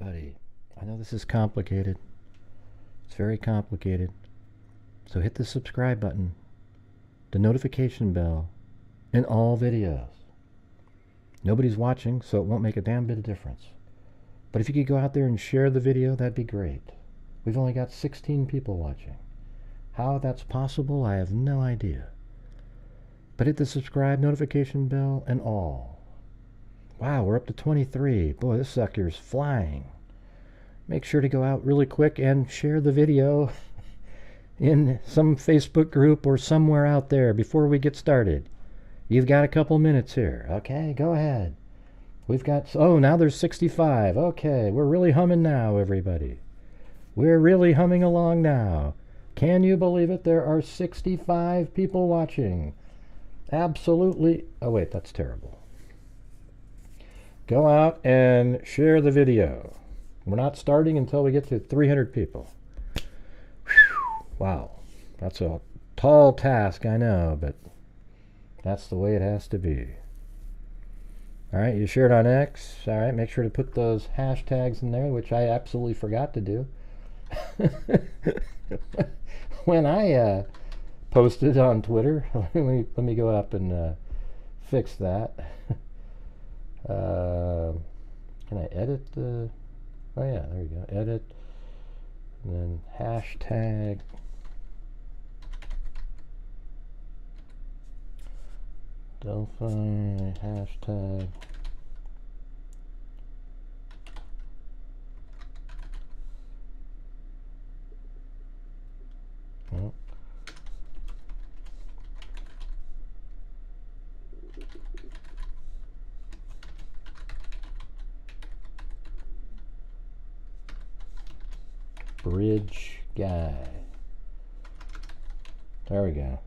everybody. I know this is complicated. It's very complicated. So hit the subscribe button, the notification bell, in all videos. Nobody's watching, so it won't make a damn bit of difference. But if you could go out there and share the video, that'd be great. We've only got 16 people watching. How that's possible, I have no idea. But hit the subscribe, notification bell, and all. Wow, we're up to 23. Boy, this sucker's flying. Make sure to go out really quick and share the video in some Facebook group or somewhere out there before we get started. You've got a couple minutes here. Okay, go ahead. We've got, oh, now there's 65. Okay, we're really humming now, everybody. We're really humming along now. Can you believe it? There are 65 people watching. Absolutely. Oh, wait, that's terrible. Go out and share the video. We're not starting until we get to 300 people. Whew. Wow. That's a tall task, I know, but that's the way it has to be. All right, you shared on X. All right, make sure to put those hashtags in there, which I absolutely forgot to do. When I posted on Twitter, let me go up and fix that. Can I edit the... Oh yeah, there we go. Edit. And then hashtag. Delphi hashtag. Oh. Bridge guy. There we go.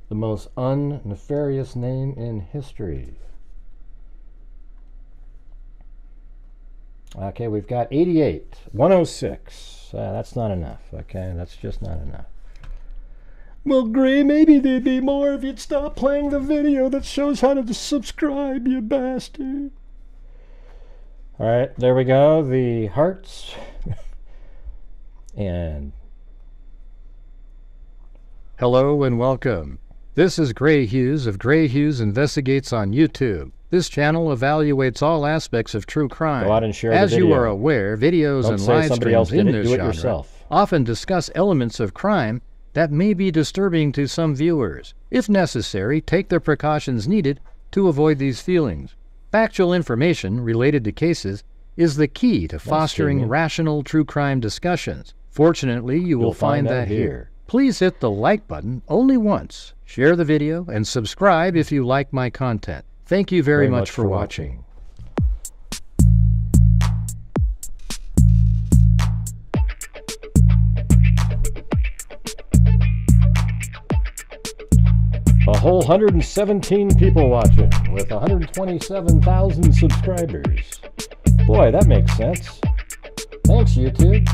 The most unnefarious name in history. Okay, we've got 88. 106. That's not enough. Okay, that's just not enough. Well, Gray, maybe there'd be more if you'd stop playing the video that shows how to subscribe, you bastard. All right, there we go. The hearts. And hello and welcome. This is Grant Hughes of Grant Hughes Investigates on YouTube. This channel evaluates all aspects of true crime. Go out and share As the video. You are aware, videos and live streams in this genre often discuss elements of crime that may be disturbing to some viewers. If necessary, take the precautions needed to avoid these feelings. Factual information related to cases is the key to fostering rational true crime discussions. Fortunately, you will find that here. Please hit the like button only once, share the video, and subscribe if you like my content. Thank you very much for watching. A whole 117 people watching with 127,000 subscribers. Boy, that makes sense. Thanks, YouTube.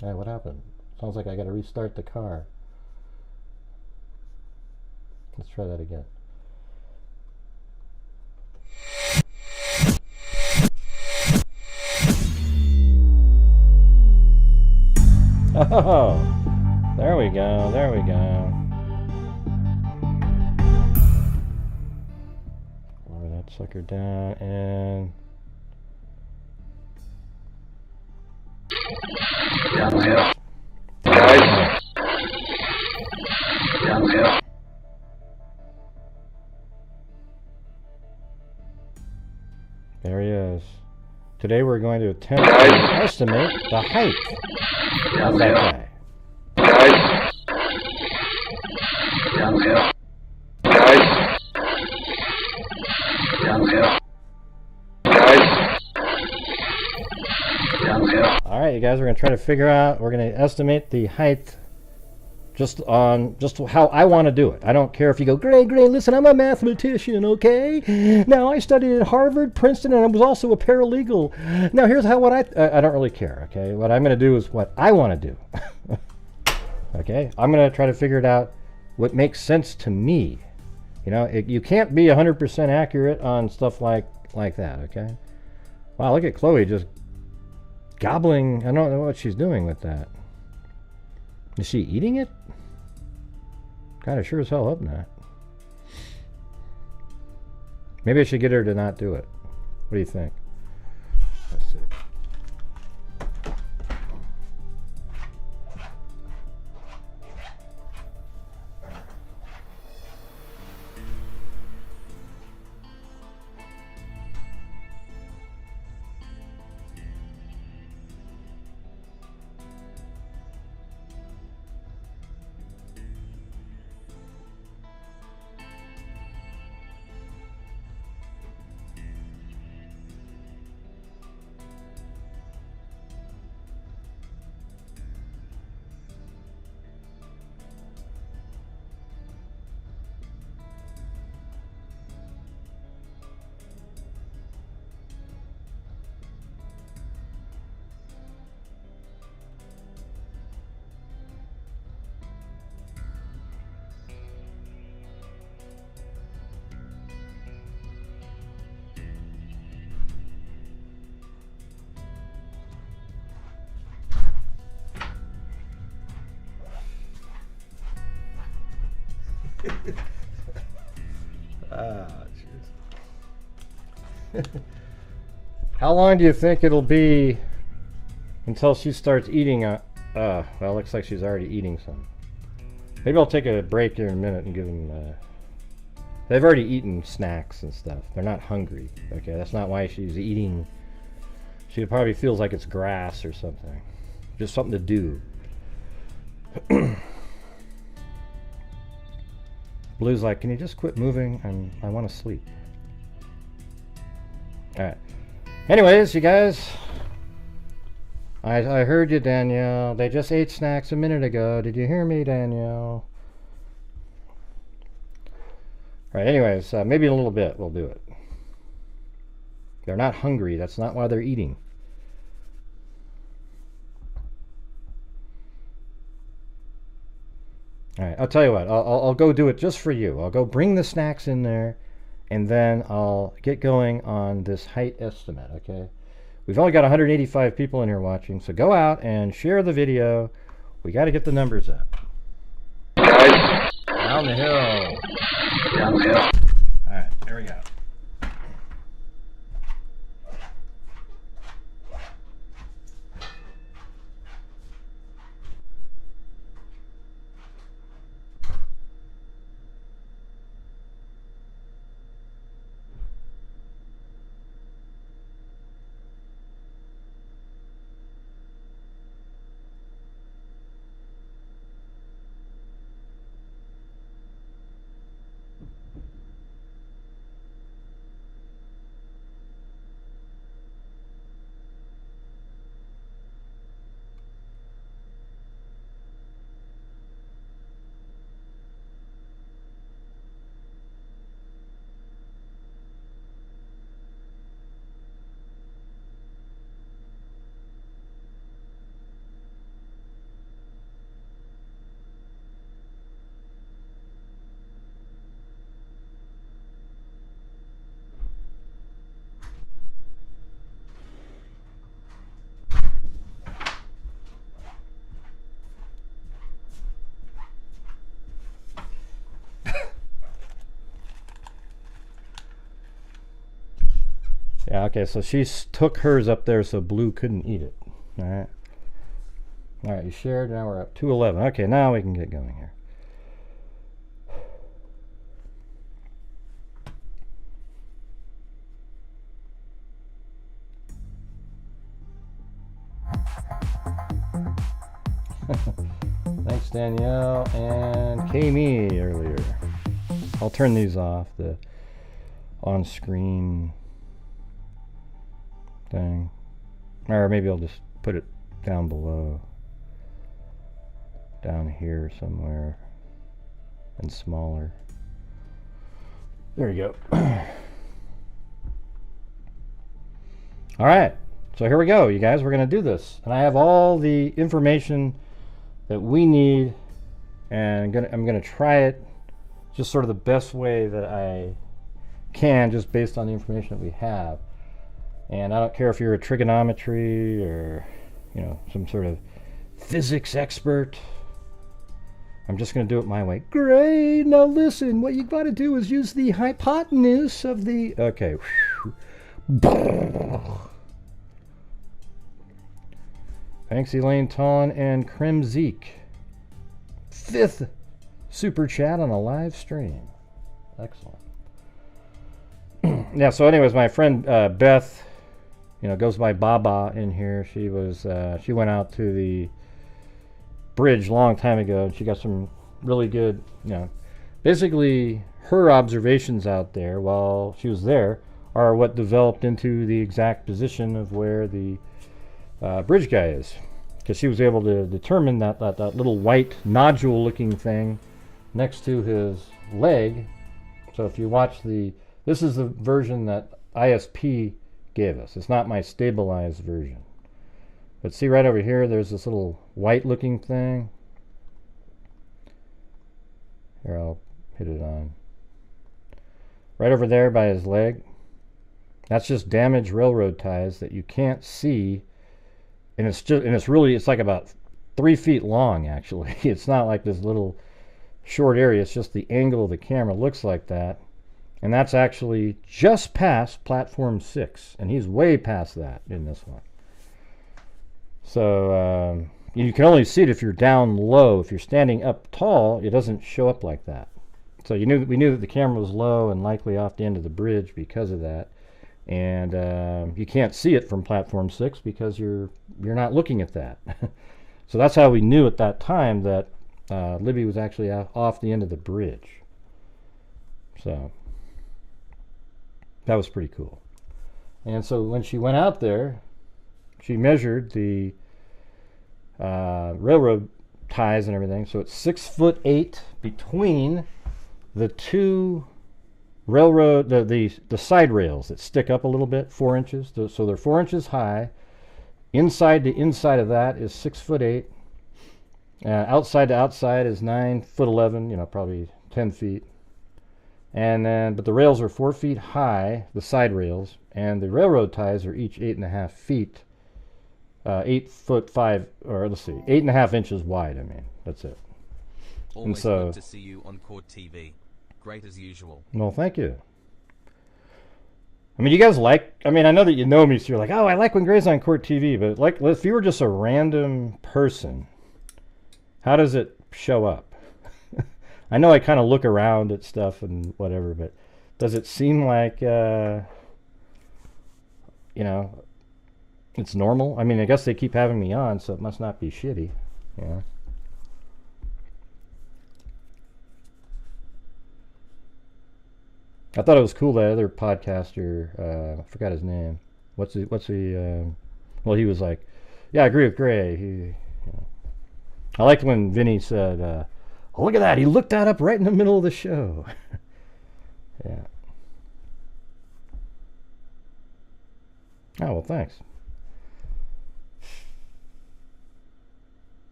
Hey, what happened? Sounds like I got to restart the car. Let's try that again. Oh, there we go, there we go. Lower that sucker down and... There he is. Today we're going to attempt to estimate the height of that guy. Alright, you guys, we're going to try to figure out, we're going to estimate the height just how I want to do it. I don't care if you go, Gray, listen, I'm a mathematician, okay? Now, I studied at Harvard, Princeton, and I was also a paralegal. Now, here's how I don't really care, okay? What I'm going to do is what I want to do. Okay, I'm going to try to figure it out what makes sense to me. You know, you can't be 100% accurate on stuff like that, okay? Wow, look at Chloe just gobbling. I don't know what she's doing with that. Is she eating it? Kind of sure as hell hope not. Maybe I should get her to not do it. What do you think? Let's see. How long do you think it'll be until she starts eating well, looks like she's already eating some. Maybe I'll take a break here in a minute and give them they've already eaten snacks and stuff. They're not hungry. Okay, that's not why she's eating. She probably feels like it's grass or something. Just something to do. Blue's like, can you just quit moving? I want to sleep. Alright. Anyways, you guys, I heard you, Danielle. They just ate snacks a minute ago. Did you hear me, Danielle? Alright, anyways, maybe in a little bit we'll do it. They're not hungry. That's not why they're eating. Alright, I'll tell you what. I'll go do it just for you. I'll go bring the snacks in there, and then I'll get going on this height estimate, okay? We've only got 185 people in here watching, so go out and share the video. We got to get the numbers up. Guys, Down the hill. down the hill. All right, here we go. Yeah, okay, so she took hers up there so Blue couldn't eat it. All right. All right, you shared. Now we're up 211. Okay, now we can get going here. Thanks, Danielle and Kami earlier. I'll turn these off, the on-screen thing. Or maybe I'll just put it down below. Down here somewhere. And smaller. There you go. Alright. So here we go, you guys. We're going to do this. And I have all the information that we need, and I'm gonna try it just sort of the best way that I can, just based on the information that we have. And I don't care if you're a trigonometry or, you know, some sort of physics expert. I'm just going to do it my way. Great. Now listen, what you got to do is use the hypotenuse of the... Okay. Thanks, Elaine Ton and Kremzeek. 5th super chat on a live stream. Excellent. Yeah, so anyways, my friend Beth, you know, goes by Baba in here. She went out to the bridge a long time ago, and she got some really good, you know, basically her observations out there while she was there are what developed into the exact position of where the bridge guy is, because she was able to determine that little white nodule looking thing next to his leg. So if you watch this is the version that ISP gave us. It's not my stabilized version. But see right over here, there's this little white looking thing. Here, I'll hit it on. Right over there by his leg. That's just damaged railroad ties that you can't see. And it's like about 3 feet long, actually. It's not like this little short area. It's just the angle of the camera looks like that. And that's actually just past platform 6. And he's way past that in this one. So you can only see it if you're down low. If you're standing up tall, it doesn't show up like that. So we knew that the camera was low and likely off the end of the bridge because of that. And you can't see it from platform 6 because you're not looking at that. So that's how we knew at that time that Libby was actually off the end of the bridge. So that was pretty cool. And so when she went out there, she measured the railroad ties and everything. So it's 6'8" between the two railroad, the side rails that stick up a little bit, 4 inches. So they're 4 inches high. Inside to inside of that is 6'8". Outside to outside is 9'11", you know, probably 10 feet. And then, but the rails are 4 feet high, the side rails, and the railroad ties are each 8.5 feet. 8'5", or let's see, 8.5 inches wide. I mean, that's it. Always and so, good to see you on Court TV. Great as usual. Well, thank you. I mean, you guys I mean, I know that you know me, so you're like, oh, I like when Gray's on Court TV, but like, if you were just a random person, how does it show up? I know I kind of look around at stuff and whatever, but does it seem like, you know, it's normal? I mean, I guess they keep having me on, so it must not be shitty. Yeah. I thought it was cool that other podcaster, I forgot his name. Well, he was like, yeah, I agree with Gray. You know. I liked when Vinny said, oh, look at that. He looked that up right in the middle of the show. Yeah. Oh, well, thanks.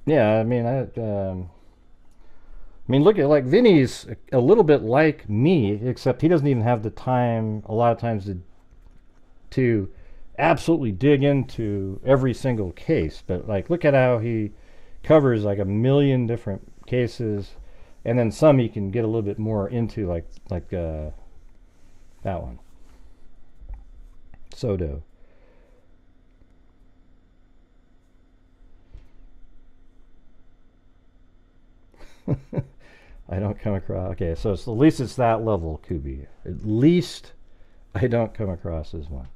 Yeah, I mean, look at, like, Vinny's a little bit like me, except he doesn't even have the time a lot of times to absolutely dig into every single case. But, like, look at how he covers like a million different cases, and then some he can get a little bit more into, like that one. Sodo. I don't come across. Okay, so at least it's that level, Kubi. At least I don't come across as one.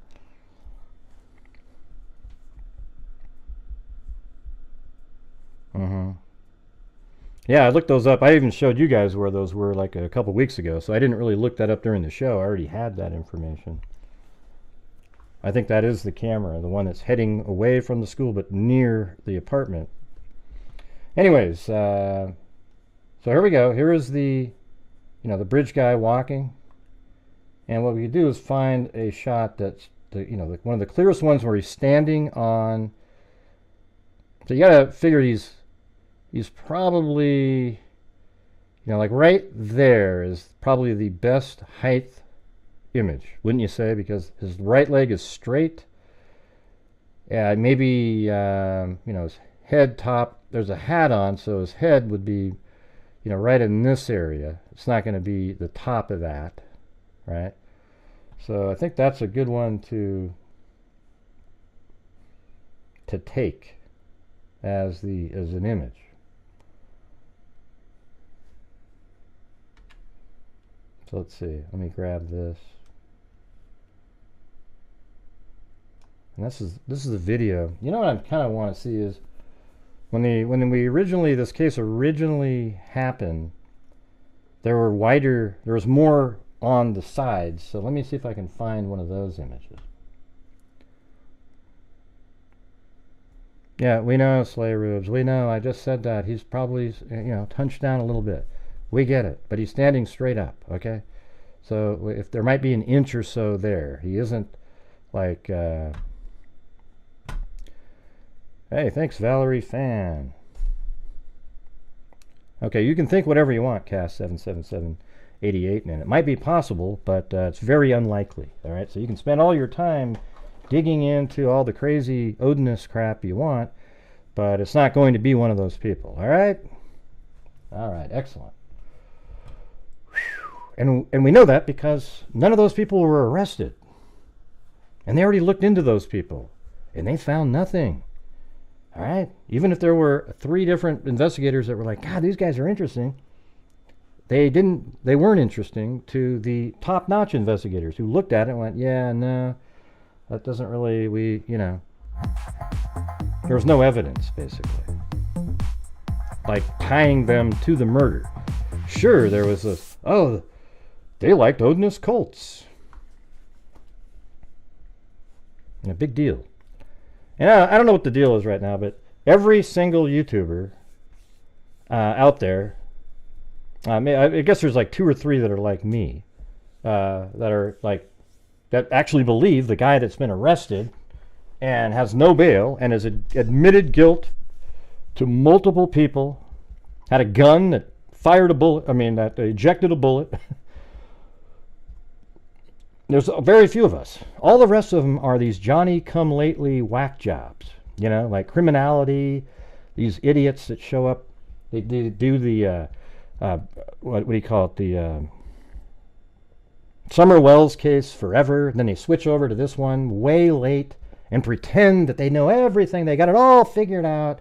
Yeah, I looked those up. I even showed you guys where those were like a couple weeks ago, so I didn't really look that up during the show. I already had that information. I think that is the camera, the one that's heading away from the school but near the apartment. Anyways, so here we go. Here is the bridge guy walking. And what we could do is find a shot that's one of the clearest ones where he's standing on So you gotta figure he's probably, like right there is probably the best height image, wouldn't you say? Because his right leg is straight. Yeah, maybe his head top. There's a hat on, so his head would be, right in this area. It's not going to be the top of that, right? So I think that's a good one to take as an image. So let's see. Let me grab this. And this is a video. You know what I kind of want to see is when this case originally happened, there was more on the sides. So let me see if I can find one of those images. Yeah, we know, Slay Rubes. We know. I just said that. He's probably, hunched down a little bit. We get it. But he's standing straight up, okay? So if there might be an inch or so there. He isn't like... Hey, thanks, Valerie Fan. Okay, you can think whatever you want, Cast77788, and it might be possible, but it's very unlikely. All right, so you can spend all your time digging into all the crazy Odinist crap you want, but it's not going to be one of those people. All right? All right, excellent. And we know that because none of those people were arrested. And they already looked into those people, and they found nothing. All right? Even if there were 3 different investigators that were like, God, these guys are interesting, they weren't interesting to the top-notch investigators who looked at it and went, yeah, no, that doesn't really, there was no evidence, basically. Like tying them to the murder. Sure, there was this, they liked Odinist cults. And a big deal. And I don't know what the deal is right now, but every single YouTuber out there, I guess there's like 2 or 3 that are like me, that actually believe the guy that's been arrested and has no bail and has admitted guilt to multiple people, had a gun that fired a bullet, that ejected a bullet. There's very few of us. All the rest of them are these Johnny-come-lately whack jobs, like criminality, these idiots that show up. They do the, what do you call it, the Summer Wells case forever, and then they switch over to this one way late and pretend that they know everything. They got it all figured out,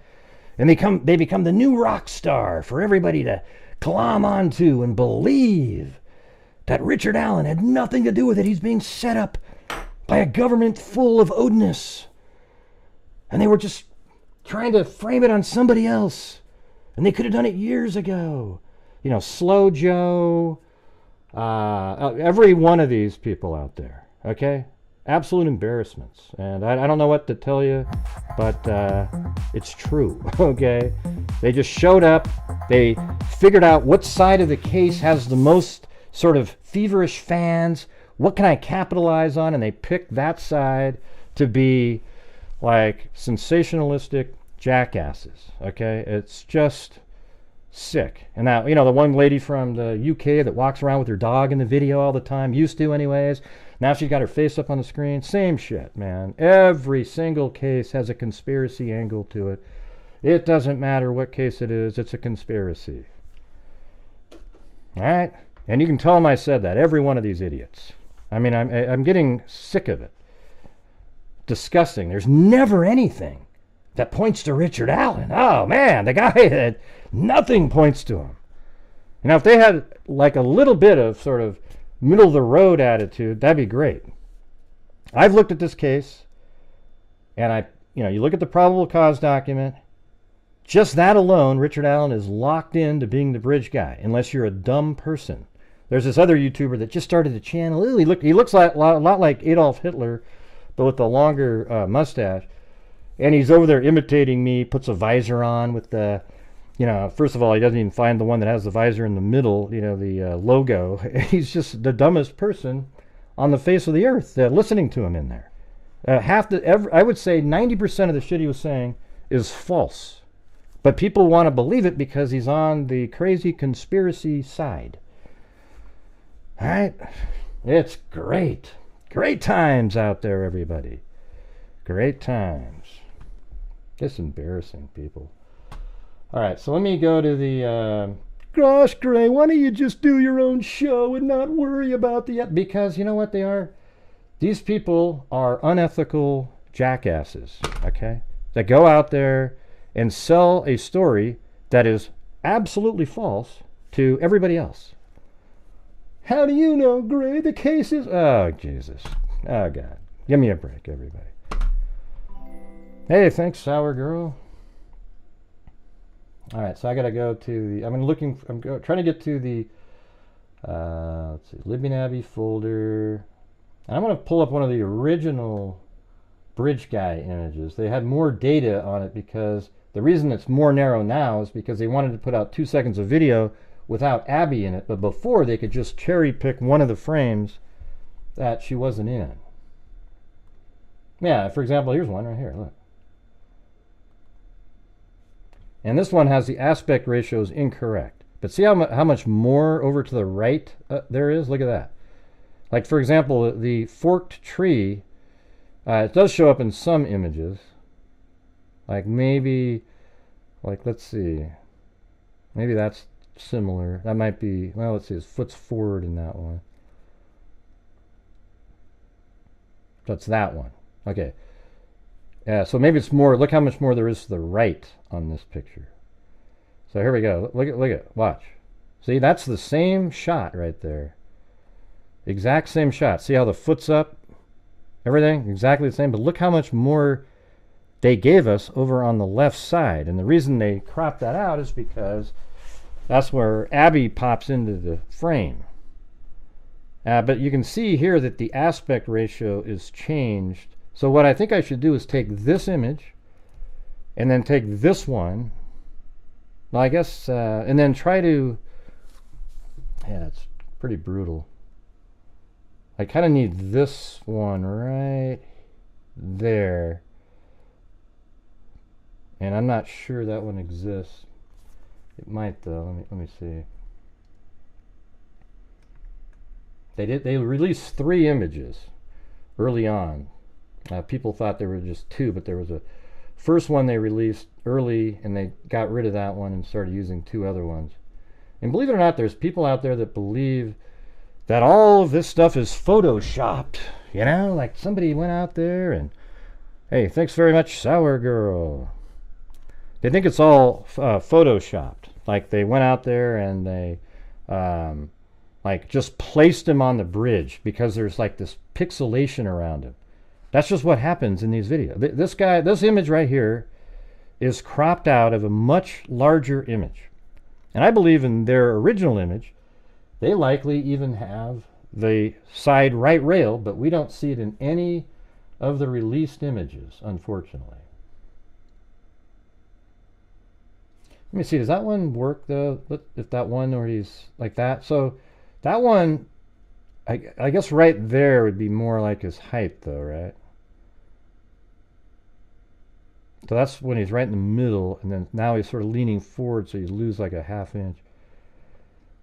and they become the new rock star for everybody to climb onto and believe that Richard Allen had nothing to do with it. He's being set up by a government full of Odinists. And they were just trying to frame it on somebody else. And they could have done it years ago. Slow Joe, every one of these people out there, okay? Absolute embarrassments. And I don't know what to tell you, but it's true, okay? They just showed up. They figured out what side of the case has the most sort of feverish fans. What can I capitalize on? And they picked that side to be like sensationalistic jackasses, okay? It's just sick. And now, the one lady from the UK that walks around with her dog in the video all the time, used to anyways, now she's got her face up on the screen. Same shit, man. Every single case has a conspiracy angle to it. It doesn't matter what case it is, it's a conspiracy. All right? And you can tell them I said that, every one of these idiots. I'm getting sick of it. Disgusting. There's never anything that points to Richard Allen. Oh, man, the guy that nothing points to him. If they had like a little bit of sort of middle-of-the-road attitude, that'd be great. I've looked at this case, and you look at the probable cause document, just that alone, Richard Allen is locked into being the bridge guy, unless you're a dumb person. There's this other YouTuber that just started a channel. Ooh, he looks a lot like Adolf Hitler, but with a longer mustache. And he's over there imitating me, puts a visor on with the, first of all, he doesn't even find the one that has the visor in the middle, the logo. He's just the dumbest person on the face of the earth listening to him in there. I would say 90% of the shit he was saying is false. But people want to believe it because he's on the crazy conspiracy side. All right? It's great. Great times out there, everybody. Great times. It's embarrassing, people. All right, so let me go to the... Gosh, Gray, why don't you just do your own show and not worry about the... Because you know what they are? These people are unethical jackasses, okay? That go out there and sell a story that is absolutely false to everybody else. How do you know, Gray? The case is... Oh, Jesus. Oh, God. Give me a break, everybody. Hey, thanks, Sour Girl. All right, so I got to go to the... I'm trying to get to the... let's see, Libby and Abby folder. And I'm going to pull up one of the original Bridge Guy images. They had more data on it because the reason it's more narrow now is because they wanted to put out 2 seconds of video without Abby in it, but before they could just cherry pick one of the frames that she wasn't in. Yeah, for example, here's one right here, look. And this one has the aspect ratios incorrect. But see how much more over to the right there is? Look at that. Like, for example, the forked tree, it does show up in some images. Like maybe, let's see. Maybe that's similar. That might be, well, let's see, his foot's forward in that one. That's that one. Okay. Yeah, so maybe it's more, look how much more there is to the right on this picture. So here we go. Look at, watch. See, that's the same shot right there. Exact same shot. See how the foot's up? Everything exactly the same, but look how much more they gave us over on the left side. And the reason they cropped that out is because that's where Abby pops into the frame. But you can see here that the aspect ratio is changed. So what I think I should do is take this image and then take this one. Well, I guess, and then try to, yeah, it's pretty brutal. I kind of need this one right there. And I'm not sure that one exists. It might though. Let me see. They released 3 images early on. People thought there were just 2, but there was a first one they released early, and they got rid of that one and started using 2 other ones. And believe it or not, there's people out there that believe that all of this stuff is photoshopped. You know, like somebody went out there and, hey, thanks very much, Sour Girl. They think it's all photoshopped. Like they went out there and they like just placed him on the bridge because there's like this pixelation around him. That's just what happens in these videos. This image right here is cropped out of a much larger image. And I believe in their original image, they likely even have the side right rail, but we don't see it in any of the released images, unfortunately. Let me see, does that one work though? If that one where he's like that. So that one, I guess right there would be more like his height though, right? So that's when he's right in the middle, and then now he's sort of leaning forward, so you lose like a ½ inch.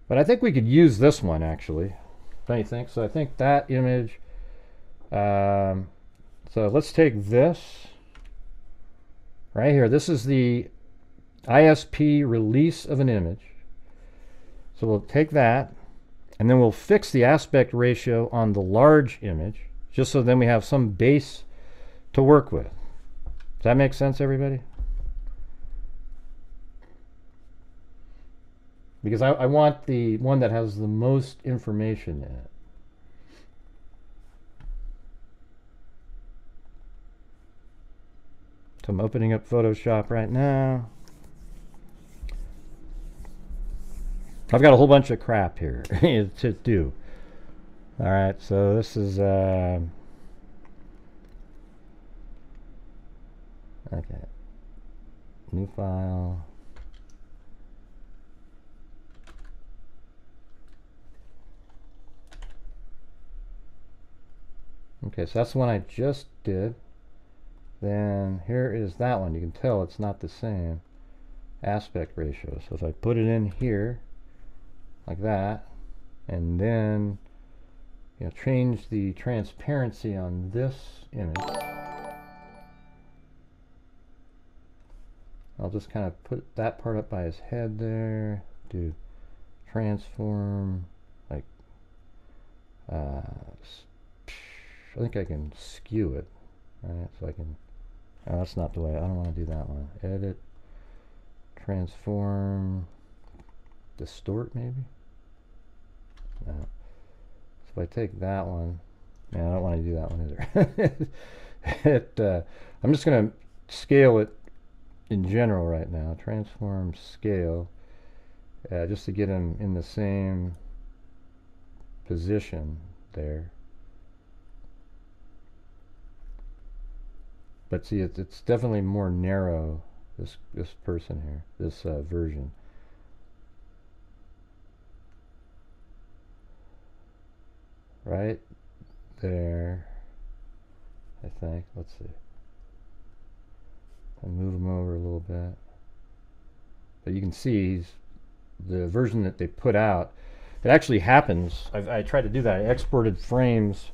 But I think we could use this one actually. Don't you think? So I think that image. So let's take this right here. This is the ISP release of an image. So we'll take that, and then we'll fix the aspect ratio on the large image, just so then we have some base to work with. Does that make sense, everybody? Because I want the one that has the most information in it. So I'm opening up Photoshop right now. I've got a whole bunch of crap here to do. All right, so this is okay. New file. Okay, so that's the one I just did. then here is that one. You can tell it's not the same aspect ratio. So if I put it in here like that, and then change the transparency on this image, I'll just kind of put that part up by his head there, do transform, like I think I can skew it, right? So I can, oh, that's not the way, I don't want to do that one. Edit, transform, distort maybe? No. So if I take that one, yeah, I don't want to do that one either. I'm just going to scale it in general right now. Transform, scale, just to get him in the same position there. But see, it's definitely more narrow, this person here, this version. Right there, I think. Let's see. And move him over a little bit. But you can see the version that they put out, it actually happens. I tried to do that. I exported frames,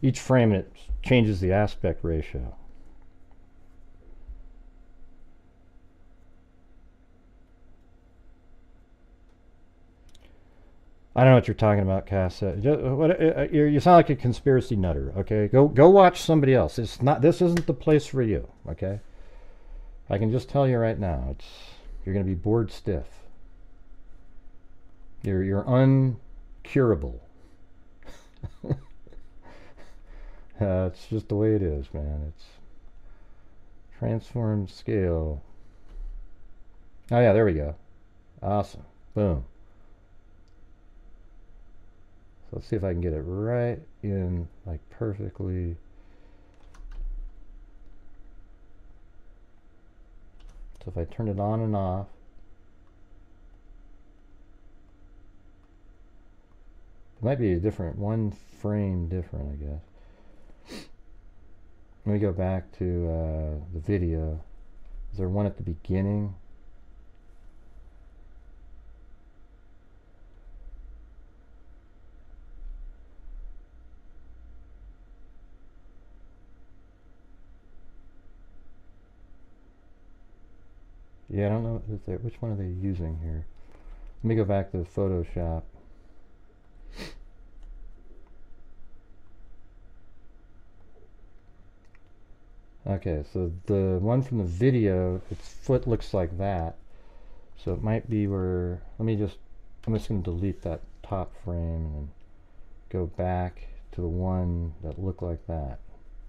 each frame, and it changes the aspect ratio. I don't know what you're talking about, Cass. You sound like a conspiracy nutter. Okay, go watch somebody else. It's not. This isn't the place for you. Okay, I can just tell you right now. You're going to be bored stiff. You're uncurable. It's just the way it is, man. It's transform scale. Oh yeah, there we go. Awesome. Boom. So let's see if I can get it right in, like, perfectly. So if I turn it on and off, it might be a different, one frame different, I guess. Let me go back to the video. Is there one at the beginning? Yeah, I don't know if which one are they using here. Let me go back to Photoshop. Okay, so the one from the video, its foot looks like that. So it might be where, I'm just going to delete that top frame and go back to the one that looked like that.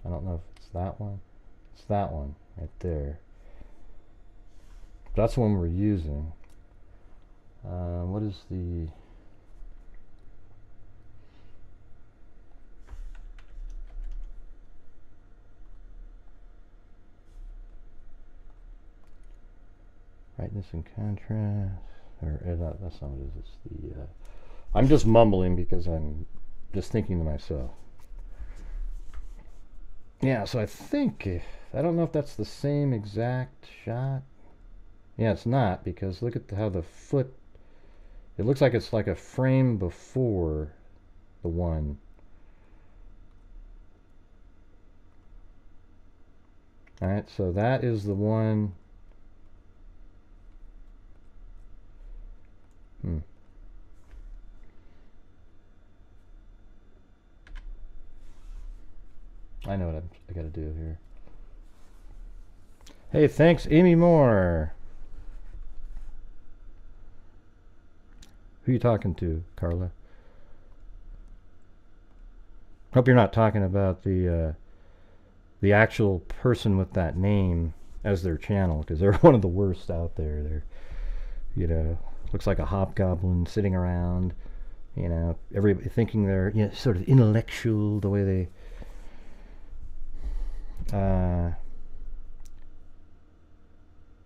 I don't know if it's that one. It's that one right there. That's the one we're using. What is the... brightness and contrast, or that's not what it is. It's the... I'm just mumbling because I'm just thinking to myself. Yeah, so I think, I don't know if that's the same exact shot. Yeah, it's not, because look at how the foot, it looks like it's like a frame before the one. Alright, so that is the one. I know what I gotta do here. Hey, thanks, Amy Moore. Who are you talking to, Carla? Hope you're not talking about the actual person with that name as their channel, because they're one of the worst out there. They're, you know, looks like a hobgoblin sitting around, you know, everybody thinking they're, you know, sort of intellectual the way they.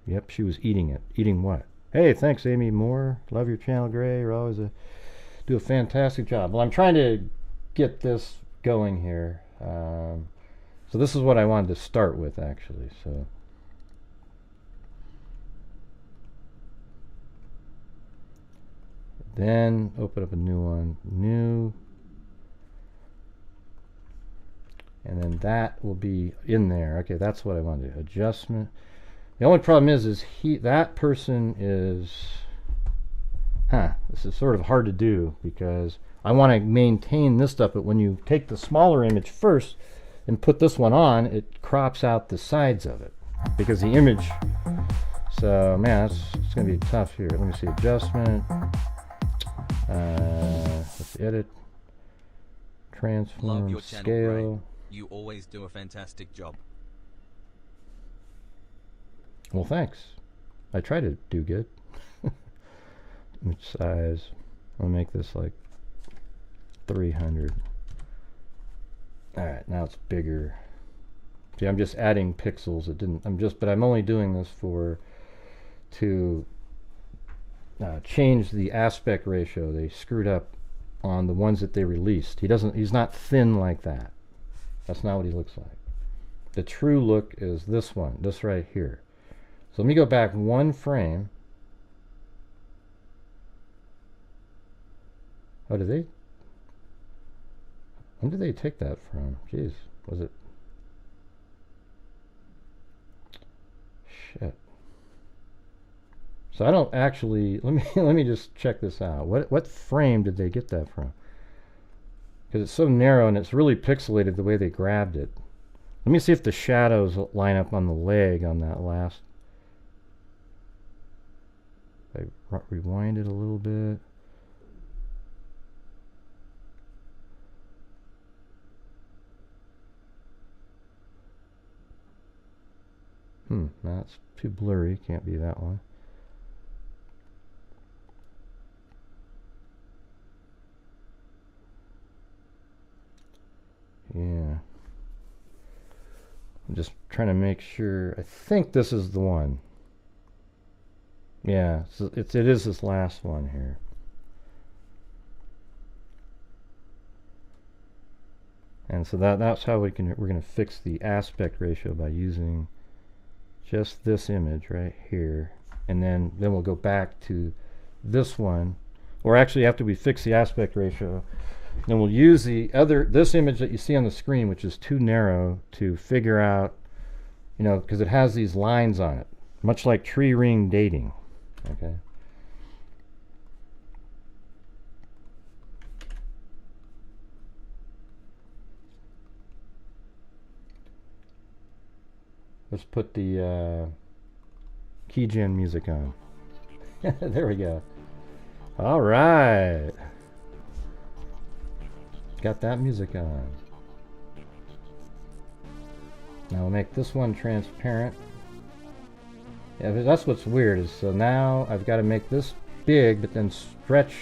Yep, she was eating it. Eating what? Hey, thanks, Amy Moore. Love your channel, Gray. You're always do a fantastic job. Well, I'm trying to get this going here. So So this is what I wanted to start with, actually. So then open up a new one, new, and then that will be in there. Okay, that's what I want to do. Adjustment. The only problem is that person is, this is sort of hard to do because I want to maintain this stuff, but when you take the smaller image first and put this one on, it crops out the sides of it because the image. So man, it's going to be tough here. Let me see, adjustment. Let's edit, transform, Love your channel, scale. Ray. You always do a fantastic job. Well, thanks. I try to do good. Which size? I'll make this like 300. Alright, now it's bigger. See, I'm just adding pixels. But I'm only doing this to change the aspect ratio. They screwed up on the ones that they released. He's not thin like that. That's not what he looks like. The true look is this one, this right here. So let me go back one frame. Oh, when did they take that from? Jeez, was it? Shit. So I don't actually, let me just check this out. What frame did they get that from? Because it's so narrow and it's really pixelated the way they grabbed it. Let me see if the shadows line up on the leg on that last. I rewind it a little bit. That's too blurry. Can't be that one. Yeah. I'm just trying to make sure. I think this is the one. Yeah, so it is this last one here. And so that's how we're going to fix the aspect ratio by using just this image right here, and then we'll go back to this one, or actually after we fix the aspect ratio, then we'll use this image that you see on the screen, which is too narrow, to figure out, because it has these lines on it, much like tree ring dating. Okay. Let's put the keygen music on. There we go. All right. Got that music on. Now we'll make this one transparent. Yeah, but that's what's weird is, so now I've got to make this big, but then stretch.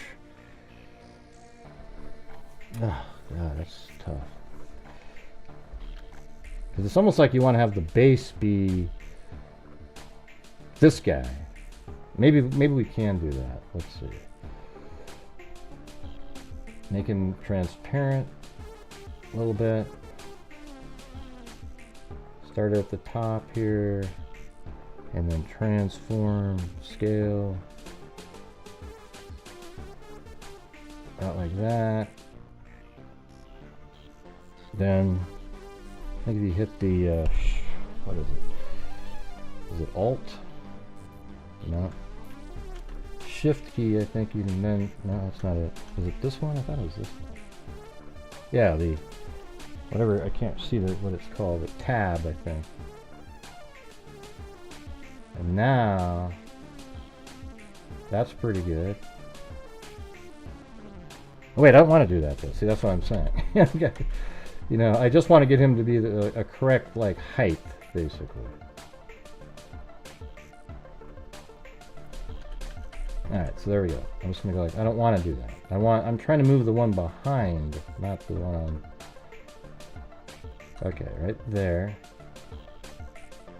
Oh, God, that's tough. Because it's almost like you want to have the base be this guy. Maybe we can do that. Let's see. Make him transparent a little bit. Start at the top here, and then transform, scale, out like that. Then I think if you hit the, what is it? Is it Alt? No. Shift key, I think you can then, no, that's not it. Is it this one? I thought it was this one. Yeah, the, whatever, I can't see what it's called, the tab, I think. And now, that's pretty good. Oh, wait, I don't want to do that though. See, that's what I'm saying. I just want to get him to be a correct, like, height, basically. Alright, so there we go. I'm just gonna go like, I don't want to do that. I'm trying to move the one behind, not the one on. Okay, right there.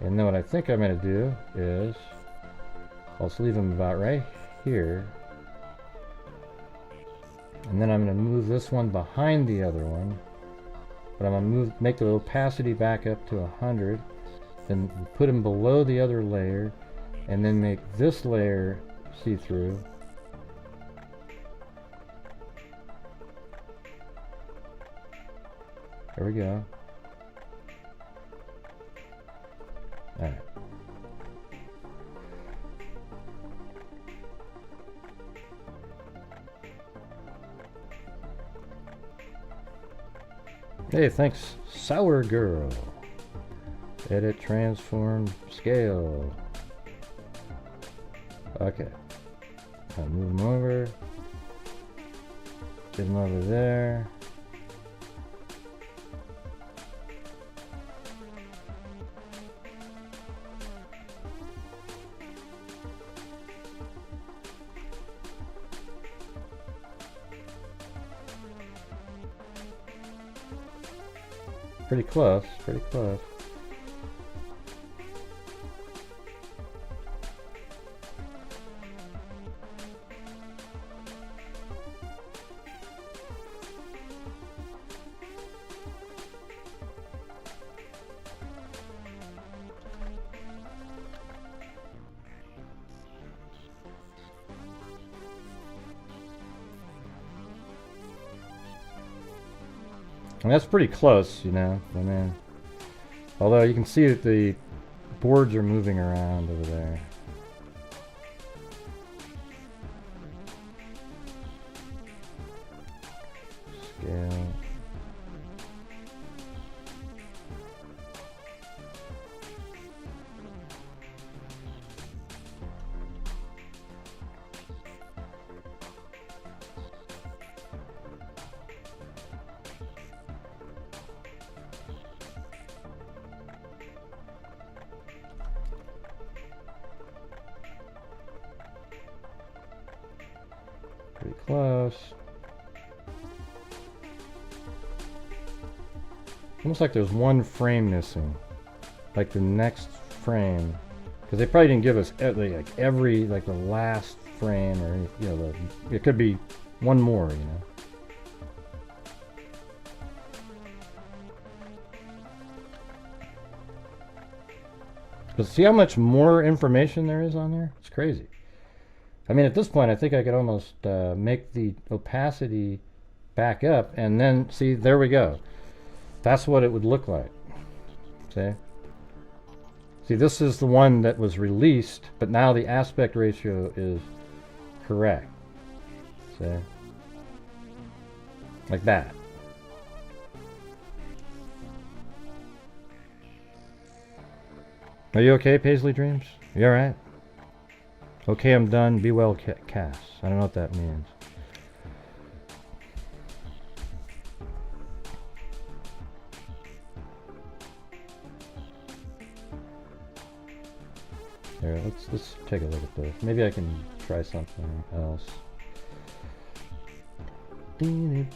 And then what I think I'm gonna do is, I'll just leave him about right here. And then I'm gonna move this one behind the other one. but I'm going to make the opacity back up to 100, then put them below the other layer, and then make this layer see-through. There we go. Alright. Hey, thanks, Sour Girl. Edit, transform, scale. Okay. I'll move them over. Get them over there. Pretty close, pretty close. I mean, that's pretty close, you know. I mean, although you can see that the boards are moving around over there. Scale. Pretty close. Almost like there's one frame missing, like the next frame, because they probably didn't give us every like the last frame, or you know, it could be one more, you know. But see how much more information there is on there? It's crazy. I mean, at this point, I think I could almost make the opacity back up, and then, see, there we go. That's what it would look like. See? See, this is the one that was released, but now the aspect ratio is correct. See? Like that. Are you okay, Paisley Dreams? You alright? Okay, I'm done. Be well, Cass. I don't know what that means. Here, let's take a look at this. Maybe I can try something else. I mean,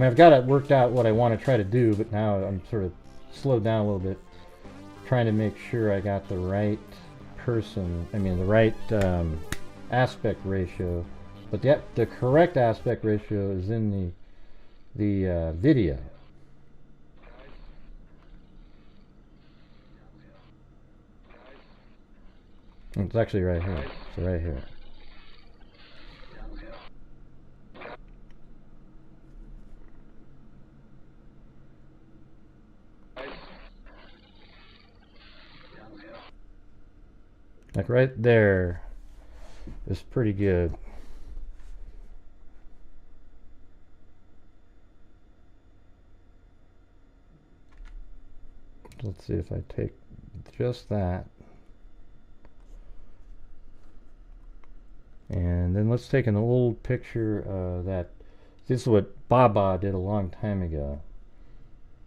I've got it worked out what I want to try to do, but now I'm sort of slowed down a little bit, trying to make sure I got the right person, I mean the right aspect ratio, but the correct aspect ratio is in the video. It's actually right here. So right here. Like right there is pretty good. Let's see if I take just that. And then let's take an old picture that, this is what Baba did a long time ago.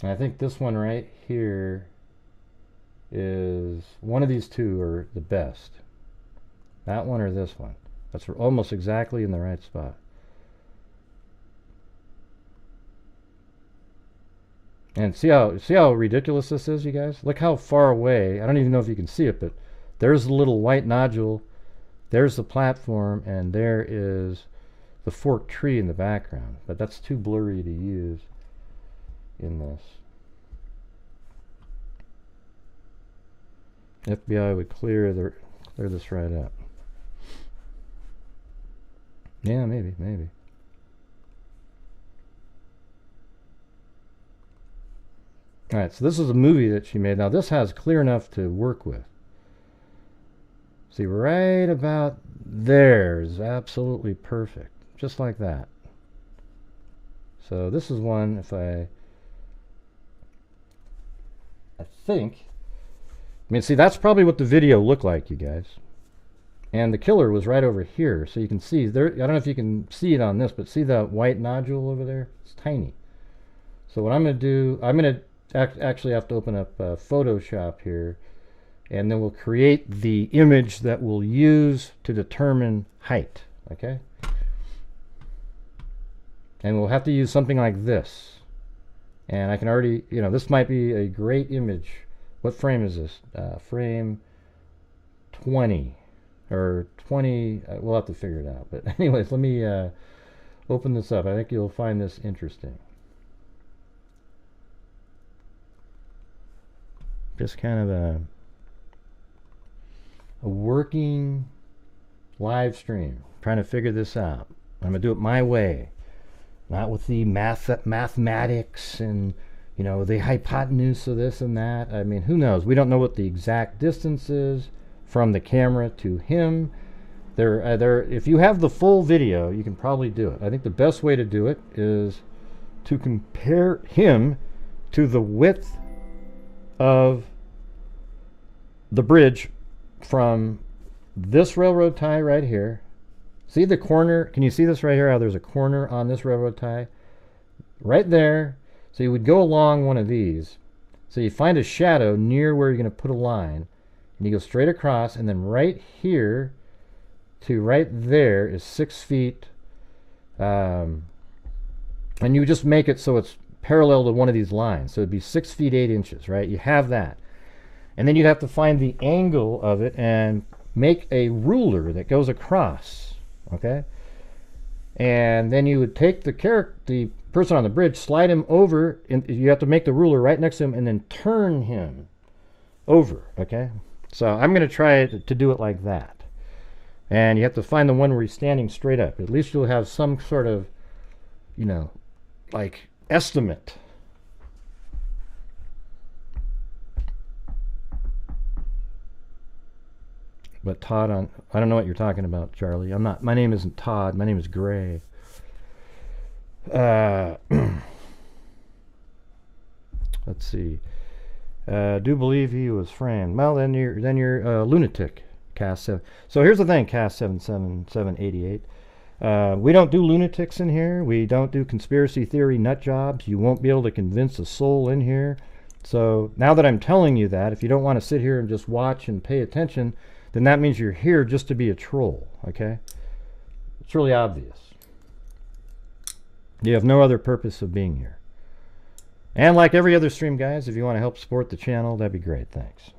And I think this one right here is, one of these two are the best. That one or this one. That's almost exactly in the right spot. And see how ridiculous this is, you guys? Look how far away, I don't even know if you can see it, but there's the little white nodule, there's the platform, and there is the forked tree in the background, but that's too blurry to use in this. FBI would clear this right up. Yeah, maybe. Alright, so this is a movie that she made. Now this has clear enough to work with. See, right about there is absolutely perfect. Just like that. So this is one, if I think, I mean, see, that's probably what the video looked like, you guys. And the killer was right over here, so you can see there. I don't know if you can see it on this, but see the white nodule over there? It's tiny. So what I'm going to do, I'm going to actually have to open up Photoshop here, and then we'll create the image that we'll use to determine height. Okay? And we'll have to use something like this. And I can already, you know, this might be a great image. What frame is this? Frame 20. Or 20, we'll have to figure it out. But anyways, let me open this up. I think you'll find this interesting. Just kind of a working live stream. Trying to figure this out. I'm going to do it my way. Not with the mathematics and, you know, the hypotenuse of this and that. I mean, who knows? We don't know what the exact distance is from the camera to him. If you have the full video, you can probably do it. I think the best way to do it is to compare him to the width of the bridge from this railroad tie right here. See the corner? Can you see this right here? How there's a corner on this railroad tie? Right there. So you would go along one of these. So you find a shadow near where you're going to put a line. And you go straight across, and then right here to right there is 6 feet. And you just make it so it's parallel to one of these lines. So it'd be 6 feet 8 inches, right? You have that. And then you'd have to find the angle of it and make a ruler that goes across, okay? And then you would take the person on the bridge, slide him over, and you have to make the ruler right next to him, and then turn him over, okay? So I'm going to try to do it like that. And you have to find the one where he's standing straight up. At least you'll have some sort of, you know, like estimate. But Todd I don't know what you're talking about, Charlie. My name isn't Todd. My name is Gray. Let's see. Do believe he was framed. Well, then you're a lunatic, Cast 7. So here's the thing, Cast 77788. We don't do lunatics in here. We don't do conspiracy theory nut jobs. You won't be able to convince a soul in here. So now that I'm telling you that, if you don't want to sit here and just watch and pay attention, then that means you're here just to be a troll, okay? It's really obvious. You have no other purpose of being here. And like every other stream, guys, if you want to help support the channel, that'd be great. Thanks.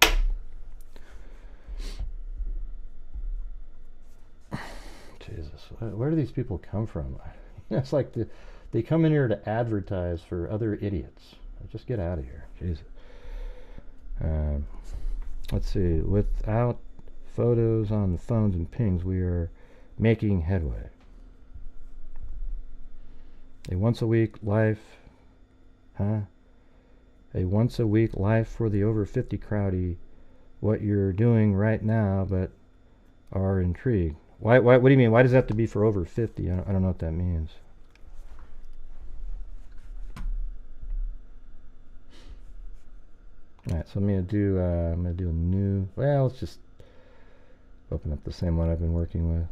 Jesus, where do these people come from? It's like they come in here to advertise for other idiots. Just get out of here. Jesus. Let's see. Without photos on the phones and pings, we are making headway. A once a week life, huh? A once a week life for the over 50 crowdy. What you're doing right now, but are intrigued. Why? What do you mean? Why does that have to be for over 50? I don't know what that means. All right, so I'm gonna do a new. Well, let's just open up the same one I've been working with.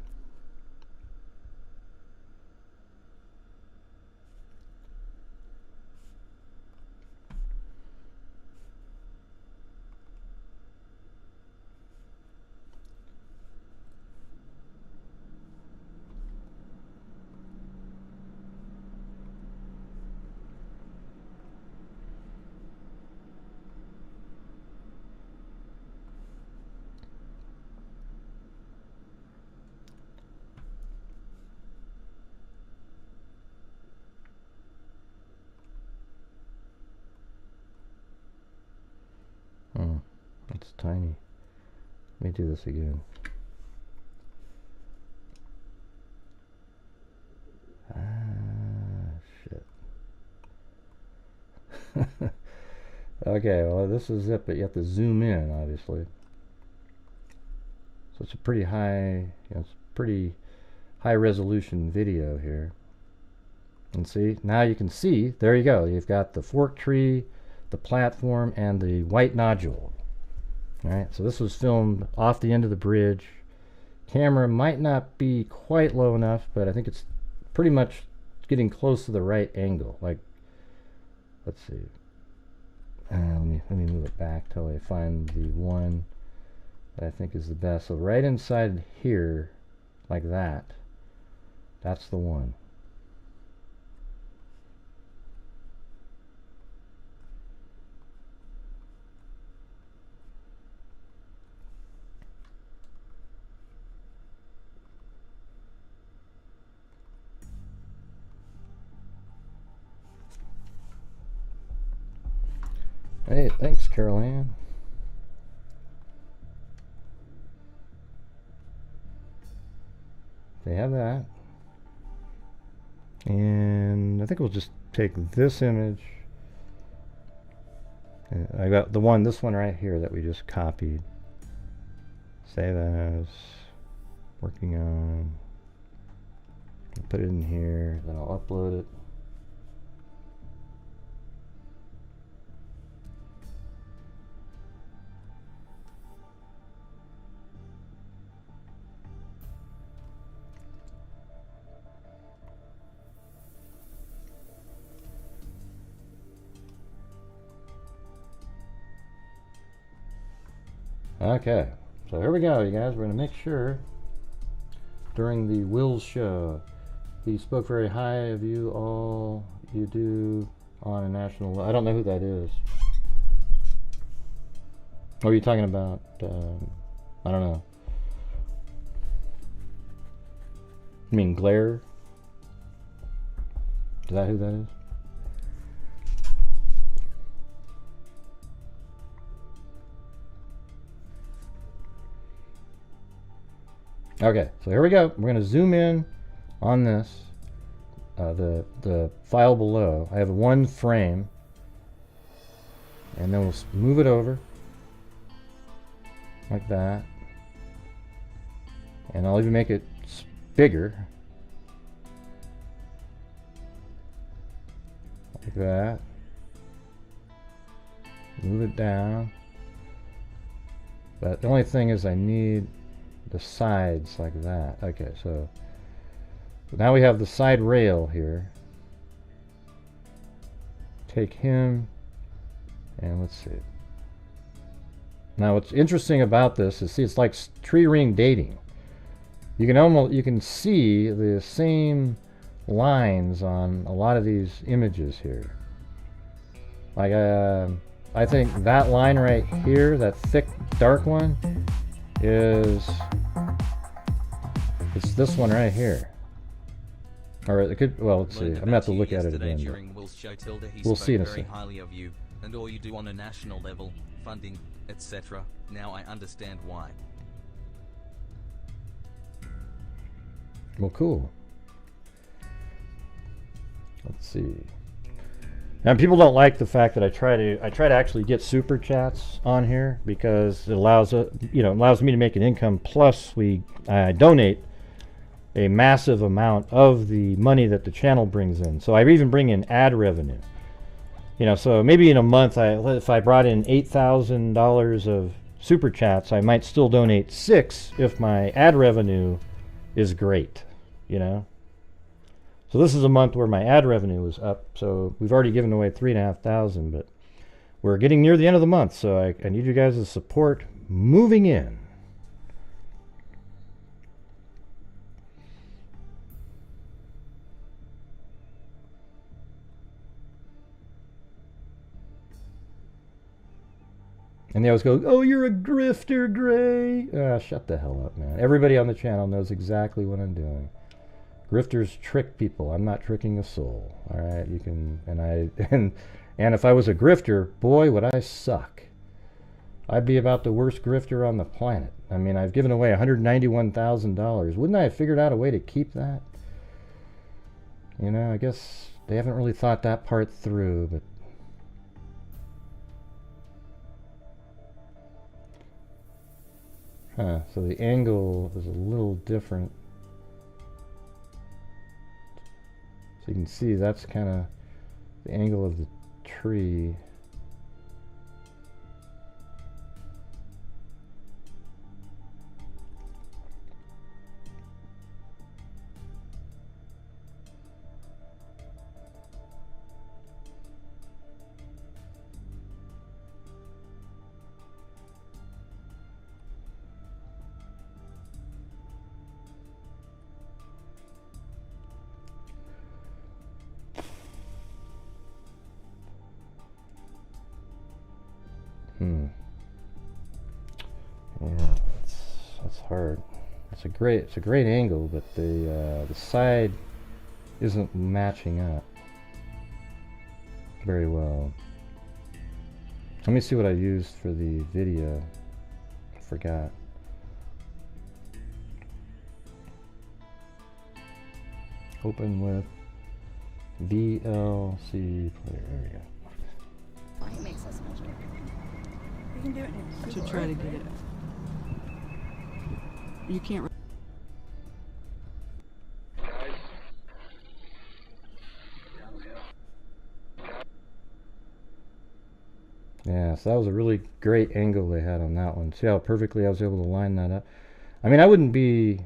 tiny. Let me do this again. Shit. Okay, well this is it, but you have to zoom in, obviously. So it's a pretty high, it's pretty high resolution video here. And see, now you can see, there you go, you've got the fork tree, the platform, and the white nodule. Alright, so this was filmed off the end of the bridge. Camera might not be quite low enough, but I think it's pretty much getting close to the right angle. Like, let's see. Let me move it back till I find the one that I think is the best. So right inside here, like that, that's the one. Hey, thanks, Carol Ann. They have that. And I think we'll just take this image. I got the one, this one right here that we just copied. Save as. Working on. Put it in here, then I'll upload it. Okay, so here we go, you guys. We're going to make sure during the Will's show, he spoke very high of you all you do on a national level. I don't know who that is. What are you talking about? I don't know. You mean Glare? Is that who that is? Okay, so here we go. We're going to zoom in on this, the file below. I have one frame, and then we'll move it over like that, and I'll even make it bigger like that. Move it down, but the only thing is I need the sides like that. Okay, so now we have the side rail here. Take him, and let's see. Now what's interesting about this is, see, it's like tree ring dating. You can see the same lines on a lot of these images here. Like I think that line right here, that thick dark one, it's this one right here. Or it could, well, let's see. I'm gonna have to look at it again. We'll see in a second. Highly of you and all you do on a national level, funding, etc. Now I understand why. Well, cool. Let's see. Now, people don't like the fact that I try to actually get super chats on here, because it allows me to make an income, plus I donate a massive amount of the money that the channel brings in. So I even bring in ad revenue. So maybe in a month, if I brought in $8,000 of super chats, I might still donate 6 if my ad revenue is great. So this is a month where my ad revenue was up. So we've already given away $3,500, but we're getting near the end of the month. So I need you guys' support moving in. And they always go, "Oh, you're a grifter, Gray." Shut the hell up, man. Everybody on the channel knows exactly what I'm doing. Grifters trick people. I'm not tricking a soul. All right, you can, and if I was a grifter, boy, would I suck. I'd be about the worst grifter on the planet. I mean, I've given away $191,000. Wouldn't I have figured out a way to keep that? You know, I guess they haven't really thought that part through, but... Huh, so the angle is a little different. So you can see that's kind of the angle of the tree. Yeah, that's hard. It's a great angle, but the side isn't matching up very well. Let me see what I used for the video. I forgot. Open with VLC player. There we go. It makes us much better. We can do it in To try to get it. You can't. Yeah, so that was a really great angle they had on that one. See how perfectly I was able to line that up? I mean, I wouldn't be,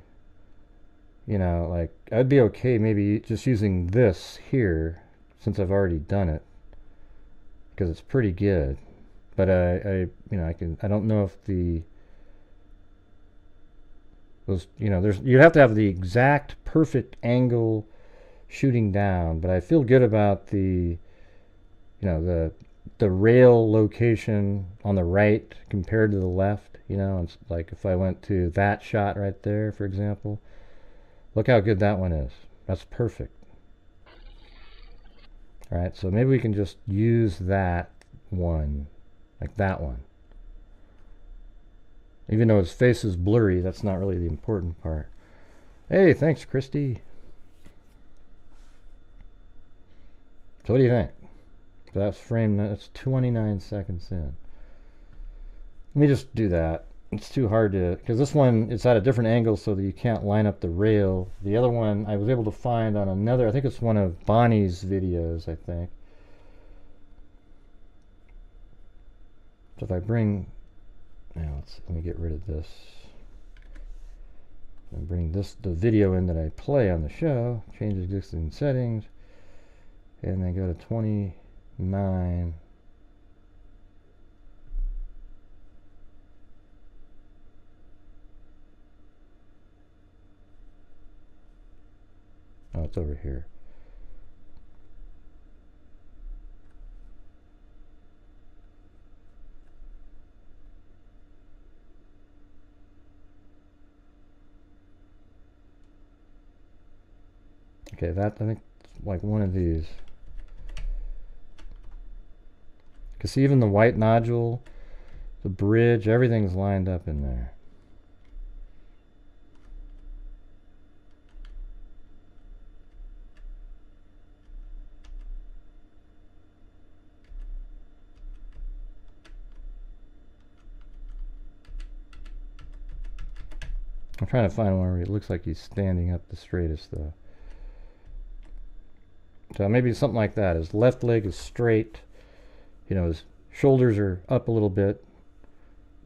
you know, like, I'd be okay maybe just using this here, since I've already done it, because it's pretty good. But I don't know if you'd have to have the exact perfect angle shooting down, but I feel good about the rail location on the right compared to the left. You know, it's like if I went to that shot right there, for example, look how good that one is. That's perfect. All right, so maybe we can just use that one, like that one. Even though his face is blurry, that's not really the important part. Hey, thanks, Christy. So what do you think? That's 29 seconds in. Let me just do that. It's too hard to, because this one, it's at a different angle so that you can't line up the rail. The other one I was able to find on another, I think it's one of Bonnie's videos, I think. So if I bring, now let me get rid of this. And bring the video in that I play on the show, change existing settings, and then go to 29. Oh, it's over here. Okay, that, I think, like one of these. Because even the white nodule, the bridge, everything's lined up in there. I'm trying to find one where it looks like he's standing up the straightest, though. So maybe something like that. His left leg is straight. You know, his shoulders are up a little bit.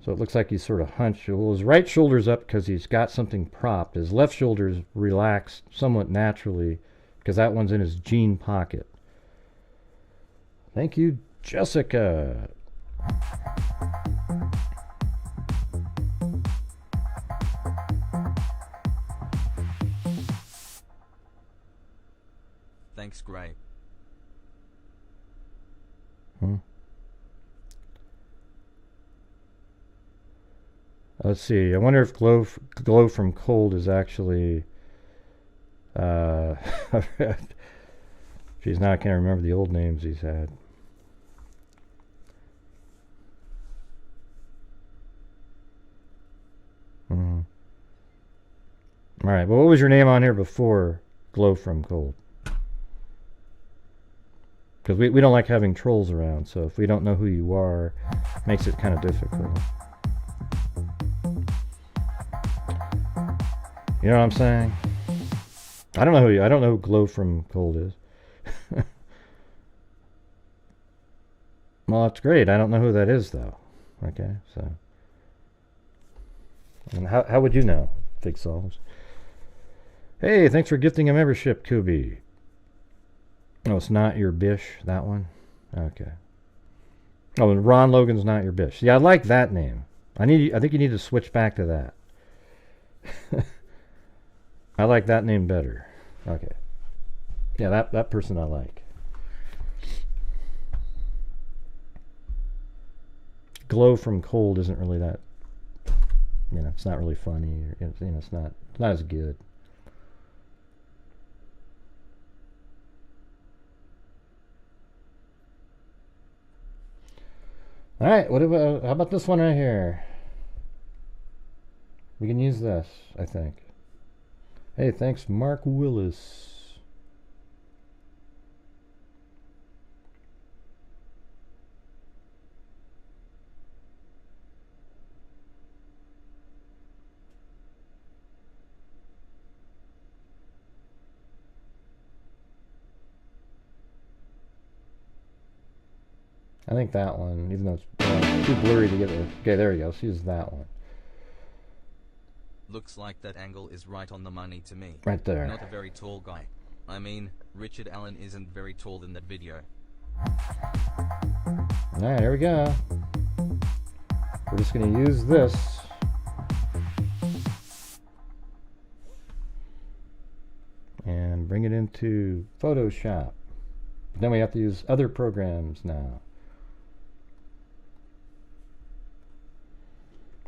So it looks like he's sort of hunched. Well, his right shoulder's up because he's got something propped. His left shoulder's relaxed somewhat naturally because that one's in his jean pocket. Thank you, Jessica. Thanks, Gray. Let's see. I wonder if glow from cold is actually. Geez, now I can't remember the old names he's had. Alright, well, what was your name on here before Glow from Cold? Because we don't like having trolls around, so if we don't know who you are, it makes it kind of difficult. You know what I'm saying? I don't know who Glow from Cold is. Well, that's great. I don't know who that is, though. Okay, so. And how would you know? Fig solves. Hey, thanks for gifting a membership, Kubi. Oh, it's not your bish, that one? Okay. Oh, and Ron Logan's not your bish. Yeah, I like that name. I think you need to switch back to that. I like that name better. Okay. Yeah, that person I like. Glow from Cold isn't really that, you know, it's not really funny, or, you know, it's not as good. All right, how about this one right here? We can use this, I think. Hey, thanks, Mark Willis. I think that one, even though it's too blurry to get it. Okay, there we go. Let's use that one. Looks like that angle is right on the money to me. Right there. Not a very tall guy. I mean, Richard Allen isn't very tall in that video. Alright, here we go. We're just going to use this. And bring it into Photoshop. But then we have to use other programs now.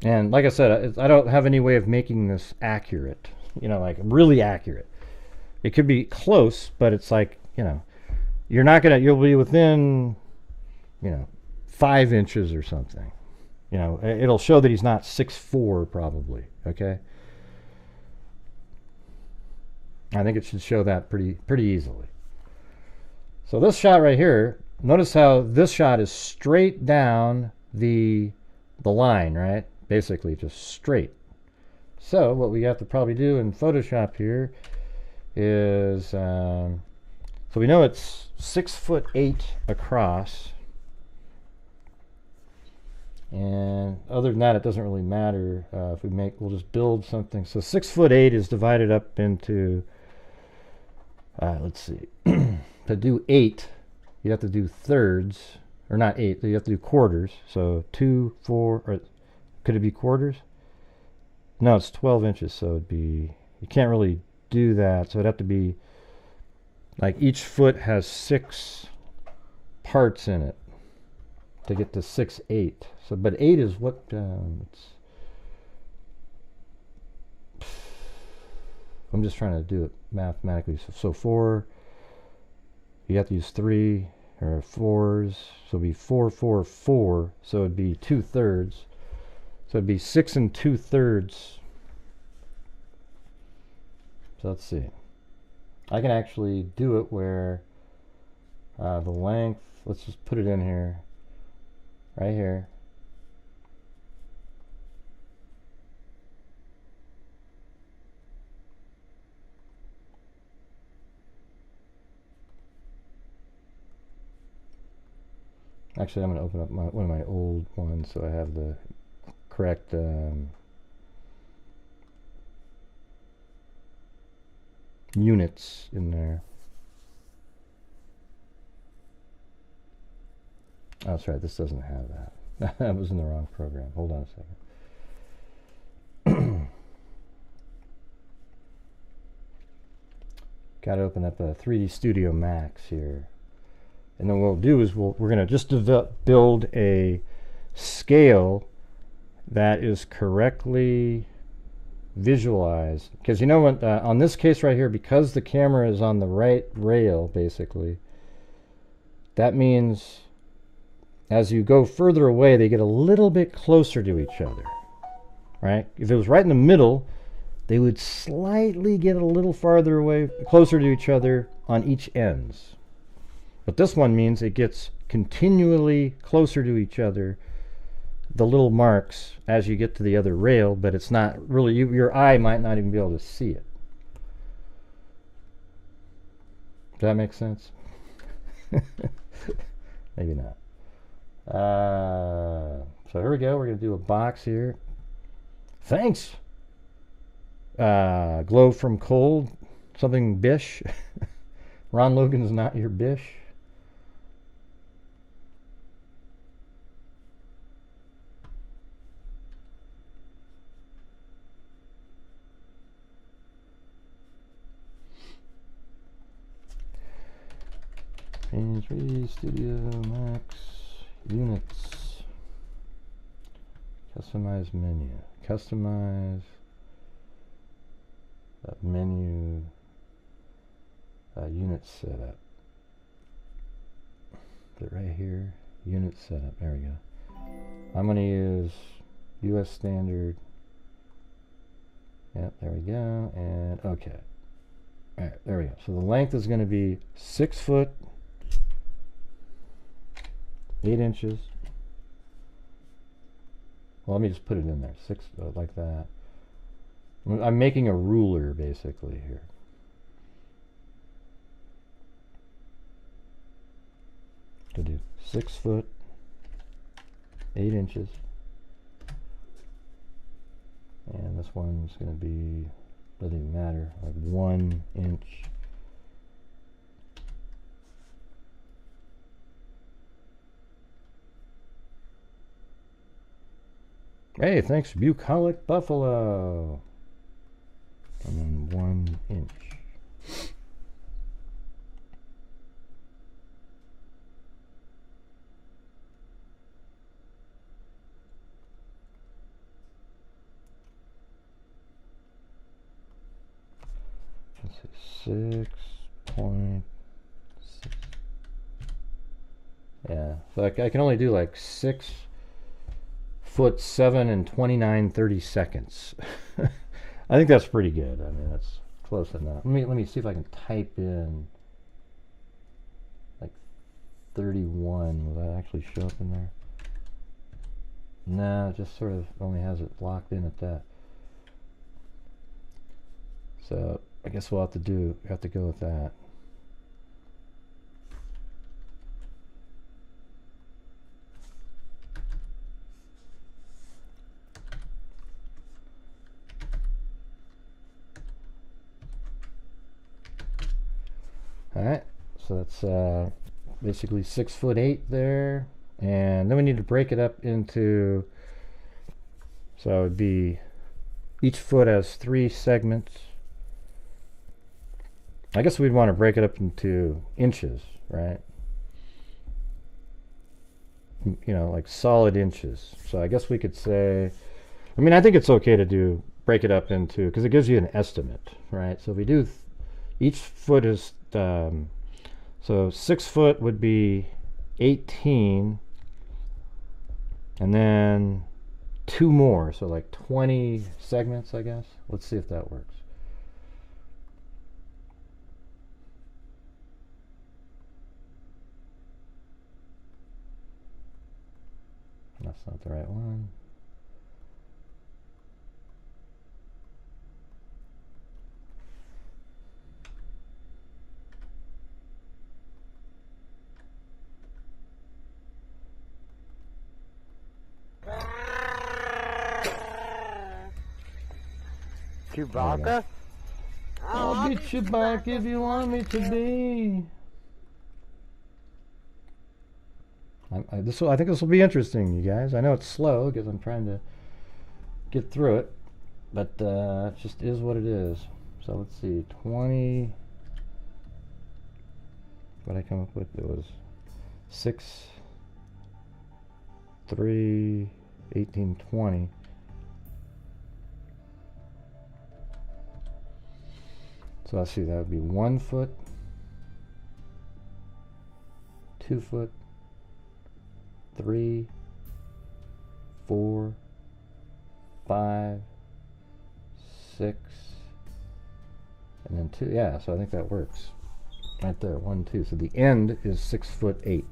And like I said, I don't have any way of making this accurate, you know, like really accurate. It could be close, but it's like, you know, you'll be within, you know, 5 inches or something. You know, it'll show that he's not 6'4" probably, okay? I think it should show that pretty easily. So this shot right here, notice how this shot is straight down the line, right? Basically just straight. So what we have to probably do in Photoshop here is, so we know it's 6'8" across, and other than that it doesn't really matter. If we'll just build something. So 6'8" is divided up into, let's see, to do 8 you have to do thirds, or not 8, you have to do quarters. So 2, 4, or could it be quarters? No, it's 12 inches, so it'd be, you can't really do that. So it'd have to be, like each foot has 6 parts in it to get to 6'8". So, but 8 is what, I'm just trying to do it mathematically. So 4, you have to use 3 or 4s, so it'd be 4, 4, 4, so it'd be 2/3. So it'd be 6 2/3. So let's see. I can actually do it where the length, let's just put it in here, right here. Actually, I'm going to open up one of my old ones so I have the correct units in there. Oh, that's right, this doesn't have that. That was in the wrong program. Hold on a second. Got to open up a 3D Studio Max here. And then what we'll do is we're going to just build a scale that is correctly visualized. Because you know what, on this case right here, because the camera is on the right rail, basically, that means as you go further away, they get a little bit closer to each other, right? If it was right in the middle, they would slightly get a little farther away, closer to each other on each ends. But this one means it gets continually closer to each other, the little marks, as you get to the other rail, but it's not really, your eye might not even be able to see it. Does that make sense? Maybe not. So here we go. We're going to do a box here. Thanks. Glow from Cold. Something Bish. Ron Logan's not your Bish. Page Studio Max units. Customize menu. Customize menu unit setup. Is it right here? Unit setup. There we go. I'm going to use US standard. Yep, there we go. And okay. Alright, there we go. So the length is going to be 6 foot 8 inches. Well, let me just put it in there. 6 like that. I'm making a ruler basically here. To do 6 foot 8 inches. And this one's going to be, doesn't even matter, like 1 inch. Hey, thanks, Bucolic Buffalo. And then 1 inch. Let's see, 6.6. Yeah, so I can only do like 6 foot 7 and 29/30 seconds. I think that's pretty good. I mean, that's close enough. Let me see if I can type in like 31. Will that actually show up in there? No, it just sort of only has it locked in at that. So I guess we'll have to go with that. Alright, so that's basically 6 foot 8 there. And then we need to break it up into, so it would be, each foot has 3 segments. I guess we'd want to break it up into inches, right? You know, like solid inches. So I guess we could say, I mean, I think it's okay to break it up into, because it gives you an estimate, right? So if we do, each foot is, so 6 foot would be 18, and then 2 more, so like 20 segments, I guess. Let's see if that works. That's not the right one. Chewbacca? I'll be Chewbacca if you want me to be. I think this will be interesting, you guys. I know it's slow because I'm trying to get through it, but it just is what it is. So let's see, 20. What I come up with, it was 6, 3, 18, 20. So let's see, that would be 1 foot, 2 foot, 3, 4, 5, 6, and then 2. Yeah, so I think that works. Right there, 1, 2. So the end is 6'8".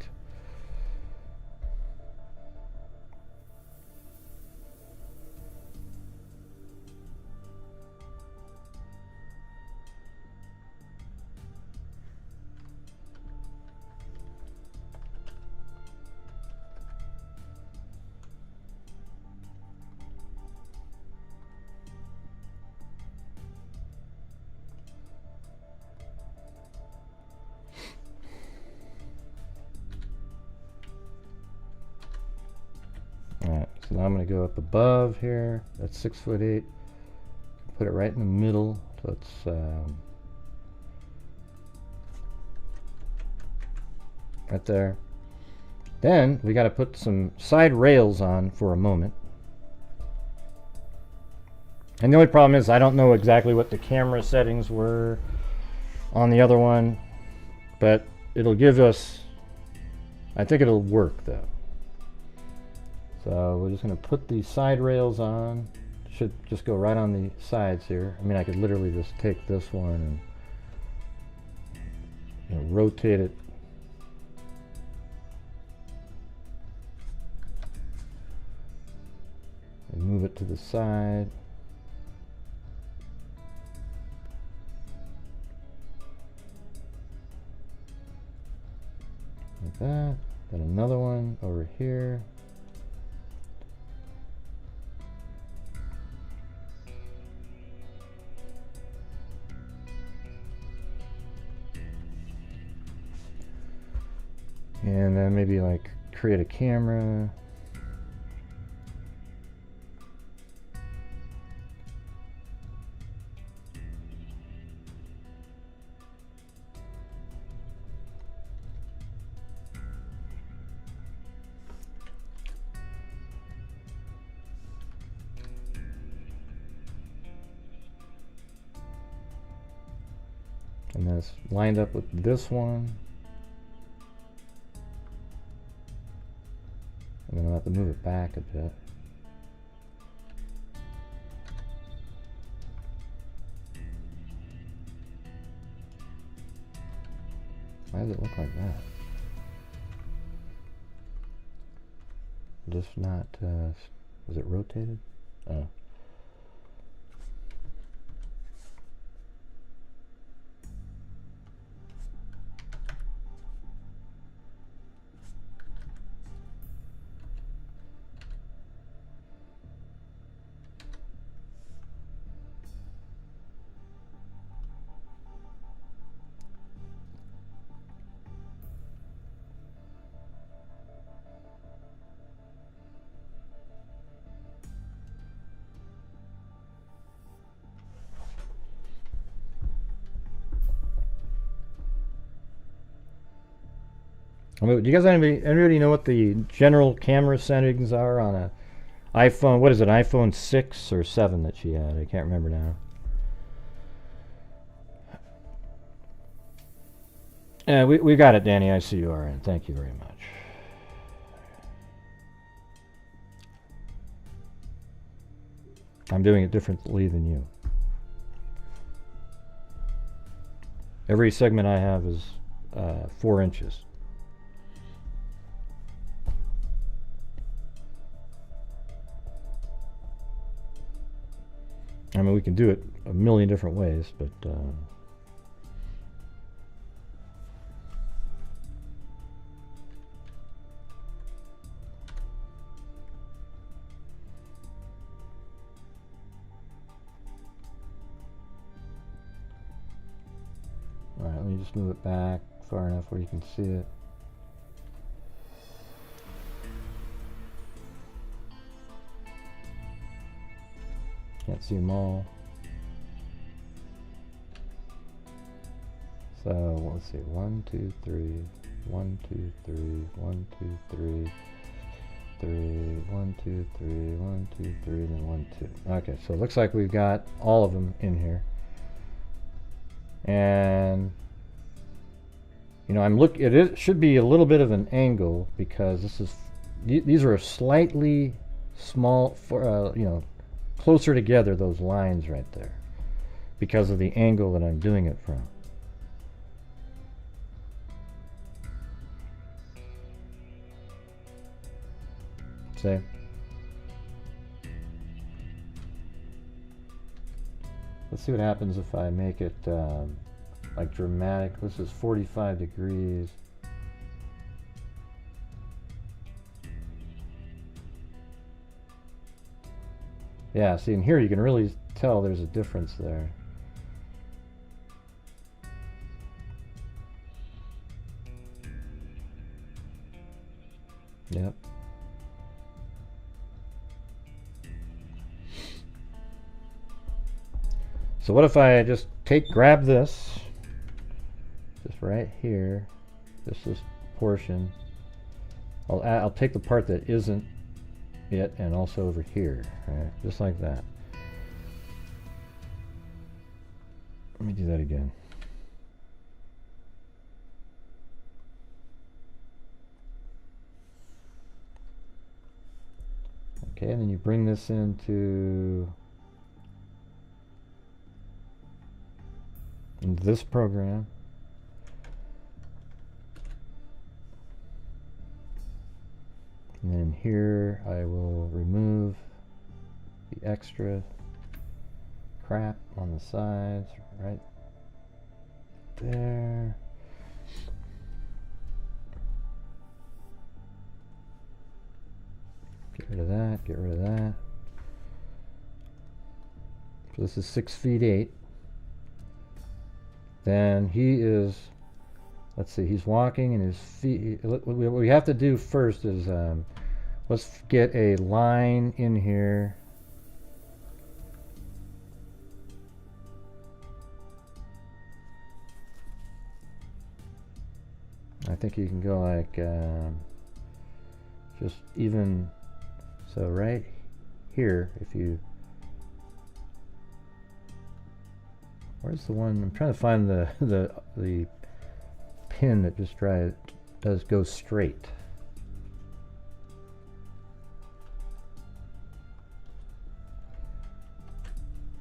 Alright, so now I'm going to go up above here. That's 6'8". Put it right in the middle, so it's right there. Then we got to put some side rails on for a moment. And the only problem is I don't know exactly what the camera settings were on the other one, but it'll give us, I think it'll work though. So we're just going to put the side rails on. Should just go right on the sides here. I mean, I could literally just take this one and rotate it. And move it to the side. Like that. Then another one over here. And then maybe like create a camera. And then it's lined up with this one. And then I'll have to move it back a bit. Why does it look like that? Just not, was it rotated? Oh. I mean, do you guys anybody know what the general camera settings are on a iPhone? What is it, iPhone 6 or 7 that she had? I can't remember now. Yeah, we got it, Danny. I see you are in. Thank you very much. I'm doing it differently than you. Every segment I have is 4 inches. I mean, we can do it a million different ways, but all right, let me just move it back far enough where you can see it. Can't see them all. So let's see, 1, 2, 3, 1, 2, 3, 1, 2, 3, 3, 1, 2, 3, 1, 2, 3, and then 1, 2. Okay, so it looks like we've got all of them in here. And you know, it should be a little bit of an angle because these are slightly small, you know, closer together, those lines right there, because of the angle that I'm doing it from. See? Let's see what happens if I make it like dramatic. This is 45 degrees. Yeah, see, in here you can really tell there's a difference there. Yep. So what if I just grab this, just right here, just this portion. I'll take the part that isn't it, and also over here, right? Just like that. Let me do that again. Okay, and then you bring this into this program. And then here I will remove the extra crap on the sides right there. Get rid of that, get rid of that. So this is 6 feet 8. Then he is, let's see, he's walking and his feet, what we have to do first is, let's get a line in here. I think you can go like, just even, so right here, if you, where's the one, I'm trying to find the pin that just does go straight.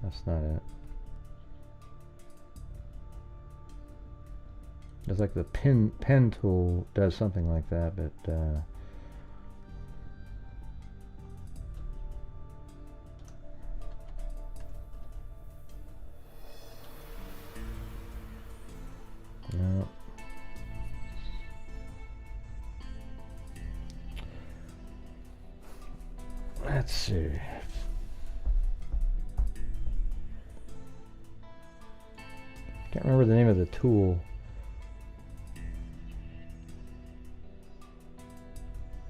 That's not it. It's like the pen tool does something like that, but no. Let's see. Can't remember the name of the tool.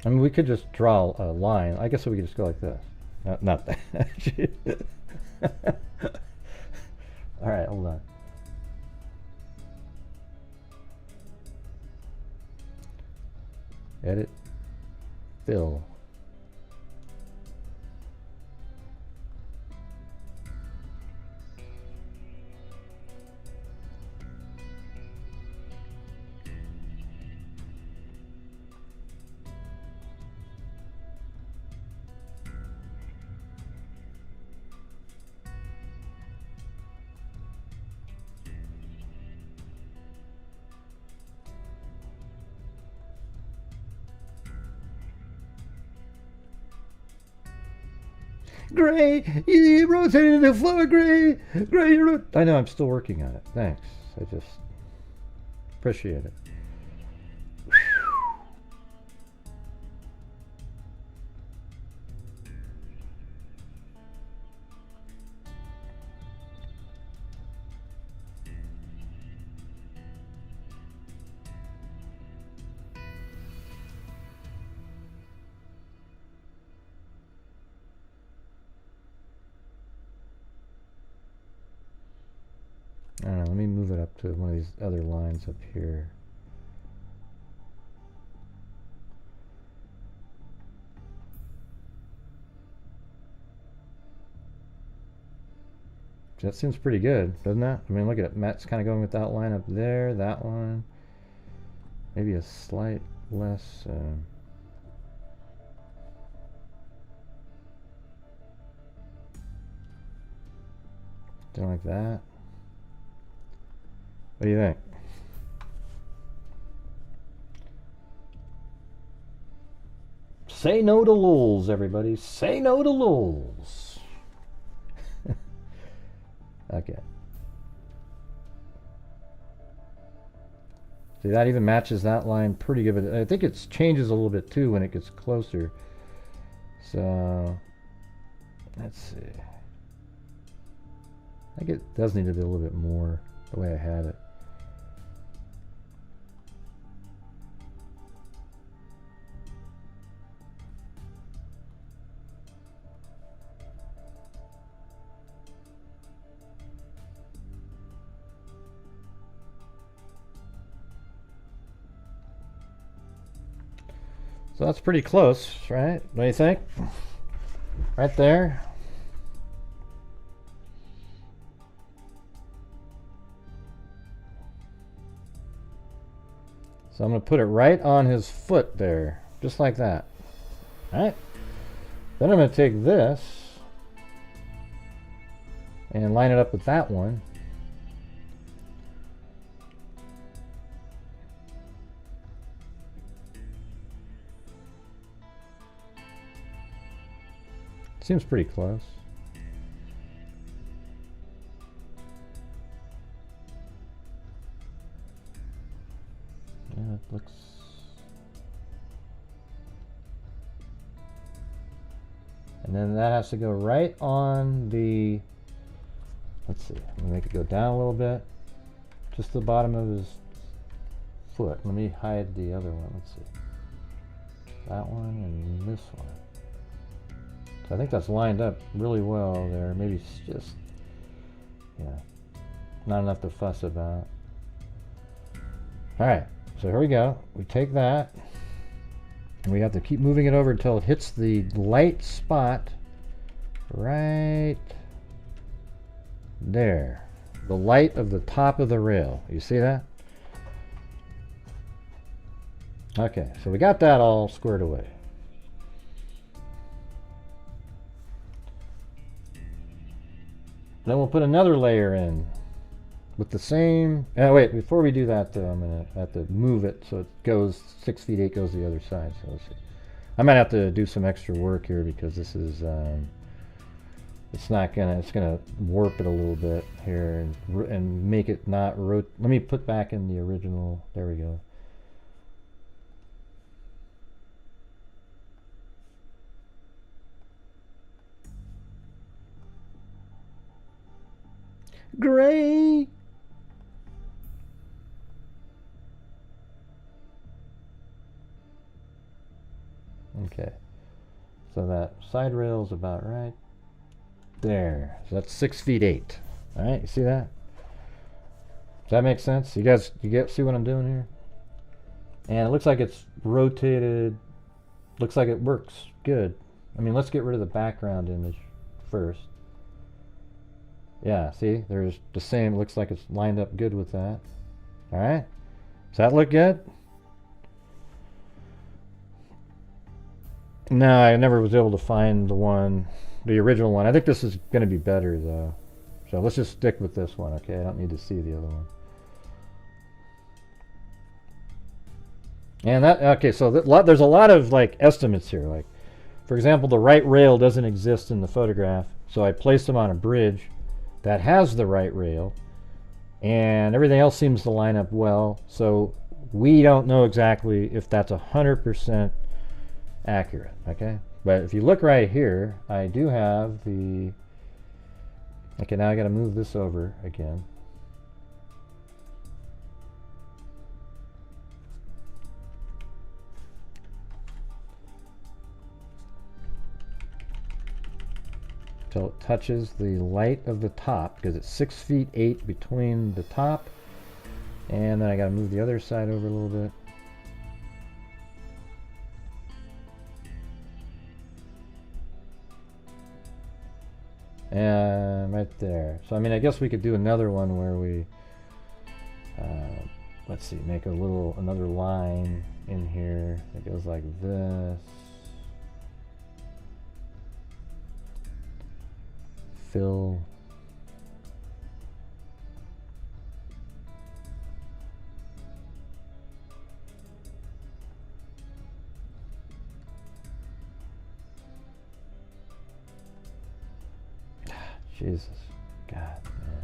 I mean, we could just draw a line. I guess we could just go like this. Not that. All right, hold on. Edit, fill. Gray, you rotated the floor, Gray. Gray, you I know, I'm still working on it. Thanks. I just appreciate it. I don't know, let me move it up to one of these other lines up here. That seems pretty good, doesn't that? I mean, look at it. Matt's kind of going with that line up there, that one. Maybe a slight less... Something like that. What do you think? Say no to lulz, everybody. Say no to lulz. Okay. See, that even matches that line pretty good. I think it changes a little bit too when it gets closer. So, let's see. I think it does need to be a little bit more the way I had it. So that's pretty close, right? What do you think? Right there. So I'm going to put it right on his foot there, just like that. All right. Then I'm going to take this and line it up with that one. Seems pretty close. Yeah, it looks... And then that has to go right on the... Let's see, I'm going to make it go down a little bit. Just the bottom of his foot. Let me hide the other one. Let's see. That one and this one. So I think that's lined up really well there. Maybe it's just, yeah, not enough to fuss about. All right, so here we go. We take that, and we have to keep moving it over until it hits the light spot right there. The light of the top of the rail. You see that? Okay, so we got that all squared away. Then we'll put another layer in with the same... wait, before we do that though, I'm going to have to move it so it goes 6 feet 8 goes to the other side. So let's see. I might have to do some extra work here because this is... it's not going to... It's going to warp it a little bit here and make it not... Let me put back in the original... There we go. Gray. Okay, so that side rail is about right there. So that's 6 feet 8. All right, you see that? Does that make sense? You guys, see what I'm doing here? And it looks like it's rotated. Looks like it works good. I mean, let's get rid of the background image first. Yeah, see, there's the same, looks like it's lined up good with that. All right, does that look good? No, I never was able to find the original one. I think this is going to be better though. So let's just stick with this one, okay? I don't need to see the other one. And that, okay, so there's a lot of like estimates here. Like, for example, the right rail doesn't exist in the photograph, so I placed them on a bridge that has the right rail, and everything else seems to line up well, so we don't know exactly if that's 100% accurate, okay? But if you look right here, I do have the... Okay, now I gotta move this over again. Until it touches the light of the top, because it's 6 feet 8 between the top, and then I got to move the other side over a little bit. And right there. So I mean, I guess we could do another one where we let's see, make another line in here that goes like this. Fill Jesus. God, man.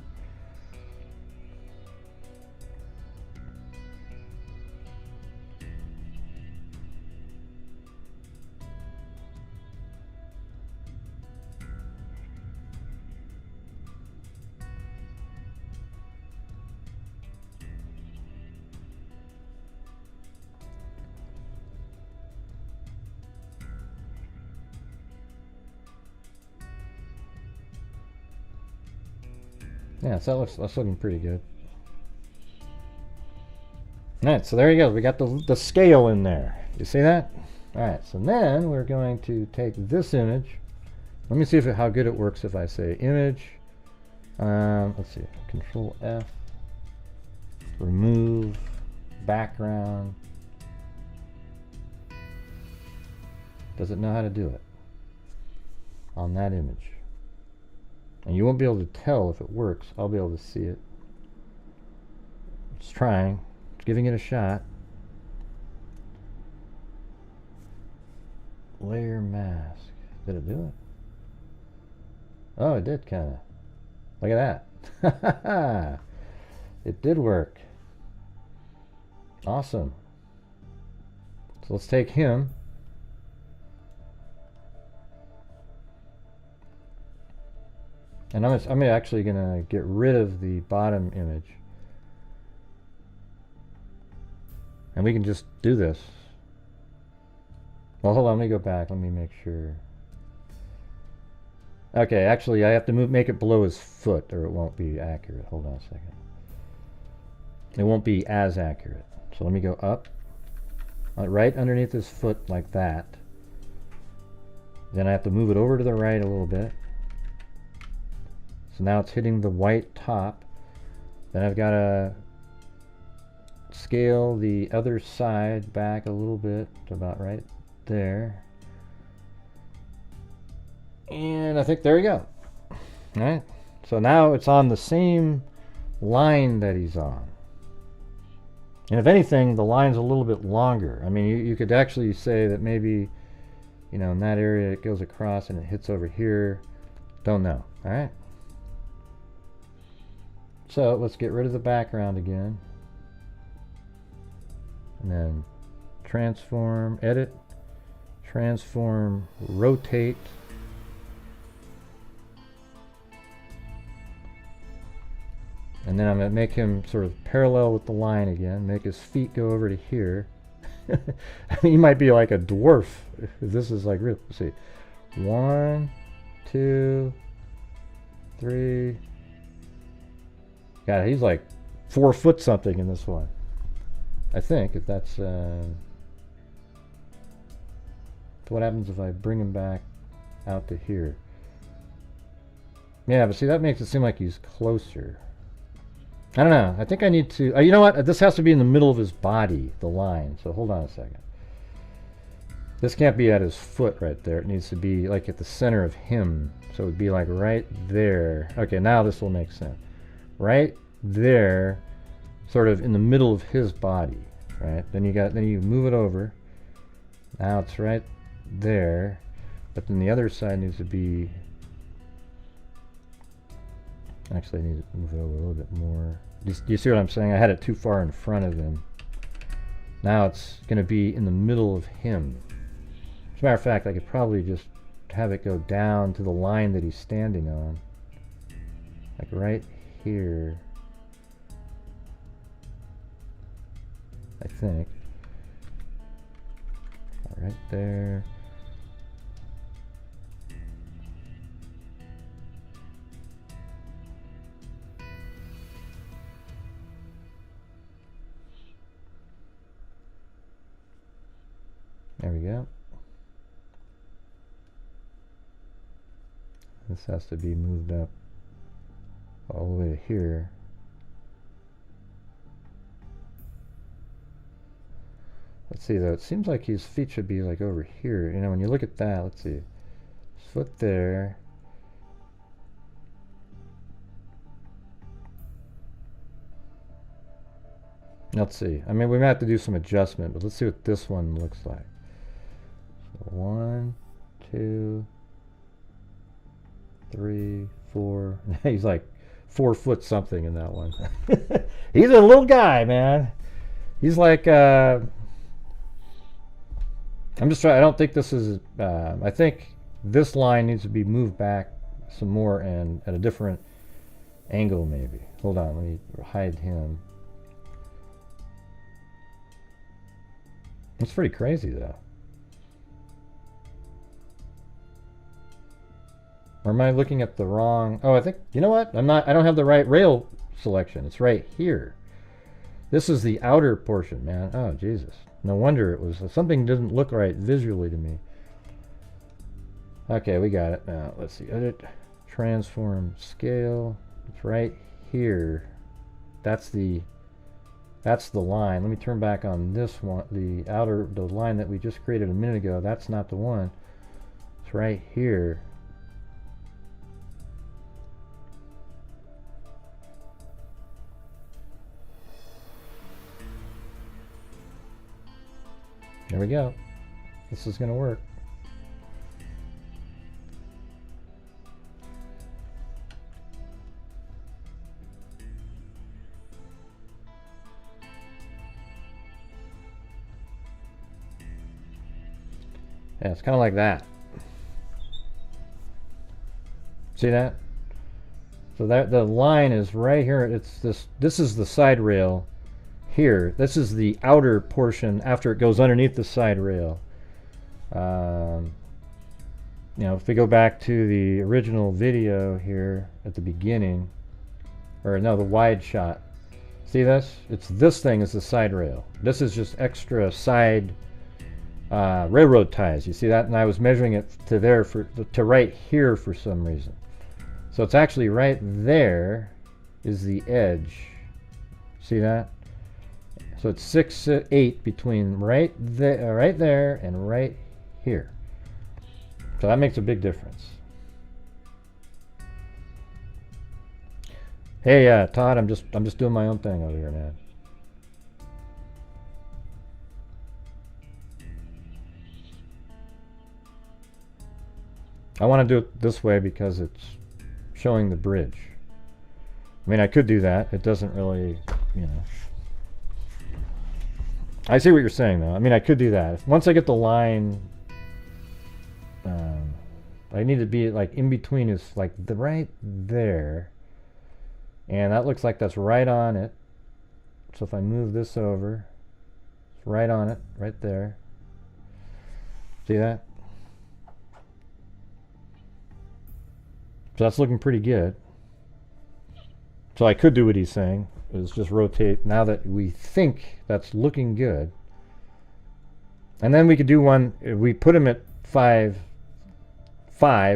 Yeah, so that's looking pretty good. Alright, so there you go. We got the scale in there. You see that? Alright, so then we're going to take this image. Let me see how good it works if I say image. Let's see. Control F. Remove background. Does it know how to do it on that image? And you won't be able to tell if it works. I'll be able to see it. It's trying. It's giving it a shot. Layer mask. Did it do it? Oh, it did kind of. Look at that. It did work. Awesome. So let's take him. And I'm actually going to get rid of the bottom image. And we can just do this. Well, hold on, let me go back. Let me make sure. Okay, actually I have to make it below his foot or it won't be accurate. Hold on a second. It won't be as accurate. So let me go up. Right underneath his foot like that. Then I have to move it over to the right a little bit. So now it's hitting the white top. Then I've got to scale the other side back a little bit to about right there. And I think there we go. Alright. So now it's on the same line that he's on. And if anything, the line's a little bit longer. I mean, you could actually say that maybe, you know, in that area it goes across and it hits over here. Don't know. Alright. So let's get rid of the background again. And then transform, edit, transform, rotate. And then I'm going to make him sort of parallel with the line again. Make his feet go over to here. I mean, he might be like a dwarf. If this is like real. Let's see. 1, 2, 3. God, he's like 4 foot something in this one. I think, if that's... what happens if I bring him back out to here? Yeah, but see, that makes it seem like he's closer. I don't know. I think I need to... you know what? This has to be in the middle of his body, the line. So hold on a second. This can't be at his foot right there. It needs to be like at the center of him. So it would be like right there. Okay, now this will make sense. Right there, sort of in the middle of his body, right? Then you move it over. Now it's right there, but then the other side needs to be... Actually, I need to move it over a little bit more. Do you see what I'm saying? I had it too far in front of him. Now it's going to be in the middle of him. As a matter of fact, I could probably just have it go down to the line that he's standing on. Like right here. I think. Right there. There we go. This has to be moved up all the way to here. Let's see though, it seems like his feet should be like over here. You know, when you look at that, let's see. His foot there. Let's see. I mean, we might have to do some adjustment, but let's see what this one looks like. So 1, 2, 3, 4. He's like 4 foot something in that one. He's a little guy, man. He's like, I'm just trying, I don't think this is, I think this line needs to be moved back some more and at a different angle maybe. Hold on, let me hide him. It's pretty crazy though. Or am I looking at the wrong? Oh, I think, you know what? I don't have the right rail selection. It's right here. This is the outer portion, man. Oh, Jesus. No wonder it was, something didn't look right visually to me. Okay, we got it. Now, let's see. Edit, transform, scale. It's right here. That's the line. Let me turn back on this one. The line that we just created a minute ago. That's not the one. It's right here. There we go. This is going to work. Yeah, it's kind of like that. See that? So that the line is right here. It's this is the side rail. Here, this is the outer portion after it goes underneath the side rail. You know, if we go back to the original video here at the beginning, or no, the wide shot. See this? It's this thing is the side rail. This is just extra side railroad ties. You see that? And I was measuring it to there to right here for some reason. So it's actually right there is the edge. See that? So it's 6, 8 between right there and right here. So that makes a big difference. Hey, Todd, I'm just doing my own thing over here, man. I want to do it this way because it's showing the bridge. I mean, I could do that. It doesn't really, you know. I see what you're saying, though. I mean, I could do that. Once I get the line, I need to be like in between is like right there. And that looks like that's right on it. So if I move this over, it's right on it, right there. See that? So that's looking pretty good. So I could do what he's saying, is just rotate now that we think that's looking good. And then we could do one, we put him at 5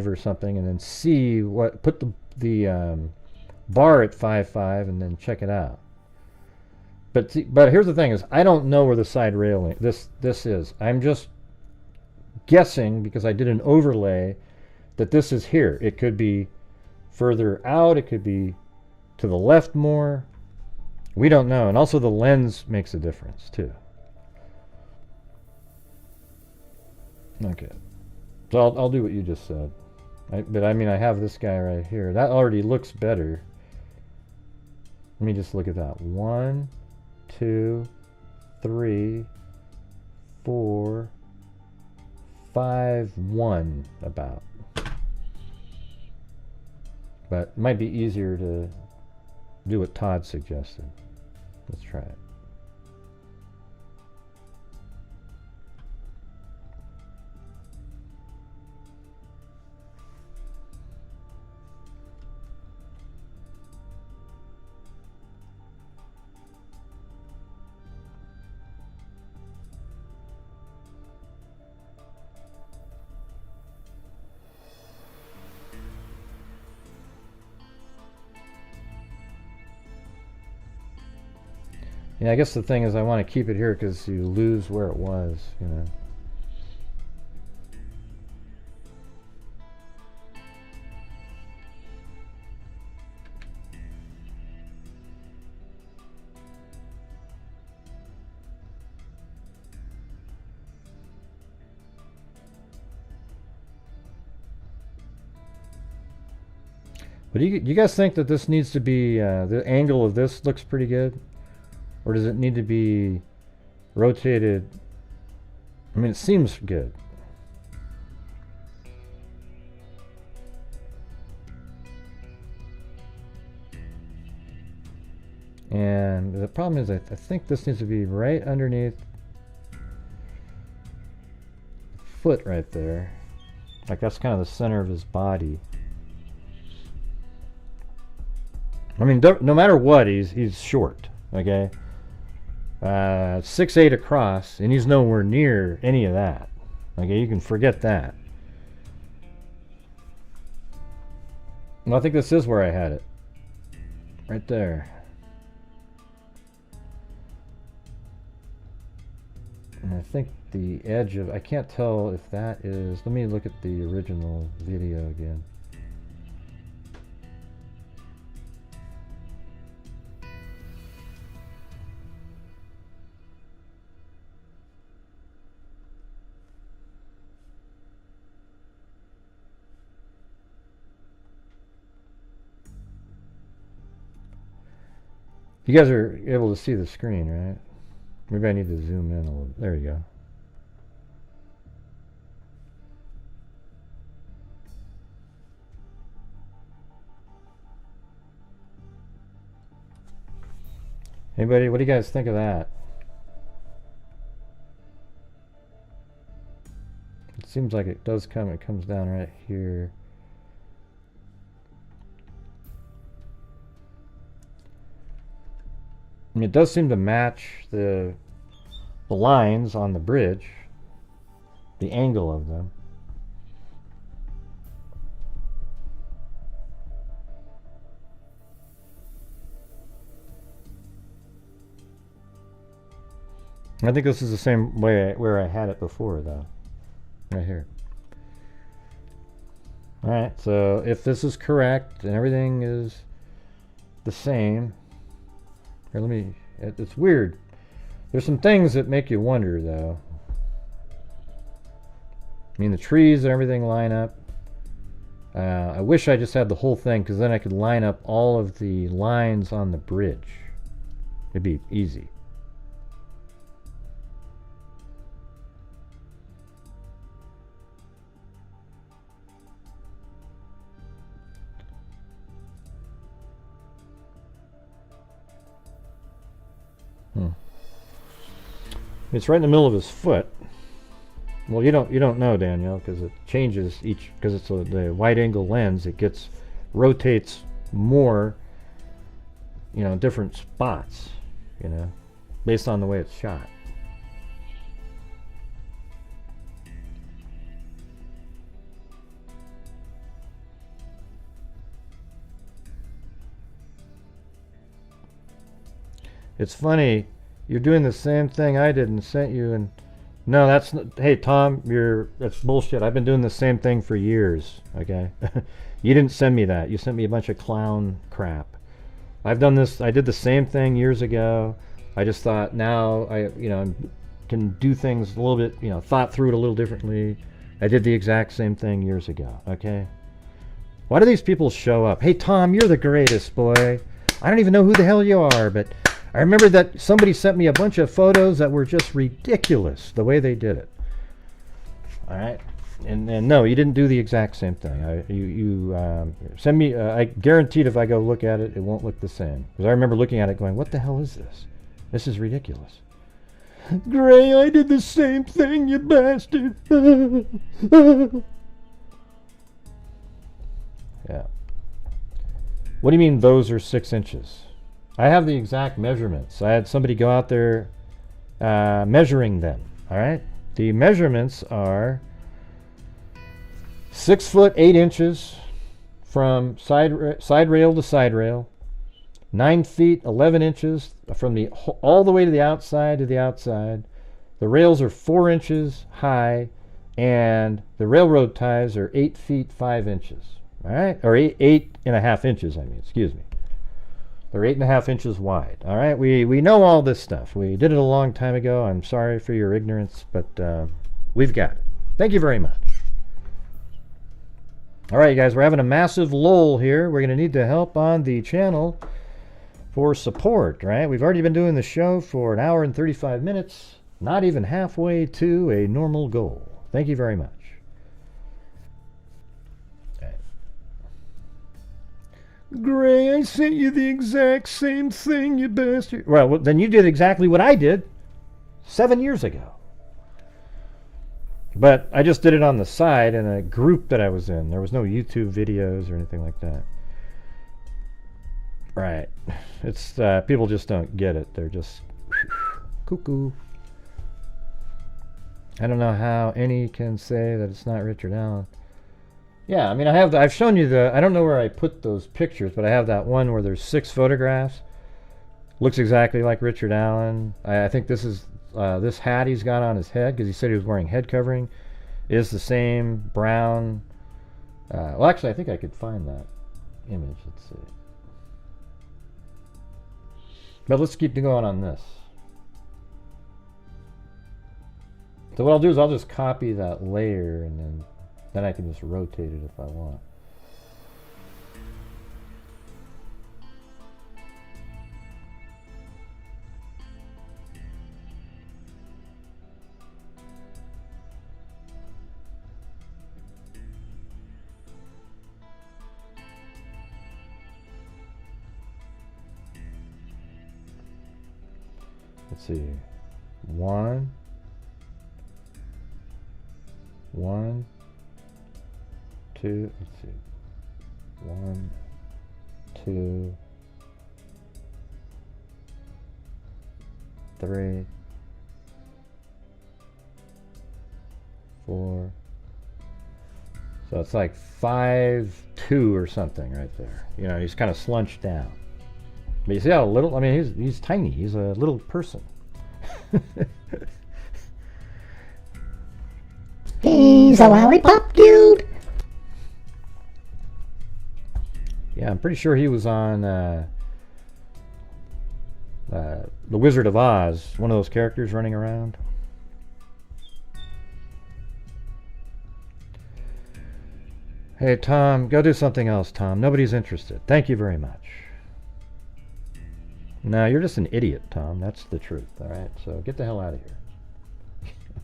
or something, and then see what, put the bar at 5 and then check it out. But here's the thing is, I don't know where the side railing this is. I'm just guessing because I did an overlay that this is here. It could be further out, it could be to the left more. We don't know. And also the lens makes a difference too. Okay. So I'll do what you just said. But I mean, I have this guy right here. That already looks better. Let me just look at that. 1, 2, 3, 4, 5, 1 about. But it might be easier to do what Todd suggested. Let's try it. Yeah, I guess the thing is I want to keep it here because you lose where it was, you know. But do you guys think that this needs to be, the angle of this looks pretty good? Or does it need to be rotated? I mean, it seems good. And the problem is I think this needs to be right underneath the foot right there. Like that's kind of the center of his body. I mean, no matter what, he's short, okay? 6'8" across, and he's nowhere near any of that. Okay, you can forget that. Well, I think this is where I had it. Right there. And I think the edge of, I can't tell if that is, let me look at the original video again. You guys are able to see the screen, right? Maybe I need to zoom in a little. There you go. Anybody, what do you guys think of that? It seems like it does come, it comes down right here. I mean, it does seem to match the lines on the bridge, the angle of them. I think this is the same way where I had it before, though. Right here. Alright, so if this is correct and everything is the same, here, let me, it's weird. There's some things that make you wonder, though. I mean, the trees and everything line up. I wish I just had the whole thing, because then I could line up all of the lines on the bridge. It'd be easy. It's right in the middle of his foot. Well, you don't know, Danielle, because it changes each, because it's the wide angle lens. It rotates more, you know, different spots, you know, based on the way it's shot. It's funny. You're doing the same thing I did and sent you, and no, that's not, hey Tom, that's bullshit. I've been doing the same thing for years. Okay, you didn't send me that. You sent me a bunch of clown crap. I've done this. I did the same thing years ago. I just thought now I can do things a little bit, thought through it a little differently. I did the exact same thing years ago. Okay, why do these people show up? Hey Tom, you're the greatest, boy. I don't even know who the hell you are, but I remember that somebody sent me a bunch of photos that were just ridiculous, the way they did it. All right, and no, you didn't do the exact same thing. You send me. I guaranteed if I go look at it, it won't look the same. Because I remember looking at it, going, "What the hell is this? This is ridiculous." Gray, I did the same thing, you bastard. Yeah. What do you mean those are 6 inches? I have the exact measurements. I had somebody go out there measuring them. All right, the measurements are 6 foot 8 inches from side rail to side rail, 9 feet 11 inches from all the way to the outside The rails are 4 inches high, and the railroad ties are 8 feet 5 inches. All right, or 8.5 inches. I mean, excuse me. They're 8.5 inches wide. All right, we know all this stuff. We did it a long time ago. I'm sorry for your ignorance, but we've got it. Thank you very much. All right, you guys, we're having a massive lull here. We're going to need the help on the channel for support, right? We've already been doing the show for 1 hour and 35 minutes, not even halfway to a normal goal. Thank you very much. Gray, I sent you the exact same thing, you bastard. Well, then you did exactly what I did 7 years ago. But I just did it on the side in a group that I was in. There was no YouTube videos or anything like that. Right. It's people just don't get it. They're just cuckoo. I don't know how any can say that it's not Richard Allen. Yeah, I mean, I've shown you I don't know where I put those pictures, but I have that one where there's 6 photographs. Looks exactly like Richard Allen. I think this is this hat he's got on his head, because he said he was wearing head covering, is the same brown. Well, actually, I think I could find that image. Let's see. But let's keep going on this. So what I'll do is I'll just copy that layer, and then I can just rotate it if I want. Let's see. 1, 2, let's see. 1, 2, 3, 4. So it's like 5'2" or something right there. You know, he's kind of slunched down. But you see how little, I mean, he's tiny. He's a little person. He's a lollipop dude. Yeah, I'm pretty sure he was on The Wizard of Oz, one of those characters running around. Hey, Tom, go do something else, Tom. Nobody's interested. Thank you very much. No, you're just an idiot, Tom. That's the truth, all right? So get the hell out of here.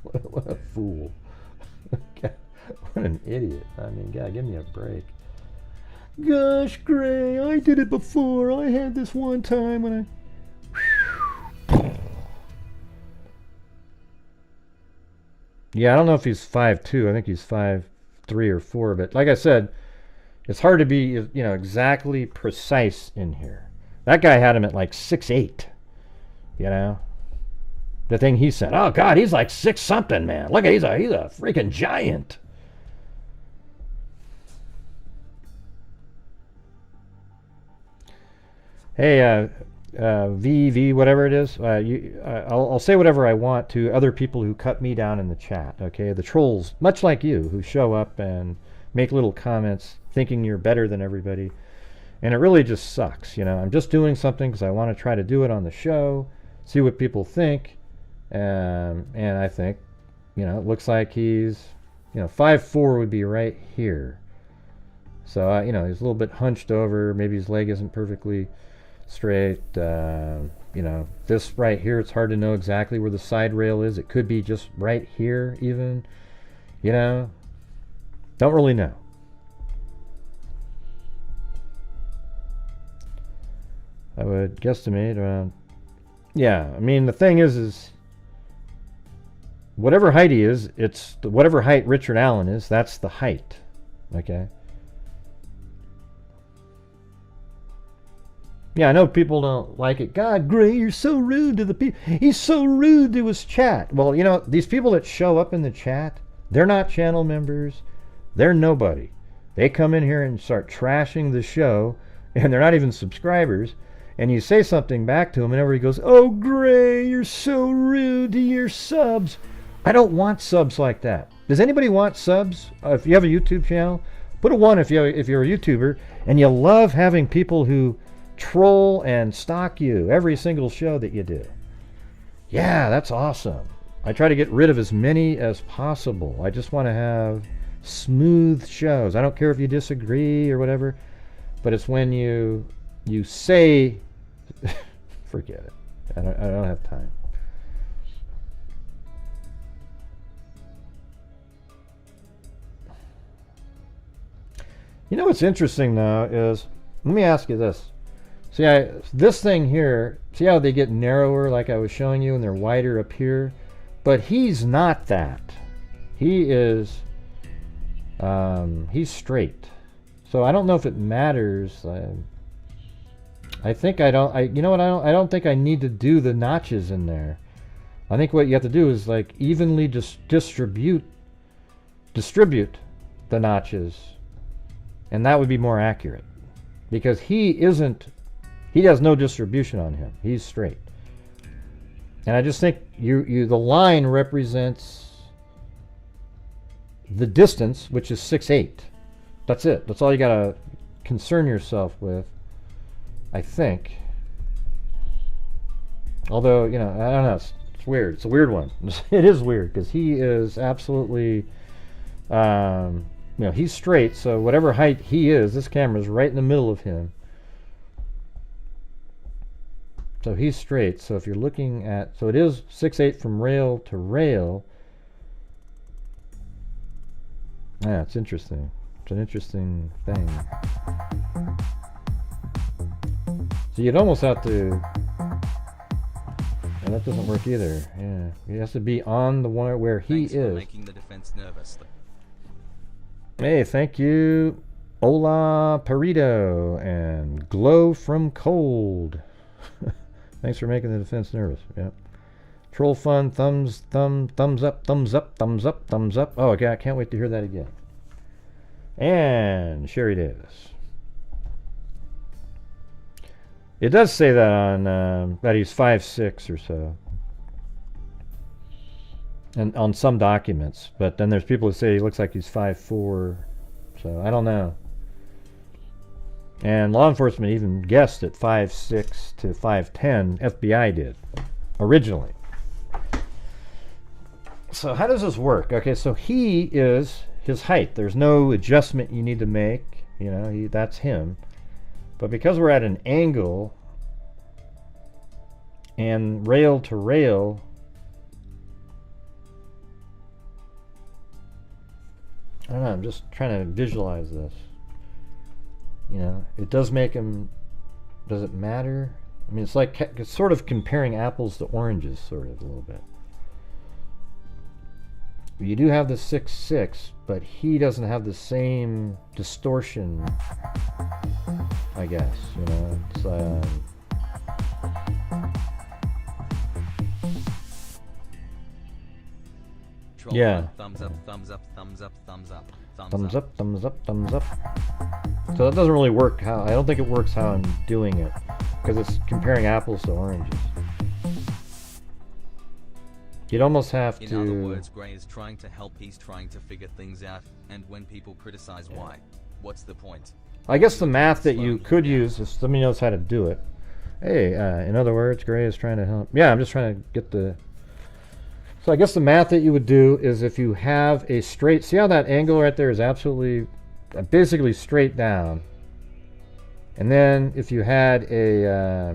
What a fool. What an idiot. I mean, God, give me a break. Gosh, Gray, I did it before. I had this one time when I... Yeah, I don't know if he's 5'2". I think he's 5'3" or 4. But like I said, it's hard to be, you know, exactly precise in here. That guy had him at like 6'8", you know? The thing he said, oh God, he's like 6 something, man. Look, he's a freaking giant. Hey, VV, whatever it is, I'll say whatever I want to other people who cut me down in the chat, okay? The trolls, much like you, who show up and make little comments thinking you're better than everybody. And it really just sucks, you know. I'm just doing something because I want to try to do it on the show, see what people think. And I think, you know, it looks like he's, you know, 5'4" would be right here. So, you know, he's a little bit hunched over. Maybe his leg isn't perfectly straight. You know, this right here, it's hard to know exactly where the side rail is. It could be just right here even, you know. Don't really know. I would guesstimate around, yeah, I mean, the thing is whatever height he is, it's whatever height Richard Allen is, that's the height, okay? Yeah, I know people don't like it. God, Gray, you're so rude to the people. He's so rude to his chat. Well, you know, these people that show up in the chat, they're not channel members. They're nobody. They come in here and start trashing the show, and they're not even subscribers. And you say something back to him, and everybody goes, oh, Gray, you're so rude to your subs. I don't want subs like that. Does anybody want subs? If you have a YouTube channel, put a 1 if you're a YouTuber, and you love having people who troll and stalk you every single show that you do. Yeah, that's awesome. I try to get rid of as many as possible. I just want to have smooth shows. I don't care if you disagree or whatever, but it's when you say, forget it. I don't have time. You know what's interesting now is, let me ask you this. See, this thing here, see how they get narrower like I was showing you and they're wider up here? But he's not that. He is, he's straight. So I don't know if it matters. I think you know what, I don't think I need to do the notches in there. I think what you have to do is like evenly distribute the notches. And that would be more accurate. Because he has no distribution on him. He's straight. And I just think the line represents the distance, which is 6'8". That's it. That's all you gotta concern yourself with, I think. Although, you know, I don't know, it's weird. It's a weird one. It is weird, because he is absolutely, you know, he's straight, so whatever height he is, this camera's right in the middle of him. So he's straight. So if you're looking at, so it is 6'8" from rail to rail. Yeah, it's interesting. It's an interesting thing. So you'd almost have to, and that doesn't work either. Yeah, he has to be on the one where he Thanks is. for making the defense nervous. Hey, thank you, Hola Perito and Glow from Cold. Thanks for making the defense nervous. Yep. Troll fun, thumbs up, thumbs up, thumbs up, thumbs up. Oh, okay, I can't wait to hear that again. And Sherry Davis. It does say that on that he's 5'6" or so. And on some documents, but then there's people who say he looks like he's 5'4", so I don't know. And law enforcement even guessed at 5'6" to 5'10", FBI did, originally. So how does this work? Okay, so he is his height. There's no adjustment you need to make, you know, that's him. But because we're at an angle, and rail to rail, I don't know, I'm just trying to visualize this. You know, it does make him, does it matter? I mean, it's sort of comparing apples to oranges, sort of, a little bit. You do have the 6'6", but he doesn't have the same distortion, I guess, you know. It's, yeah. Thumbs up, thumbs up, thumbs up, thumbs up, thumbs up, thumbs up, thumbs up. So that doesn't really work. I don't think it works how I'm doing it, because it's comparing apples to oranges. You'd almost have to. In other words, Gray is trying to help. He's trying to figure things out, and when people criticize why, what's the point? I guess the math that you could use is somebody knows how to do it. Hey, in other words, Gray is trying to help. Yeah, I'm just trying to get the. So I guess the math that you would do is if you have a straight, see how that angle right there is absolutely, basically straight down. And then if you had a,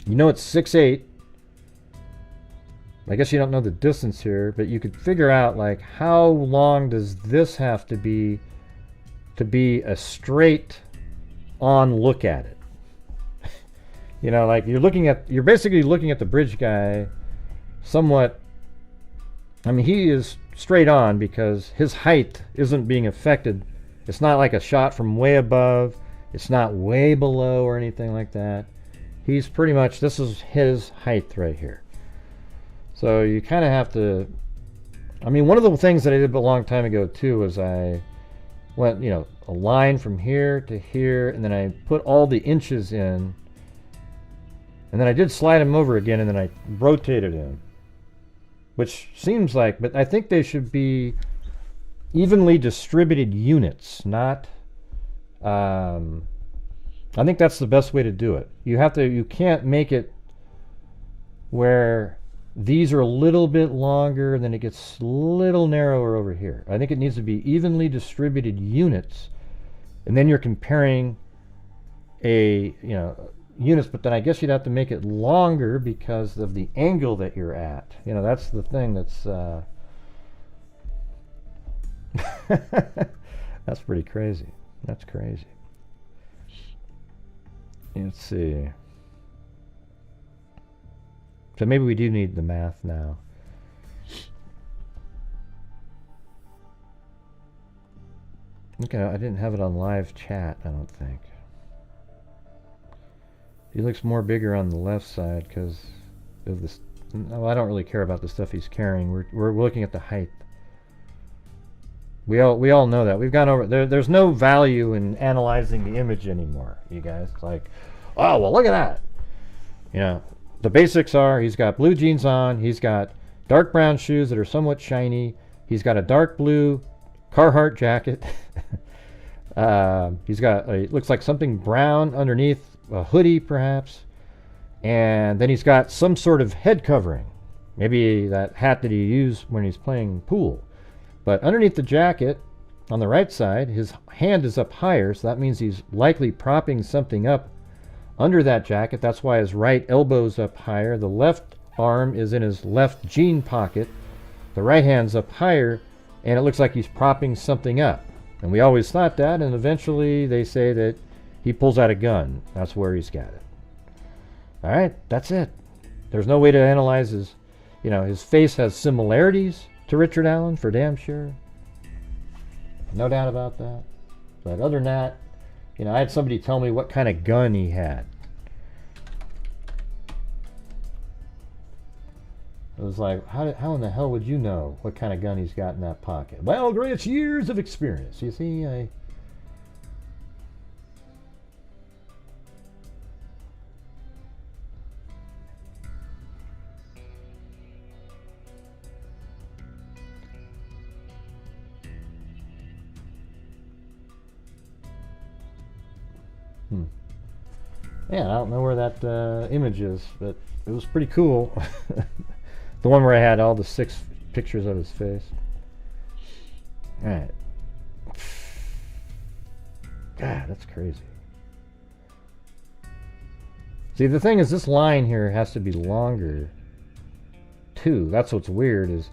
you know it's 6'8". I guess you don't know the distance here, but you could figure out like how long does this have to be a straight on look at it. You know, like you're basically looking at the bridge guy somewhat. I mean, he is straight on because his height isn't being affected. It's not like a shot from way above. It's not way below or anything like that. He's pretty much, this is his height right here. So you kind of have to, I mean, one of the things that I did a long time ago too was I went, you know, a line from here to here, and then I put all the inches in, and then I did slide him over again, and then I rotated him. Which seems like, but I think they should be evenly distributed units, not, I think that's the best way to do it. You can't make it where these are a little bit longer, and then it gets a little narrower over here. I think it needs to be evenly distributed units, and then you're comparing units, but then I guess you'd have to make it longer because of the angle that you're at. That's the thing that's that's pretty crazy. That's crazy. Let's see. So maybe we do need the math now. Okay, I didn't have it on live chat, I don't think. He looks more bigger on the left side because of this. No, I don't really care about the stuff he's carrying. We're looking at the height. We all know that. We've gone over. There's no value in analyzing the image anymore, you guys. It's like, oh well, look at that. The basics are he's got blue jeans on. He's got dark brown shoes that are somewhat shiny. He's got a dark blue Carhartt jacket. He's got it looks like something brown underneath. A hoodie perhaps, and then he's got some sort of head covering, maybe that hat that he used when he's playing pool. But underneath the jacket on the right side, his hand is up higher, so that means he's likely propping something up under that jacket. That's why his right elbow's up higher. The left arm is in his left jean pocket, the right hand's up higher, and it looks like he's propping something up. And we always thought that, and eventually they say that he pulls out a gun. That's where he's got it. All right, that's it. There's no way to analyze his face has similarities to Richard Allen, for damn sure. No doubt about that. But other than that, I had somebody tell me what kind of gun he had. It was like, how in the hell would you know what kind of gun he's got in that pocket? Well, Grant's years of experience. You see, Yeah, I don't know where that image is, but it was pretty cool. The one where I had all the 6 pictures of his face. Alright. God, that's crazy. See, the thing is, this line here has to be longer, too. That's what's weird.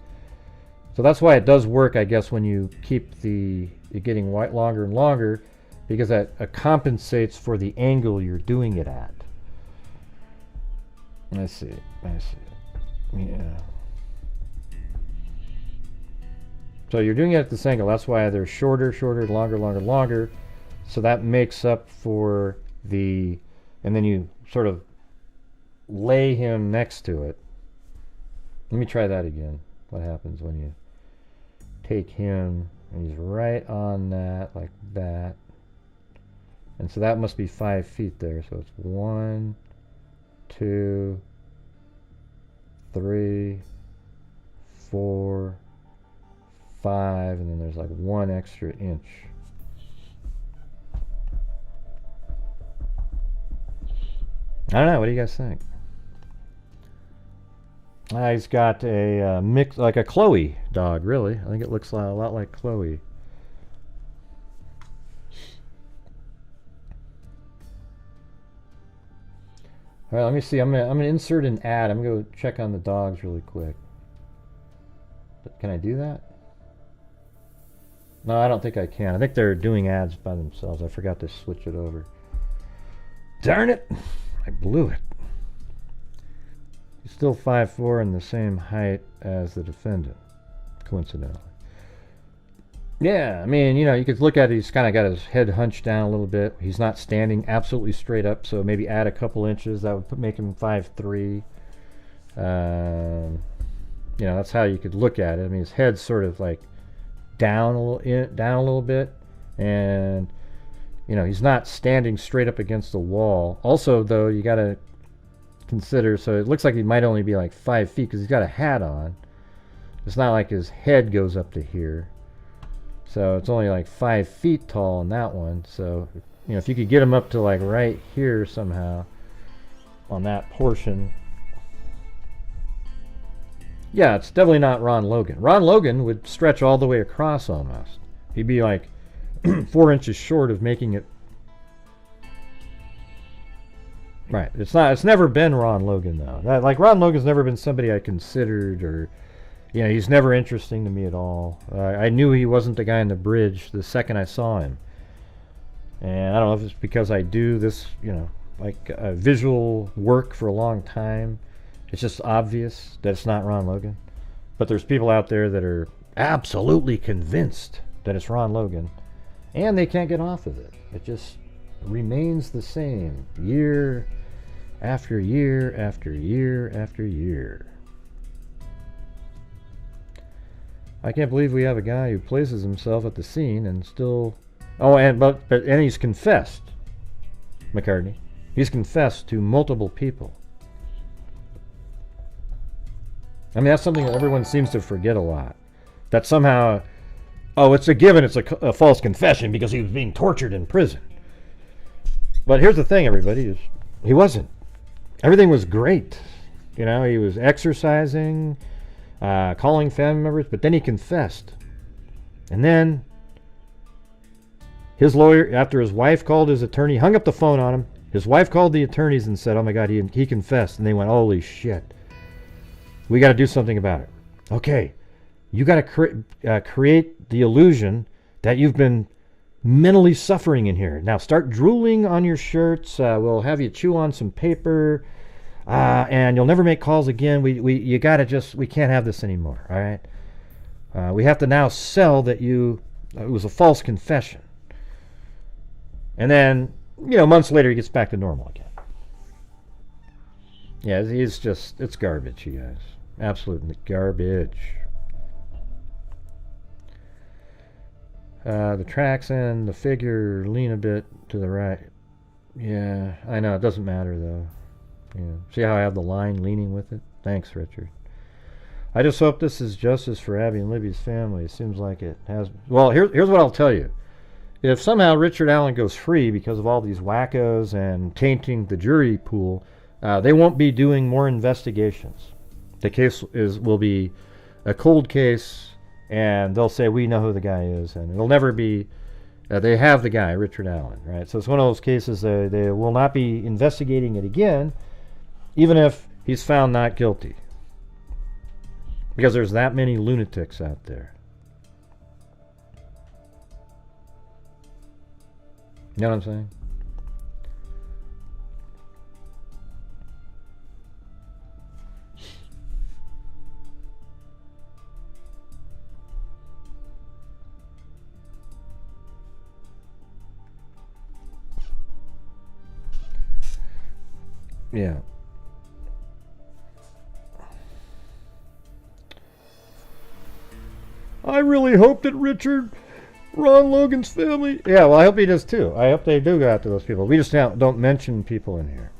So that's why it does work, I guess, when you keep it getting longer and longer, because that compensates for the angle you're doing it at. I see. Yeah. So you're doing it at this angle. That's why they're shorter, longer. So that makes up for and then you sort of lay him next to it. Let me try that again. What happens when you take him and he's right on that, like that. And so that must be 5 feet there. So it's 1, 2, 3, 4, 5, and then there's like 1 extra inch. I don't know. What do you guys think? He's got a mix, like a Chloe dog, really. I think it looks a lot like Chloe. All right, let me see. I'm gonna insert an ad. I'm gonna go check on the dogs really quick. But can I do that? No, I don't think I can. I think they're doing ads by themselves. I forgot to switch it over. Darn it! I blew it. He's still 5'4" and the same height as the defendant, coincidentally. Yeah, I mean, you could look at it. He's kind of got his head hunched down a little bit. He's not standing absolutely straight up, so maybe add a couple inches. That would make him 5'3". That's how you could look at it. I mean, his head's sort of like down a little bit, and he's not standing straight up against the wall. Also, though, you got to consider. So it looks like he might only be like 5 feet because he's got a hat on. It's not like his head goes up to here. So it's only like 5 feet tall in that one. So, if you could get him up to like right here somehow on that portion. Yeah, it's definitely not Ron Logan. Ron Logan would stretch all the way across almost. He'd be like 4 inches short of making it. Right. It's never been Ron Logan though. Like Ron Logan's never been somebody I considered, or he's never interesting to me at all. I knew he wasn't the guy on the bridge the second I saw him. And I don't know if it's because I do this, like visual work for a long time. It's just obvious that it's not Ron Logan. But there's people out there that are absolutely convinced that it's Ron Logan, and they can't get off of it. It just remains the same year after year after year after year. I can't believe we have a guy who places himself at the scene and still... Oh, and he's confessed, McCartney. He's confessed to multiple people. I mean, that's something that everyone seems to forget a lot. That somehow, it's a given, it's a false confession because he was being tortured in prison. But here's the thing, everybody, is he wasn't. Everything was great. He was exercising, calling family members, but then he confessed. And then his lawyer, after his wife called his attorney, hung up the phone on him. His wife called the attorneys and said, oh my God, he confessed. And they went, holy shit. We got to do something about it. Okay, you got to create the illusion that you've been mentally suffering in here. Now start drooling on your shirts. We'll have you chew on some paper, and you'll never make calls again. We can't have this anymore. All right. We have to now sell that it was a false confession. And then months later he gets back to normal again. Yeah, it's garbage, you guys. Absolute garbage. The tracks and the figure lean a bit to the right. Yeah, I know. It doesn't matter, though. Yeah. See how I have the line leaning with it? Thanks, Richard. I just hope this is justice for Abby and Libby's family. It seems like it has. Well, here's what I'll tell you. If somehow Richard Allen goes free because of all these wackos and tainting the jury pool, they won't be doing more investigations. The case will be a cold case, and they'll say, we know who the guy is, and it'll never be, they have the guy, Richard Allen, right? So it's one of those cases they will not be investigating it again, even if he's found not guilty. Because there's that many lunatics out there. You know what I'm saying? Yeah. I really hope that Ron Logan's family... Yeah, well, I hope he does too. I hope they do go after those people. We just don't mention people in here.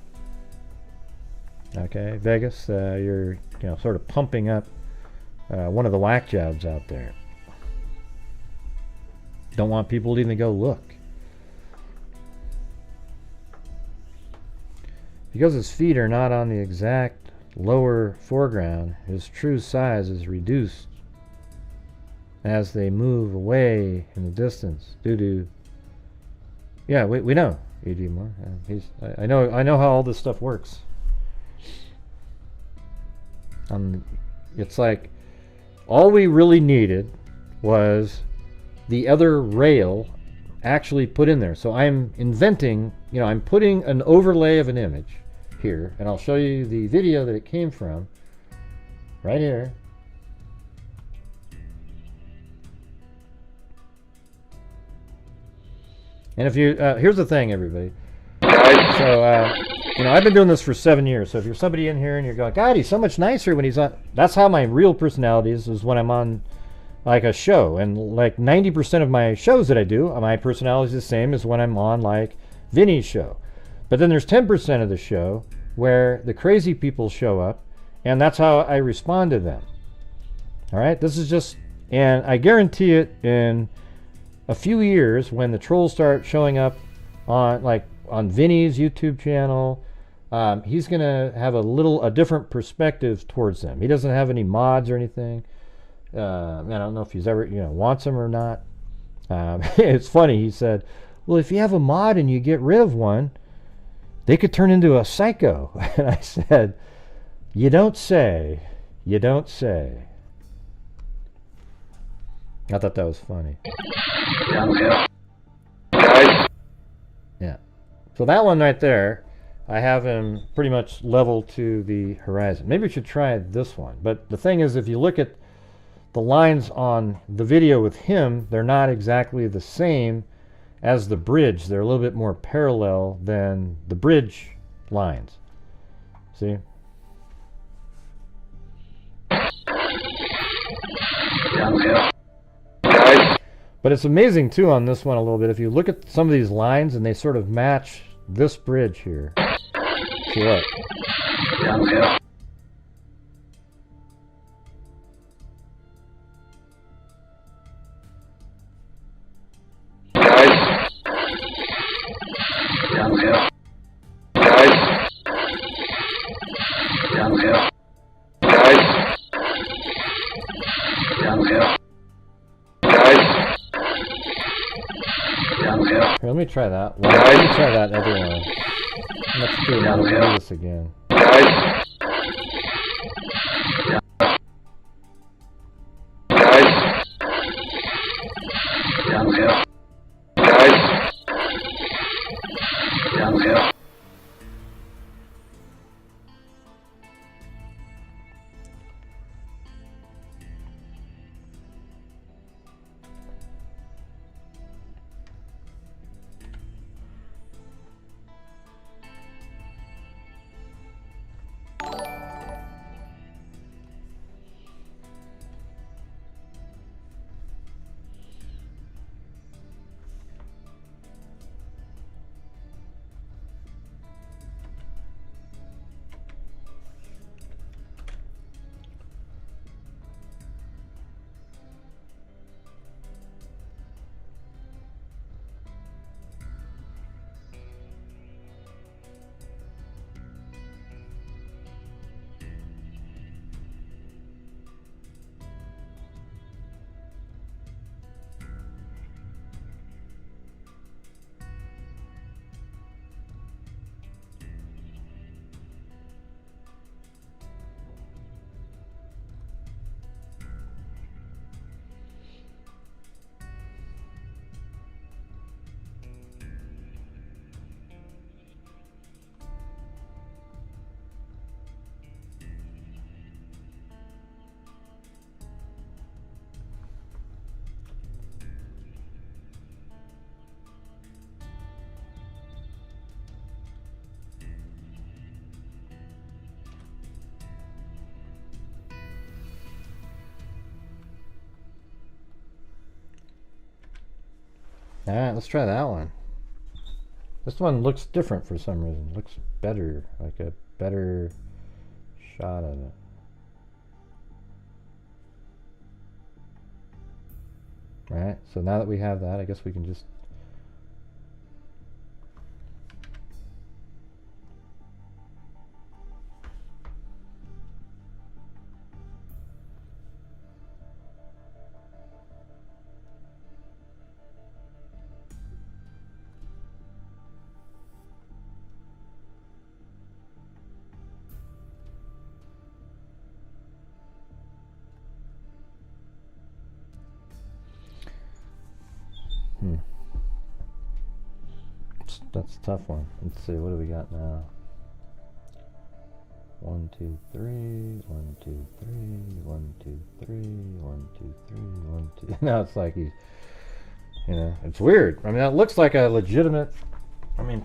Okay, Vegas, you're sort of pumping up one of the whack jobs out there. Don't want people to even go look. Because his feet are not on the exact lower foreground, his true size is reduced as they move away in the distance due to... Yeah, we know E.G. Moore. I know how all this stuff works. It's like all we really needed was the other rail actually put in there. So I'm inventing, I'm putting an overlay of an image here, and I'll show you the video that it came from right here. And if you, here's the thing, everybody. So, I've been doing this for 7 years. So if you're somebody in here and you're going, God, he's so much nicer when he's on. That's how my real personality is when I'm on like a show. And like 90% of my shows that I do, my personality is the same as when I'm on like Vinny's show. But then there's 10% of the show where the crazy people show up, and that's how I respond to them. All right? This is just, and I guarantee it, in a few years when the trolls start showing up on Vinny's YouTube channel, he's going to have a different perspective towards them. He doesn't have any mods or anything. I don't know if he's ever, wants them or not. It's funny. He said, well, if you have a mod and you get rid of one, they could turn into a psycho. And I said, you don't say. You don't say. I thought that was funny. Yeah. So that one right there, I have him pretty much level to the horizon. Maybe we should try this one. But the thing is, if you look at the lines on the video with him, they're not exactly the same as the bridge. They're a little bit more parallel than the bridge lines. See? But it's amazing too on this one a little bit. If you look at some of these lines and they sort of match this bridge here. See what? Here, let me try that one. Let me try that other one. Let's do another one. Do this again. Alright, let's try that one. This one looks different for some reason. Looks better, like a better shot of it. Alright, so now that we have that, I guess we can just That's a tough one. Let's see, what do we got now? 1, 2, 3, 1, 2, 3, 1, 2, 3, 1, 2, 3, 1, 2. Now it's like he's, it's weird. I mean, that looks like a legitimate,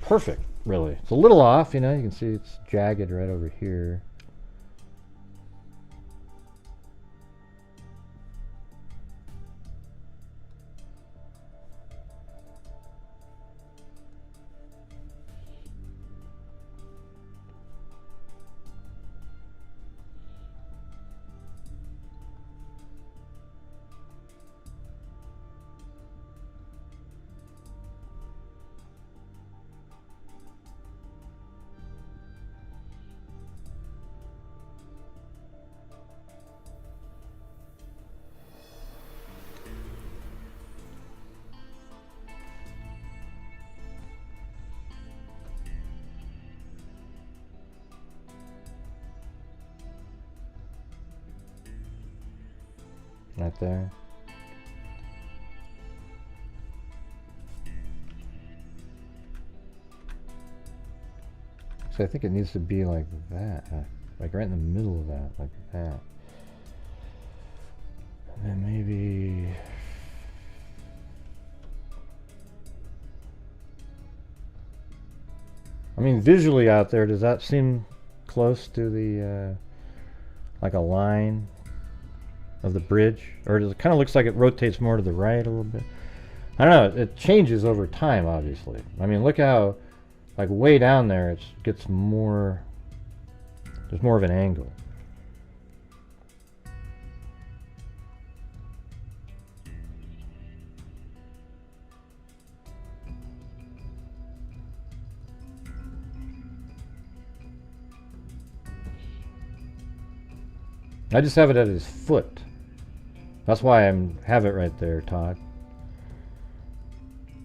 perfect, really. It's a little off, you can see it's jagged right over here. Right there. So I think it needs to be like that. Like right in the middle of that. Like that. And then maybe... I mean, visually out there, does that seem close to the, like a line of the bridge? Or does it kind of looks like it rotates more to the right a little bit? I don't know, it changes over time, obviously. I mean, look how, like way down there, it gets more, there's more of an angle. I just have it at his foot. That's why I have it right there, Todd.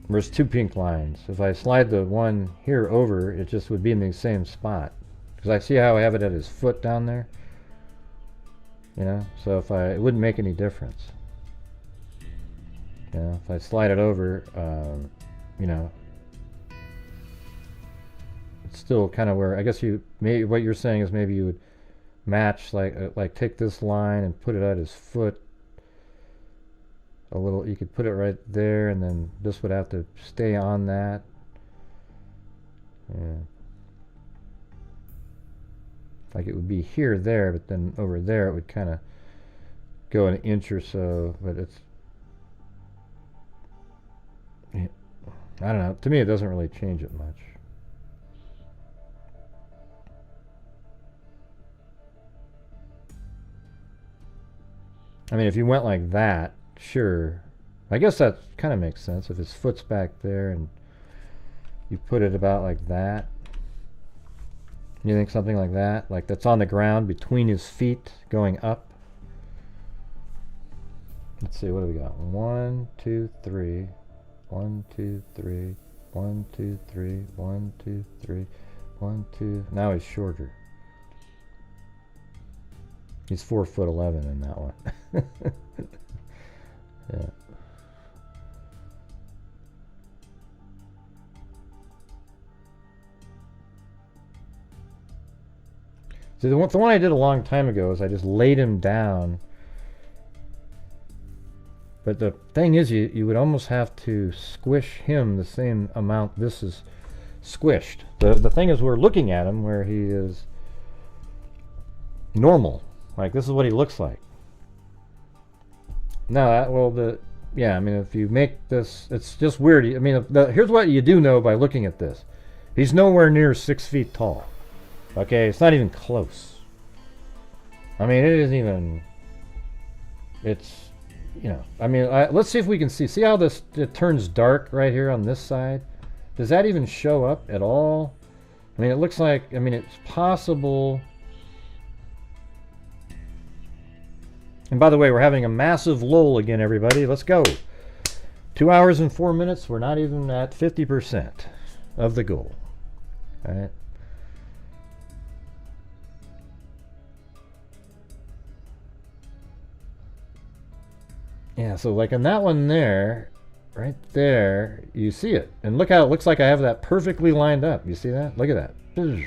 There's two pink lines. If I slide the one here over, it just would be in the same spot. Because I see how I have it at his foot down there. You know, so if it wouldn't make any difference. You know, if I slide it over, you know, it's still kind of where, I guess maybe what you're saying is maybe you would match, like take this line and put it at his foot a little. You could put it right there, and then this would have to stay on that. Yeah. Like it would be here, there, but then over there it would kind of go an inch or so, but it's, yeah, I don't know, to me it doesn't really change it much. I mean, if you went like that, sure. I guess that kind of makes sense. If his foot's back there and you put it about like that. You think something like that? Like that's on the ground between his feet going up. Let's see, what do we got? 1, 2, 3. 1, 2, 3. 1, 2, 3. 1, 2, 3. 1, 2. Now he's shorter. He's 4'11" in that one. Yeah. See, the one I did a long time ago is I just laid him down. But the thing is, you would almost have to squish him the same amount this is squished. The thing is, we're looking at him where he is normal. Like, this is what he looks like. Now, yeah, I mean, if you make this, it's just weird. I mean, here's what you do know by looking at this. He's nowhere near 6 feet tall. Okay, it's not even close. I mean, it isn't even, it's, you know, I mean, let's see if we can see how it turns dark right here on this side. Does that even show up at all? I mean, it looks like, I mean, it's possible. And by the way, we're having a massive lull again, everybody. Let's go. 2 hours and 4 minutes. We're not even at 50% of the goal. All right. Yeah, so like in that one there, right there, you see it. And look how it looks like I have that perfectly lined up. You see that? Look at that. It's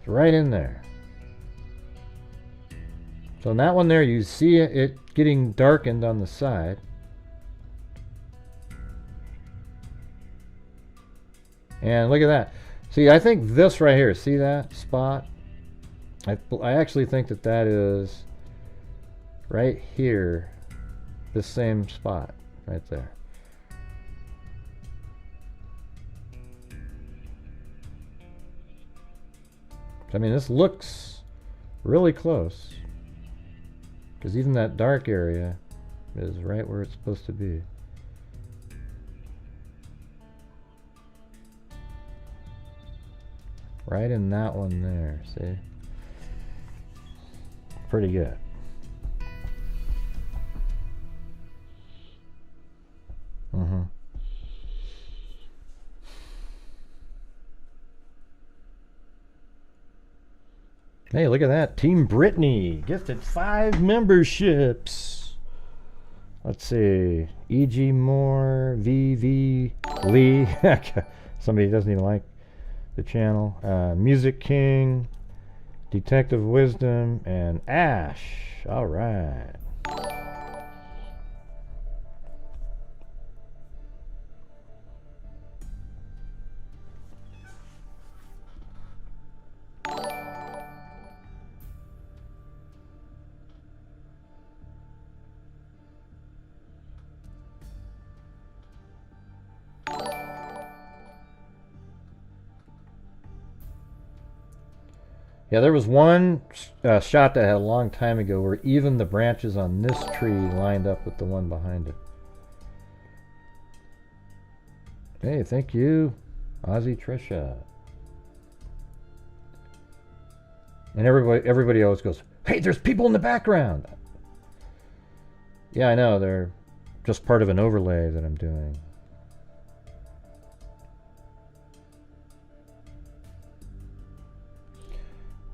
right in there. So in that one there, you see it getting darkened on the side. And look at that. See, I think this right here, see that spot? I actually think that is right here, this same spot right there. I mean, this looks really close. Because even that dark area is right where it's supposed to be. Right in that one there, see? Pretty good. Hey, look at that. Team Brittany gifted 5 memberships. Let's see. E.G. Moore, V.V. Lee. Somebody doesn't even like the channel. Music King, Detective Wisdom, and Ash. All right. Yeah, there was one shot that I had a long time ago where even the branches on this tree lined up with the one behind it. Hey, thank you, Ozzy Trisha. And everybody always goes, hey, there's people in the background. Yeah, I know, they're just part of an overlay that I'm doing.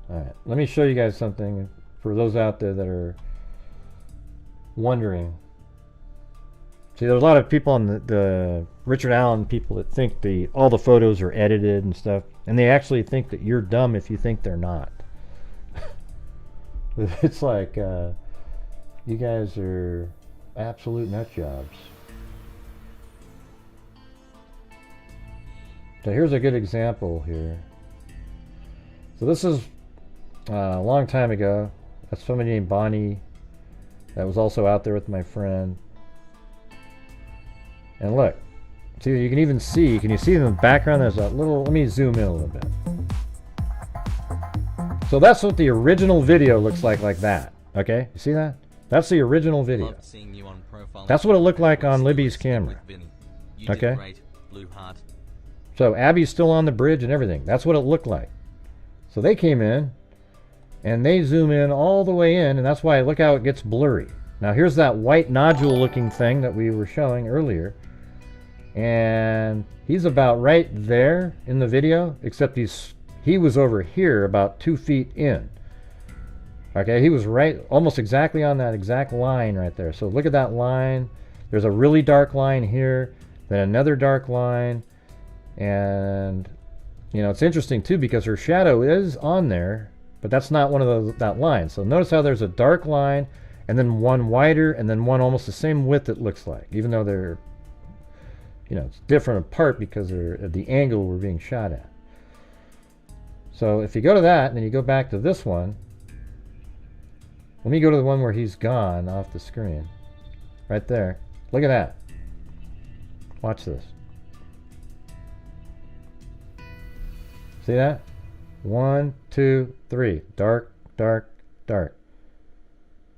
Alright, let me show you guys something for those out there that are wondering. See, there's a lot of people on the Richard Allen people that think all the photos are edited and stuff, and they actually think that you're dumb if you think they're not. It's like, you guys are absolute nut jobs. So here's a good example here. So this is a long time ago. That's somebody named Bonnie that was also out there with my friend. And look, see, you can even see, can you see in the background there's a little, let me zoom in a little bit. So that's what the original video looks like that. Okay, you see that? That's the original video. That's what it looked like on Libby's camera. Okay? So Abby's still on the bridge and everything. That's what it looked like. So they came in and they zoom in all the way in, and that's why, look how it gets blurry. Now here's that white nodule looking thing that we were showing earlier, and he's about right there in the video, except he was over here about 2 feet in. Okay, he was right almost exactly on that exact line right there. So look at that line. There's a really dark line here, then another dark line, and you know, it's interesting too because her shadow is on there, but that's not one of that line. So notice how there's a dark line and then one wider and then one almost the same width it looks like, even though they're, you know, it's different apart because they're at the angle we're being shot at. So if you go to that and then you go back to this one, let me go to the one where he's gone off the screen. Right there. Look at that. Watch this. See that? 1, 2, 3. Dark, dark, dark.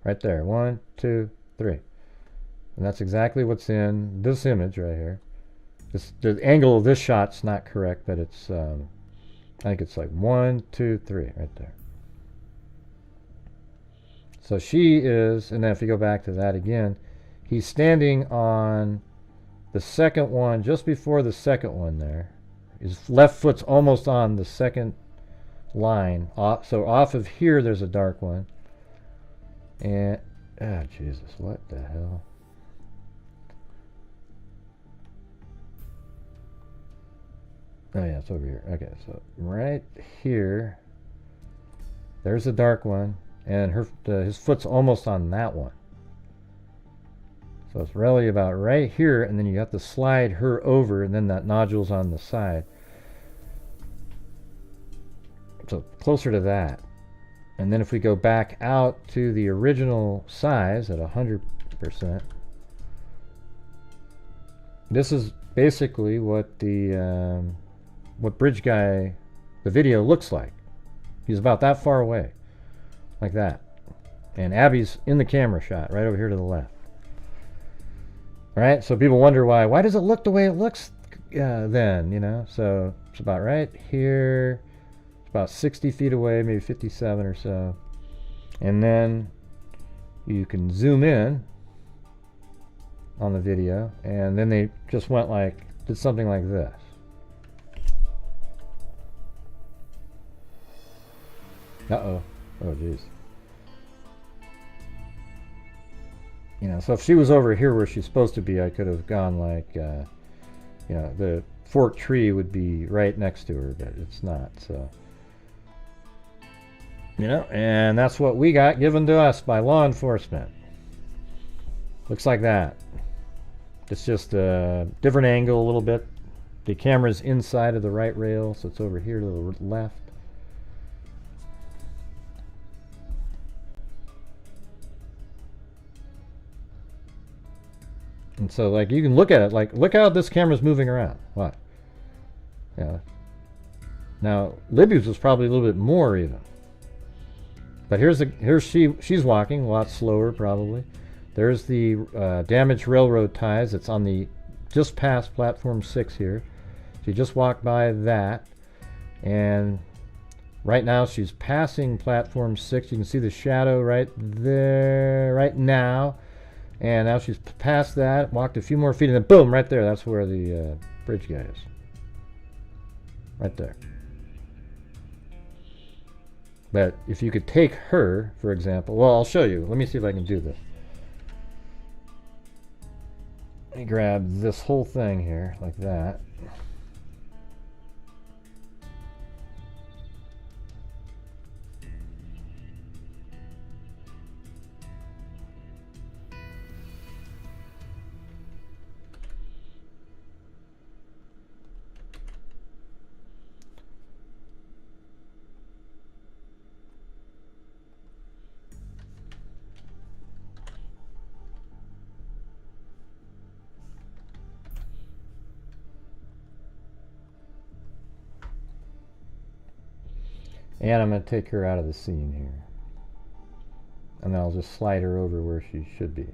Right there. 1, 2, 3. And that's exactly what's in this image right here. The angle of this shot's not correct, but it's, I think it's like 1, 2, 3 right there. So she is, and then if you go back to that again, he's standing on the second one, just before the second one there. His left foot's almost on the second line. So off of here, there's a dark one. And, ah, Jesus, what the hell? Oh, yeah, it's over here. Okay, so right here, there's a dark one. And his foot's almost on that one. So it's really about right here, and then you have to slide her over, and then that nodule's on the side. So closer to that. And then if we go back out to the original size at 100%, this is basically what the what Bridge Guy, the video looks like. He's about that far away. Like that. And Abby's in the camera shot right over here to the left. Alright, so people wonder why does it look the way it looks then, you know? So it's about right here. It's about 60 feet away, maybe 57 or so. And then you can zoom in on the video, and then they just went like, did something like this. Uh-oh. Oh, jeez. You know, so if she was over here where she's supposed to be, I could have gone like, you know, the forked tree would be right next to her, but it's not, so. You know, and that's what we got given to us by law enforcement. Looks like that. It's just a different angle a little bit. The camera's inside of the right rail, so it's over here to the left. And so, like, you can look at it, like, look how this camera's moving around. What? Yeah. Now, Libby's was probably a little bit more even. But here's she's walking a lot slower probably. There's the damaged railroad ties. It's on the just past platform 6 here. She just walked by that, and right now she's passing platform 6. You can see the shadow right there, right now. And now she's past that, walked a few more feet, and then boom, right there. That's where the bridge guy is. Right there. But if you could take her, for example, well, I'll show you. Let me see if I can do this. Let me grab this whole thing here, like that. And I'm going to take her out of the scene here. And then I'll just slide her over where she should be.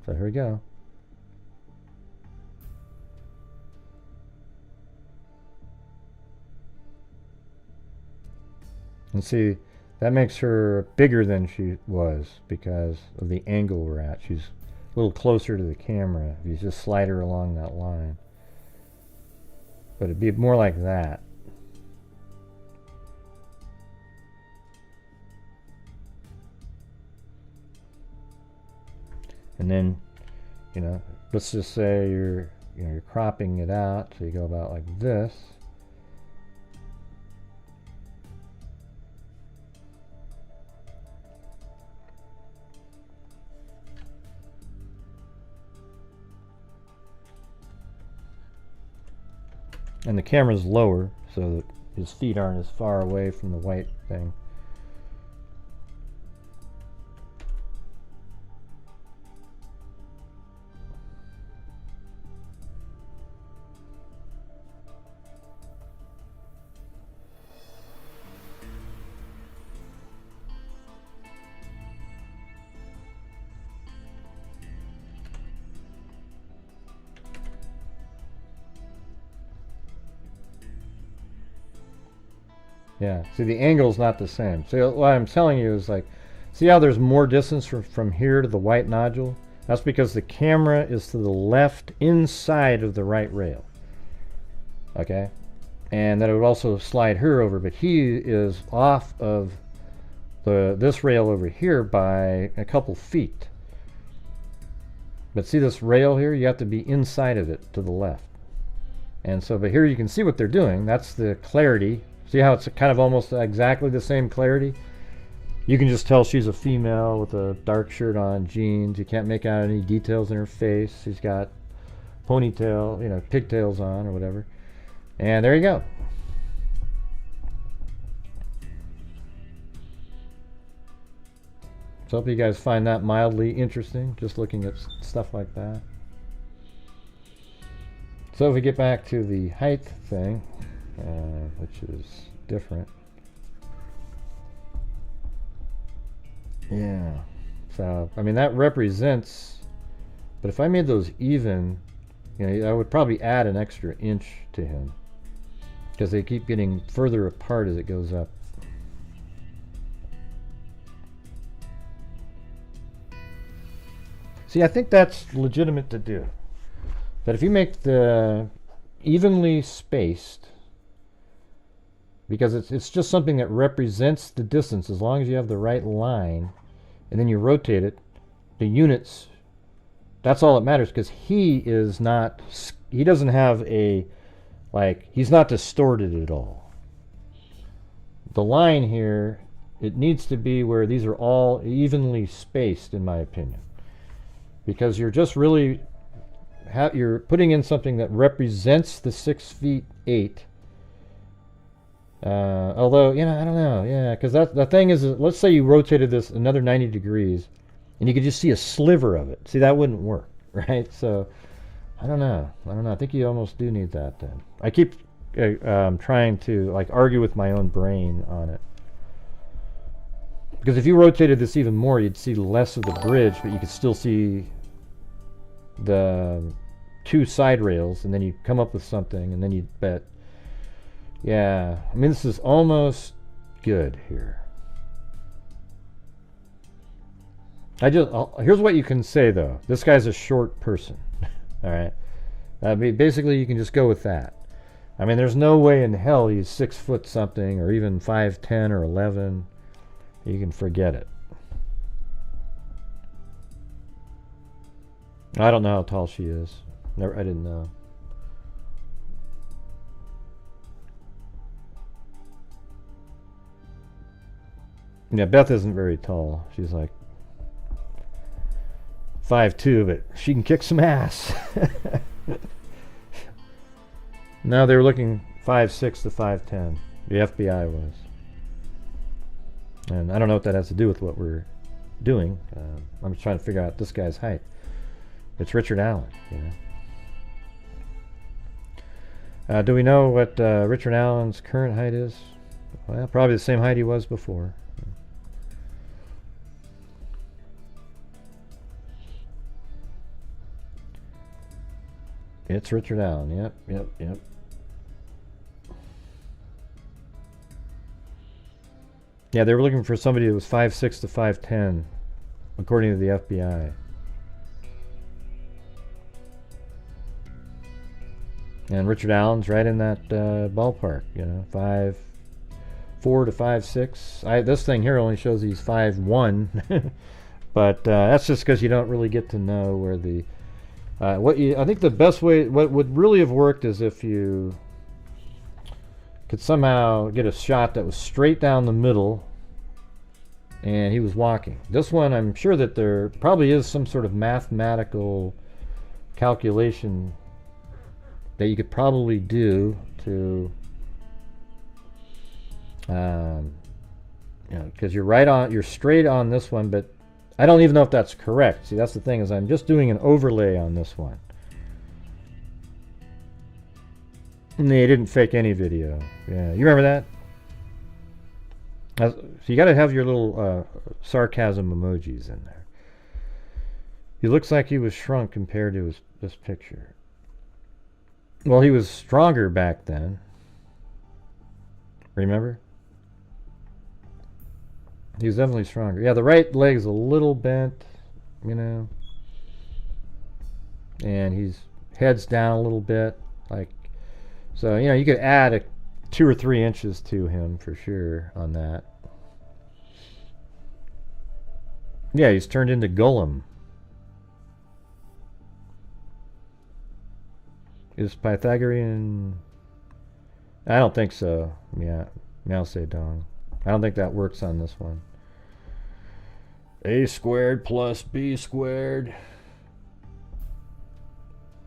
So here we go. And see, that makes her bigger than she was because of the angle we're at. She's a little closer to the camera if you just slide her along that line. But it'd be more like that. And then, you know, let's just say you're cropping it out, so you go about like this. And the camera's lower so that his feet aren't as far away from the white thing. Yeah, see the angle's not the same. So what I'm telling you is like, see how there's more distance from here to the white nodule? That's because the camera is to the left inside of the right rail. Okay? And then it would also slide her over, but he is off of this rail over here by a couple feet. But see this rail here? You have to be inside of it to the left. And so, but here you can see what they're doing. That's the clarity. See how it's kind of almost exactly the same clarity? You can just tell she's a female with a dark shirt on, jeans. You can't make out any details in her face. She's got ponytail, you know, pigtails on or whatever. And there you go. So I hope you guys find that mildly interesting, just looking at stuff like that. So if we get back to the height thing, which is different. Yeah. So, I mean, that represents, but if I made those even, you know, I would probably add an extra inch to him because they keep getting further apart as it goes up. See, I think that's legitimate to do. But if you make the evenly spaced, because it's just something that represents the distance as long as you have the right line, and then you rotate it, the units, that's all that matters, because he doesn't have a, like, he's not distorted at all. The line here, it needs to be where these are all evenly spaced, in my opinion, because you're just really you're putting in something that represents the 6 feet 8. Although, you know, I don't know, yeah, because the thing is, let's say you rotated this another 90 degrees, and you could just see a sliver of it. See, that wouldn't work, right? So, I don't know. I think you almost do need that then. I keep trying to, like, argue with my own brain on it. Because if you rotated this even more, you'd see less of the bridge, but you could still see the 2 side rails, and then you come up with something, and then you bet. Yeah, I mean, this is almost good here. Here's what you can say, though. This guy's a short person. All right? I mean, basically, you can just go with that. I mean, there's no way in hell he's 6 foot something, or even 5'10" or 11. You can forget it. I don't know how tall she is. I didn't know. Yeah, Beth isn't very tall. She's like 5'2", but she can kick some ass. No, they were looking 5'6" to 5'10". The FBI was. And I don't know what that has to do with what we're doing. I'm just trying to figure out this guy's height. It's Richard Allen, you know. Do we know what Richard Allen's current height is? Well, probably the same height he was before. It's Richard Allen. Yep. Yeah, they were looking for somebody that was 5'6" to 5'10", according to the FBI. And Richard Allen's right in that ballpark, you know, 5'4" to 5'6". This thing here only shows he's 5'1", but that's just because you don't really get to know where the I think the best way, what would really have worked, is if you could somehow get a shot that was straight down the middle and he was walking. This one, I'm sure that there probably is some sort of mathematical calculation that you could probably do to you know, because you're straight on this one, but I don't even know if that's correct. See, that's the thing, is I'm just doing an overlay on this one. And they didn't fake any video. Yeah, you remember that? So you got to have your little sarcasm emojis in there. He looks like he was shrunk compared to this picture. Well, he was stronger back then. Remember? He was definitely stronger. Yeah, the right leg's a little bent, you know. And his head's down a little bit. Like, so, you know, you could add 2 or 3 inches to him for sure on that. Yeah, he's turned into Gollum. Is Pythagorean... I don't think so. Yeah, Mao Zedong. I don't think that works on this one. A squared plus B squared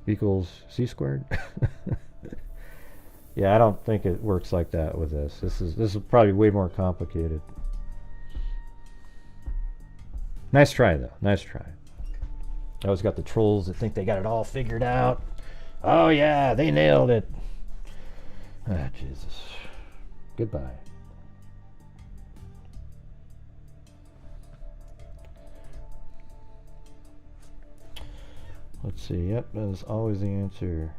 equals C squared. Yeah, I don't think it works like that with this. This is probably way more complicated. Nice try though. Nice try. I always got the trolls that think they got it all figured out. Oh yeah, they nailed it. Ah, Jesus. Goodbye. Let's see. Yep, that is always the answer.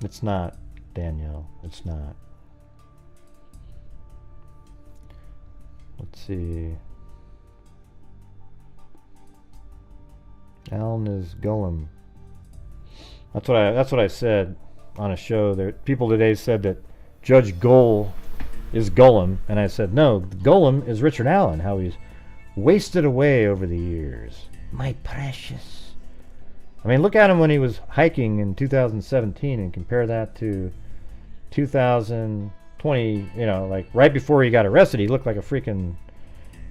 It's not, Danielle. It's not. Let's see. Alan is Gollum. That's what I said on a show. There, people today said that Judge Goal is Gollum, and I said no. Gollum is Richard Allen. How he's wasted away over the years. My precious. I mean, look at him when he was hiking in 2017, and compare that to 2020. You know, like right before he got arrested, he looked like a freaking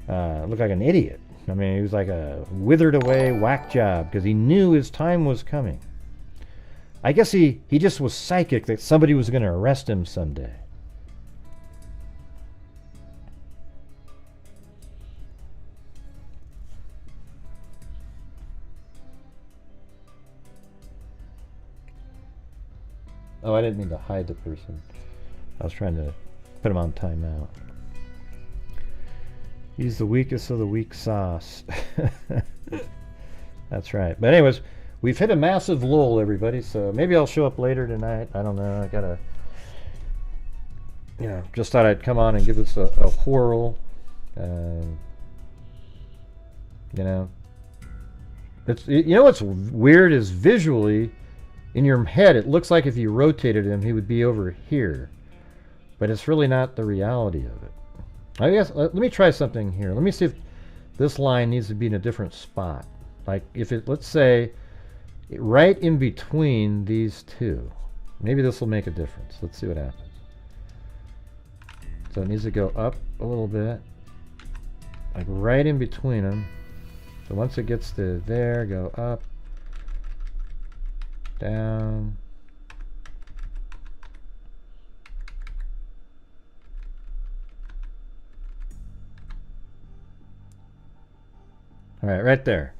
looked like an idiot. I mean, he was like a withered away whack job because he knew his time was coming. I guess he just was psychic that somebody was going to arrest him someday. Oh, I didn't mean to hide the person. I was trying to put him on timeout. He's the weakest of the weak sauce. That's right. But anyways, we've hit a massive lull, everybody, so maybe I'll show up later tonight. I don't know. I gotta, you know, just thought I'd come on and give this a whirl. You know, you know what's weird is visually, in your head, it looks like if you rotated him, he would be over here. But it's really not the reality of it. I guess, let me try something here. Let me see if this line needs to be in a different spot. Like, if it, let's say, right in between these two. Maybe this will make a difference. Let's see what happens. So it needs to go up a little bit. Like, right in between them. So once it gets to there, go up. Down. All right, right there.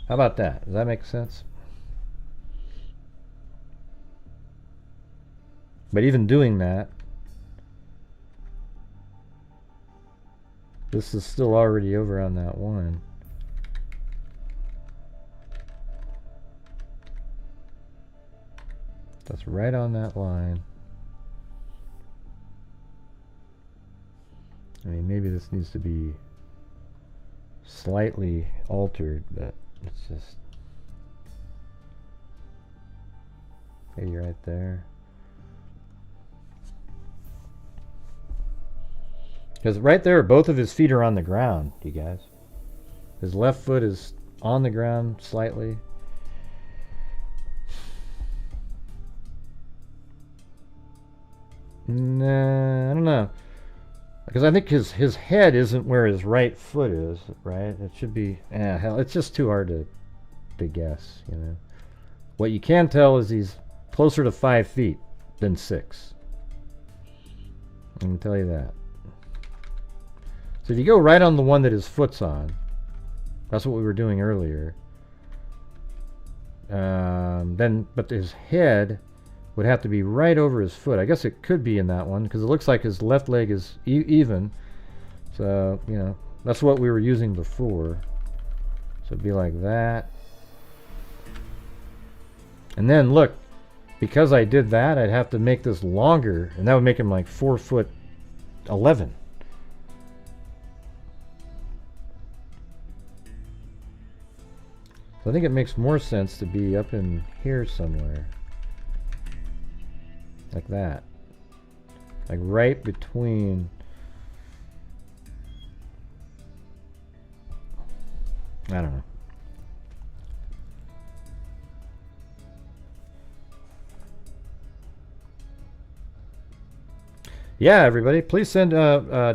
How about that? Does that make sense? But even doing that, this is still already over on that one. That's right on that line. I mean, maybe this needs to be slightly altered, but it's just maybe right there. Because right there, both of his feet are on the ground, you guys. His left foot is on the ground slightly. Nah, I don't know. Because I think his head isn't where his right foot is, right? It should be, hell, it's just too hard to guess, you know. What you can tell is he's closer to 5 feet than 6. I can tell you that. So if you go right on the one that his foot's on, that's what we were doing earlier. But his head would have to be right over his foot. I guess it could be in that one because it looks like his left leg is even. So, you know, that's what we were using before. So it'd be like that. And then look, because I did that, I'd have to make this longer, and that would make him like 4'11". So I think it makes more sense to be up in here somewhere. Like that. Like right between. I don't know. Yeah, everybody, please send.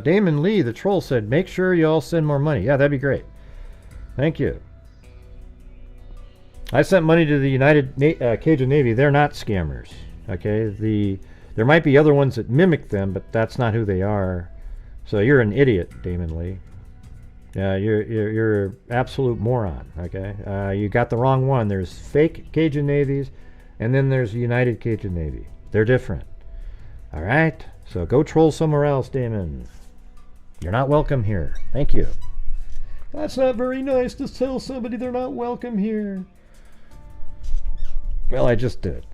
Damon Lee, the troll, said, make sure you all send more money. Yeah, that'd be great. Thank you. I sent money to the United Cajun Navy. They're not scammers. Okay, there might be other ones that mimic them, but that's not who they are. So you're an idiot, Damon Lee. Yeah, you're an absolute moron. Okay, you got the wrong one. There's fake Cajun Navies, and then there's United Cajun Navy. They're different. All right, so go troll somewhere else, Damon. You're not welcome here. Thank you. That's not very nice to tell somebody they're not welcome here. Well, I just did.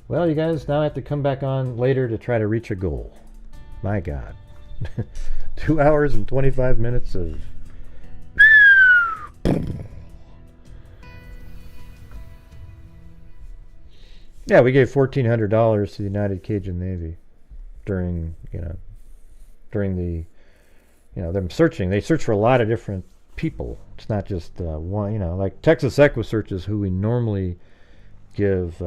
Well, you guys, now I have to come back on later to try to reach a goal. My God. 2 hours and 25 minutes of Yeah, we gave $1,400 to the United Cajun Navy during the, them searching. They search for a lot of different people. It's not just one, like Texas EquuSearch is who we normally give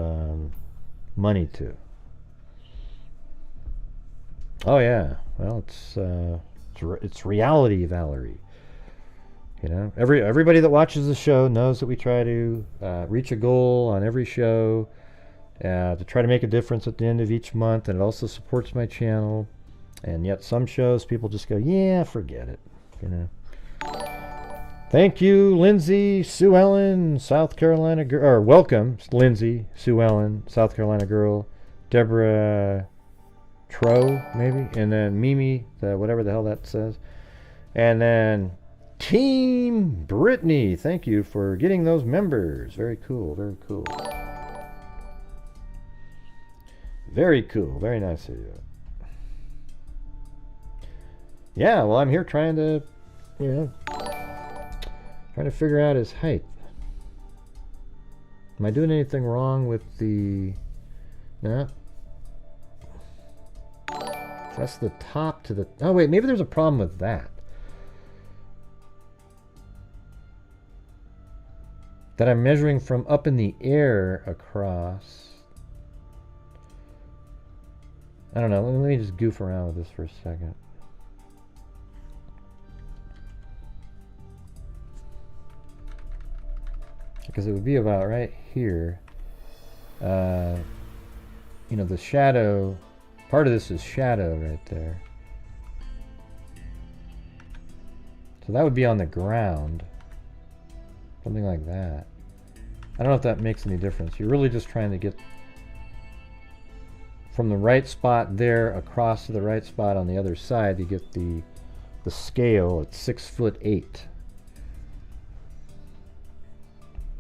money to. Oh yeah, well it's reality, Valerie. Everybody that watches the show knows that we try to reach a goal on every show. To try to make a difference at the end of each month, and it also supports my channel. And yet some shows people just go, yeah, forget it, Thank you, Lindsay, Sue Ellen, South Carolina girl, or welcome, Lindsay, Sue Ellen, South Carolina girl, Deborah Tro, maybe, and then Mimi, whatever the hell that says, and then Team Brittany. Thank you for getting those members. Very cool, very cool. Very cool. Very nice of you. Yeah, well, I'm here trying to figure out his height. Am I doing anything wrong with the... No. That's the top to the... Oh, wait, maybe there's a problem with that. That I'm measuring from up in the air across... I don't know. Let me just goof around with this for a second. Because it would be about right here. The shadow, part of this is shadow right there. So that would be on the ground. Something like that. I don't know if that makes any difference. You're really just trying to get from the right spot there across to the right spot on the other side to get the scale at 6'8".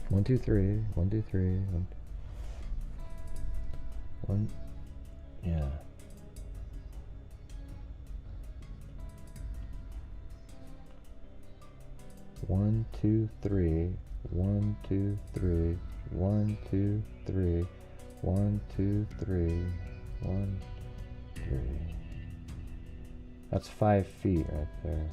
1, 2, 3. 1, 2, 3. 1. Yeah. One, 2, 3. 1, 2, 3. 1, 2, 3. 1, 2, 3. 1, 3. That's 5 feet right there.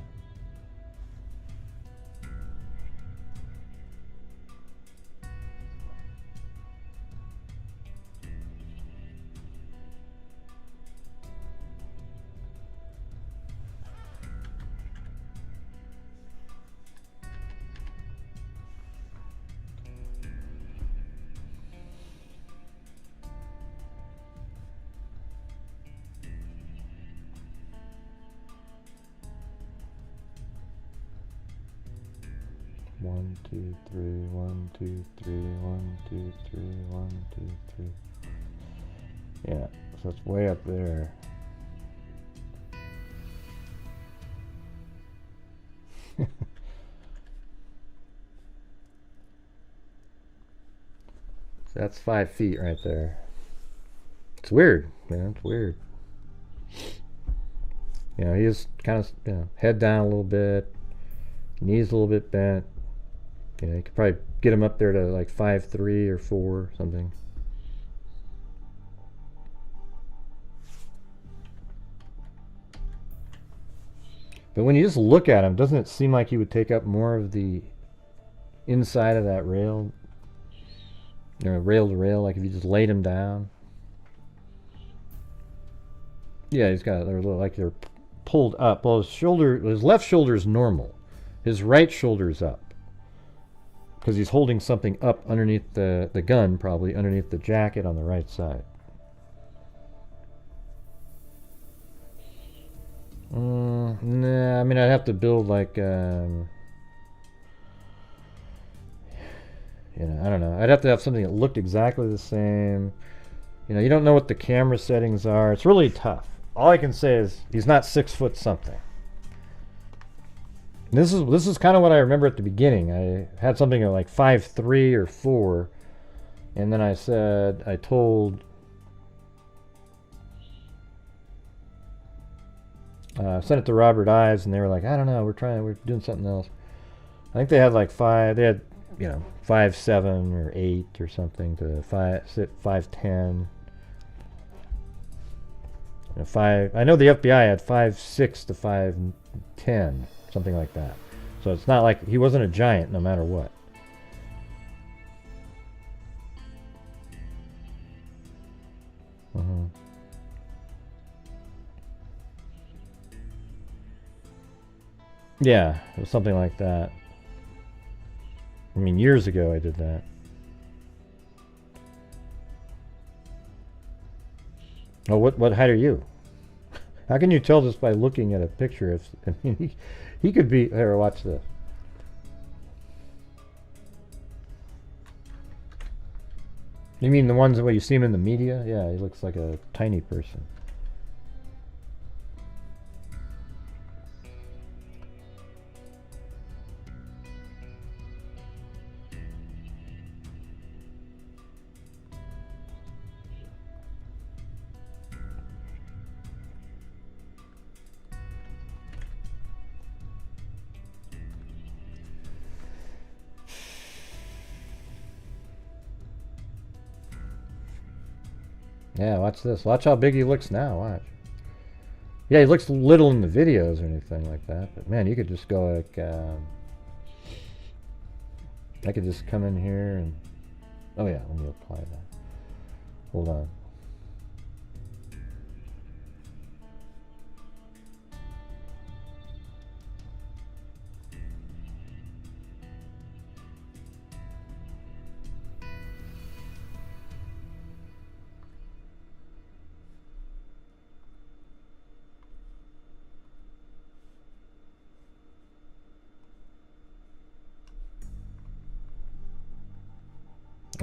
One, 2, 3, 1, 2, 3, 1, 2, 3, 1, 2, 3. Yeah, so it's way up there. So that's 5 feet right there. It's weird, man. It's weird. He is kind of, head down a little bit, knees a little bit bent. You could probably get him up there to like 5'3" or 4, something. But when you just look at him, doesn't it seem like he would take up more of the inside of that rail? Rail to rail, like if you just laid him down. Yeah, he's got, they're like they're pulled up. Well, his left shoulder is normal. His right shoulder's up. Because he's holding something up underneath the gun, probably underneath the jacket on the right side. Nah, I mean, I'd have to build like, I don't know. I'd have to have something that looked exactly the same. You don't know what the camera settings are. It's really tough. All I can say is he's not 6 foot something. This is kind of what I remember at the beginning. I had something like 5'3" or 4, and then I told sent it to Robert Ives, and they were like, I don't know, we're doing something else. I think they had like 5. They had, you know, 5'7" or 8 or something to 5'10". You know, 5. I know the FBI had 5'6" to 5'10", something like that. So it's not like he wasn't a giant, no matter what. Yeah, it was something like that. I mean, years ago I did that. Oh, what height are you? How can you tell just by looking at a picture? If I mean, he could be. Here, watch this. You mean the ones where you see him in the media? Yeah, he looks like a tiny person. Yeah, watch this. Watch how big he looks now. Watch. Yeah, he looks little in the videos or anything like that. But man, you could just go like... I could just come in here and... Oh yeah, let me apply that. Hold on.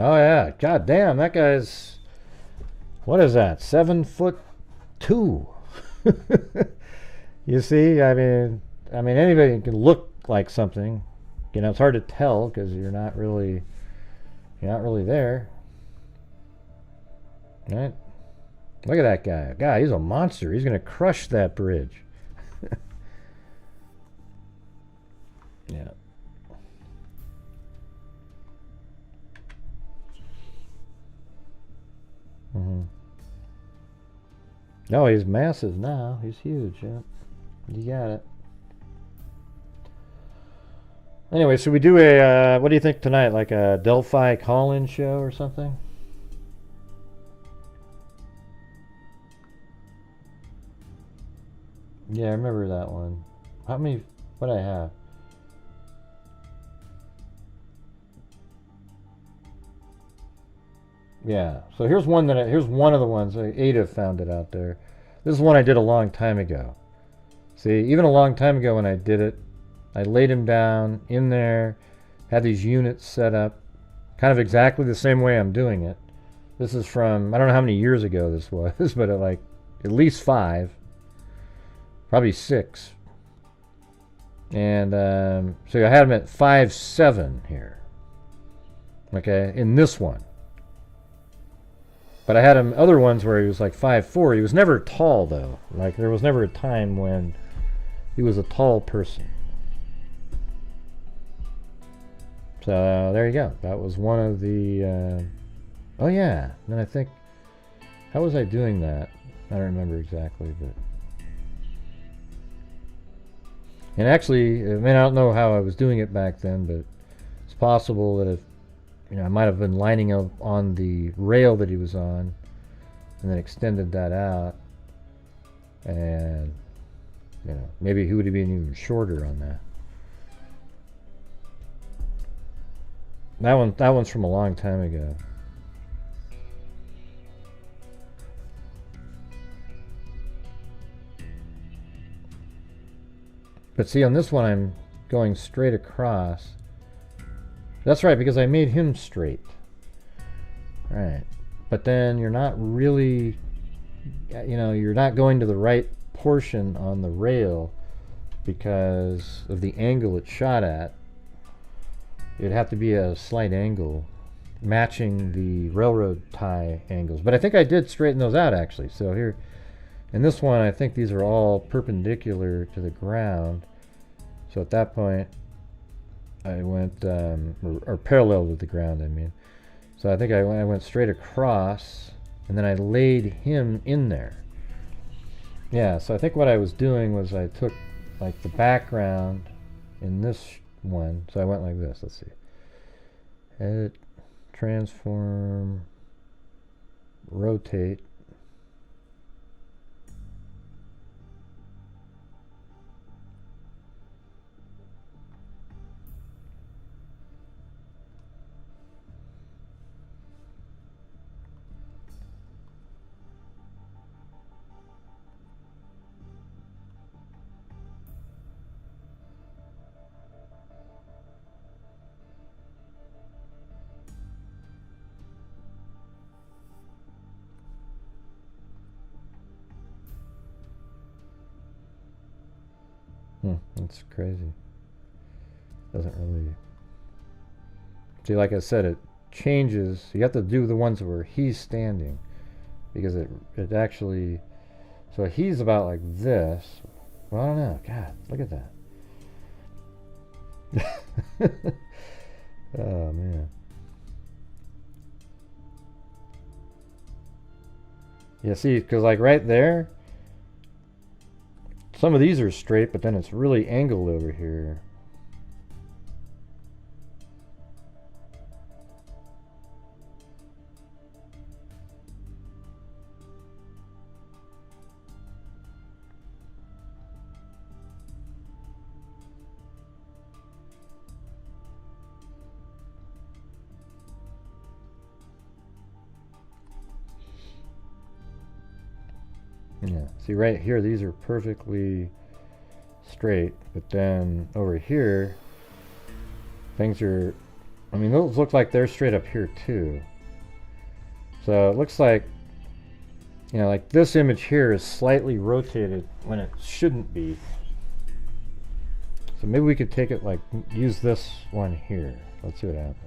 Oh yeah, god damn, that guy's, what is that, 7'2". You see, I mean anybody can look like something. You know, it's hard to tell because you're not really there. Right? Look at that guy. God, he's a monster. He's gonna crush that bridge. Yeah. No, he's massive now. He's huge. Yeah, you got it. Anyway, so we do a what do you think tonight? Like a Delphi call-in show or something? Yeah, I remember that one. How many? What I have? Yeah, so here's one here's one of the ones. Ada found it out there. This is one I did a long time ago. See, even a long time ago when I did it, I laid him down in there, had these units set up, kind of exactly the same way I'm doing it. This is from, I don't know how many years ago this was, but like at least 5, probably 6. And so I had him at 5'7" here. Okay, in this one. But I had him other ones where he was like 5'4". He was never tall though. Like there was never a time when he was a tall person. So there you go. That was one of the. Oh yeah. Then I think, how was I doing that? I don't remember exactly, but. And actually, I mean, I don't know how I was doing it back then, but it's possible that if, you know, I might have been lining up on the rail that he was on and then extended that out, and you know, maybe he would have been even shorter on that. That one's from a long time ago. But see, on this one I'm going straight across. That's right, because I made him straight. Right. But then you're not really, you know, you're not going to the right portion on the rail because of the angle it's shot at. It'd have to be a slight angle matching the railroad tie angles. But I think I did straighten those out actually. So here, in this one, I think these are all perpendicular to the ground. So at that point, I went, or parallel with the ground, I mean. So I think I went straight across, and then I laid him in there. Yeah, so I think what I was doing was I took like the background in this one, so I went like this. Let's see. Edit, transform, rotate. That's crazy. Doesn't really... See, like I said, it changes. You have to do the ones where he's standing, because it actually... So he's about like this. Well, I don't know. God, look at that. Oh, man. Yeah, see, because like right there, some of these are straight, but then it's really angled over here. Yeah, see right here, these are perfectly straight, but then over here, things are, I mean, those look like they're straight up here too. So it looks like, you know, like this image here is slightly rotated when it shouldn't be. So maybe we could take it like, use this one here. Let's see what happens.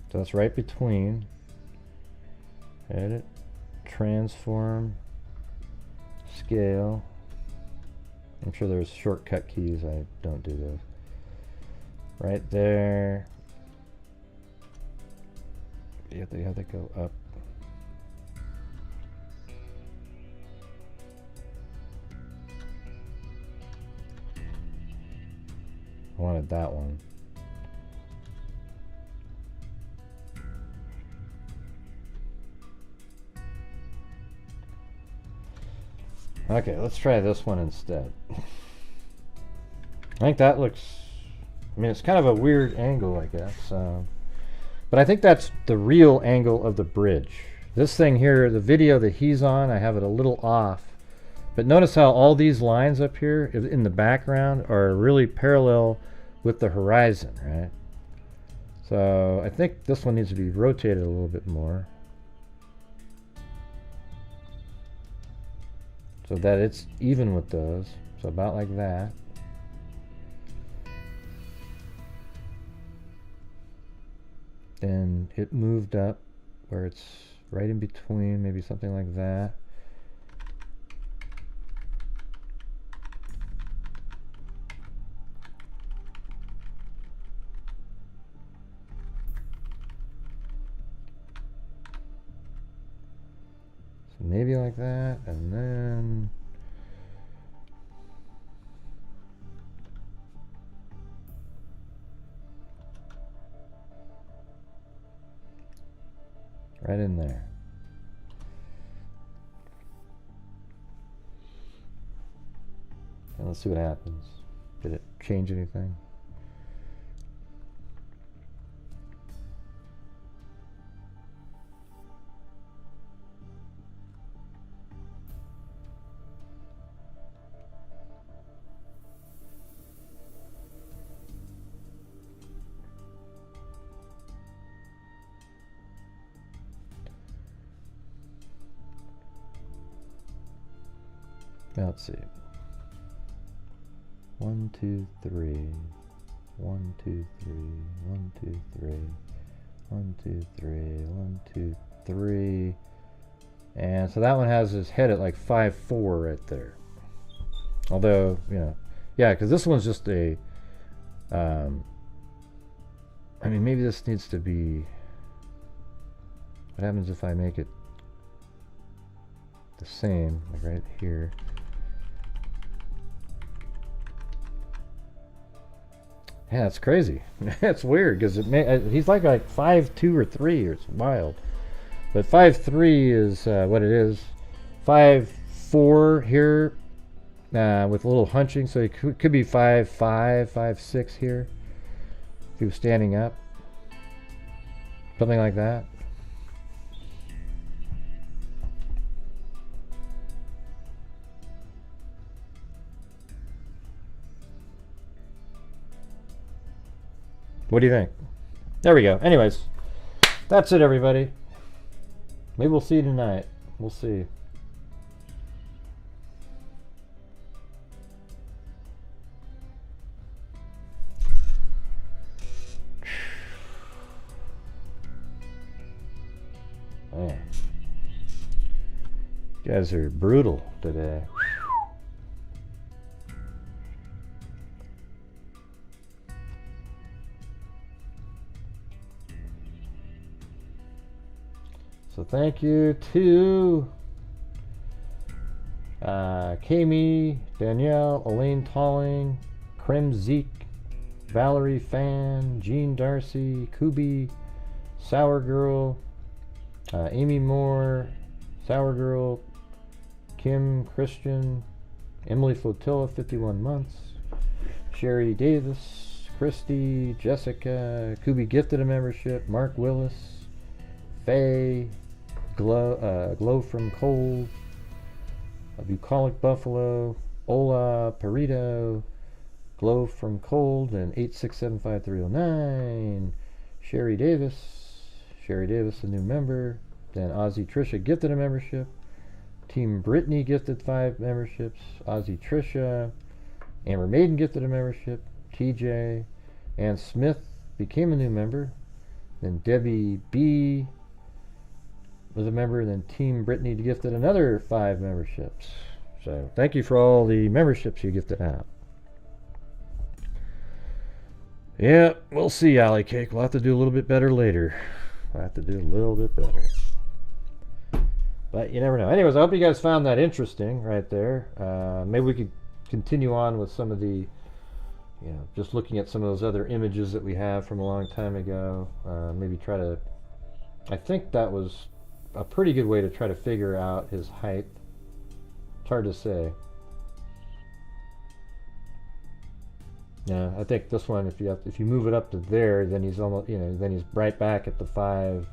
So it's right between. Edit, transform, scale. I'm sure there's shortcut keys. I don't do those. Right there. You have to go up. I wanted that one. Okay, let's try this one instead. I think that looks, I mean, it's kind of a weird angle, I guess. But I think that's the real angle of the bridge. This thing here, the video that he's on, I have it a little off. But notice how all these lines up here in the background are really parallel with the horizon, right? So I think this one needs to be rotated a little bit more, so that it's even with those. So about like that. Then it moved up where it's right in between, maybe something like that. So maybe like that, and then right in there. And let's see what happens. Did it change anything? Let's see. 1, 2, 3. 1, 2, 3. 1, 2, 3. 1, 2, 3. 1, 2, 3. And so that one has his head at like 5'4" right there. Although, you know, yeah, because this one's just a, I mean, maybe this needs to be, what happens if I make it the same, like right here? Yeah, it's crazy. It's weird because he's like 5'2" or 3. It's wild. But 5'3" is what it is. 5'4" here with a little hunching, so he could be 5'5", 5'6" here if he was standing up, something like that. What do you think? There we go. Anyways, that's it, everybody. Maybe we'll see you tonight. We'll see. Man. You guys are brutal today. So thank you to Kami, Danielle, Elaine Talling, Krem Zeke, Valerie Fan, Jean Darcy, Kubi, Sour Girl, Amy Moore, Sour Girl, Kim Christian, Emily Flotilla, 51 months, Sherry Davis, Christy, Jessica, Kubi gifted a membership, Mark Willis, Faye, Glow from Cold, a Bucolic Buffalo, Ola Perito, Glow from Cold, and 8675309, Sherry Davis, a new member, then Ozzy Trisha gifted a membership, Team Brittany gifted 5 memberships, Ozzy Trisha, Amber Maiden gifted a membership, TJ, Ann Smith became a new member, then Debbie B was a member, and then Team Brittany gifted another 5 memberships. So thank you for all the memberships you gifted out. Yeah, we'll see, Alley Cake. We'll have to do a little bit better later. We'll have to do a little bit better. But you never know. Anyways, I hope you guys found that interesting right there. Maybe we could continue on with some of the, you know, just looking at some of those other images that we have from a long time ago. Maybe try to, I think that was a pretty good way to try to figure out his height. It's hard to say. Yeah, I think this one, if you move it up to there, then he's almost, you know, then he's right back at the 5'2"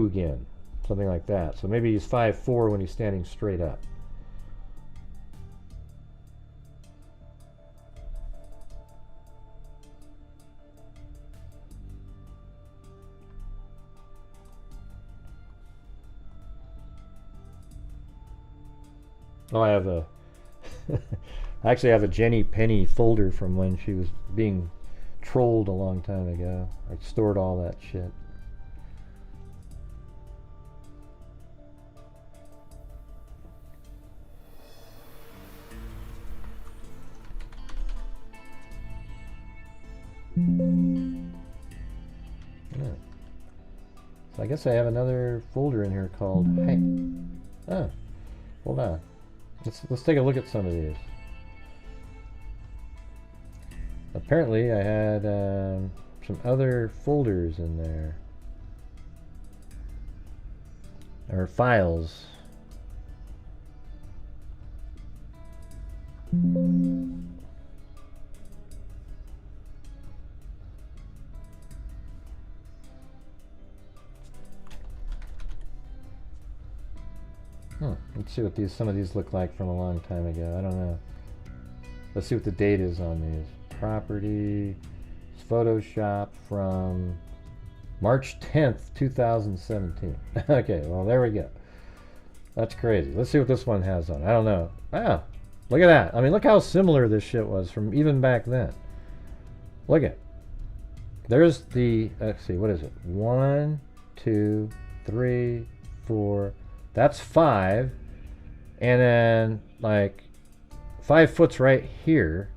again, something like that. So maybe he's 5'4" when he's standing straight up. Oh, I have a I actually have a Jenny Penny folder from when she was being trolled a long time ago. I stored all that shit. Yeah. So I guess I have another folder in here called Hey. Oh, hold on. Let's take a look at some of these. Apparently, I had some other folders in there, or files. Let's see what some of these look like from a long time ago. I don't know. Let's see what the date is on these. Property, it's Photoshop from March 10th, 2017. Okay, well, there we go. That's crazy. Let's see what this one has on. I don't know. Wow, look at that. I mean, look how similar this shit was from even back then. Look at. There's the, let's see, what is it? 1, 2, 3, 4. That's 5. And then like 5 foot's right here.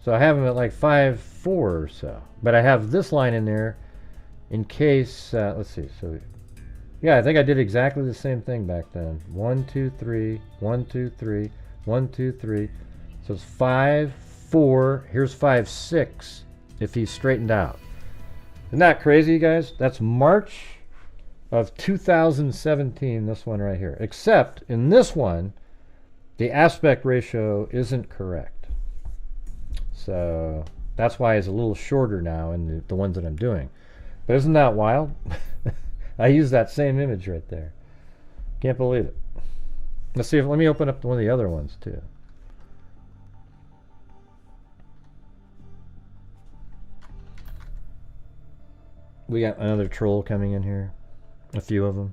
So I have them at like 5'4" or so. But I have this line in there in case, let's see. So yeah, I think I did exactly the same thing back then. 1, 2, 3, 1, 2, 3, 1, 2, 3. So it's 5, 4. Here's 5, 6 if he's straightened out. Isn't that crazy, guys? That's March of 2017, this one right here. Except in this one, the aspect ratio isn't correct. So that's why it's a little shorter now in the ones that I'm doing. But isn't that wild? I use that same image right there. Can't believe it. Let's see if, let me open up one of the other ones too. We got another troll coming in here. A few of them.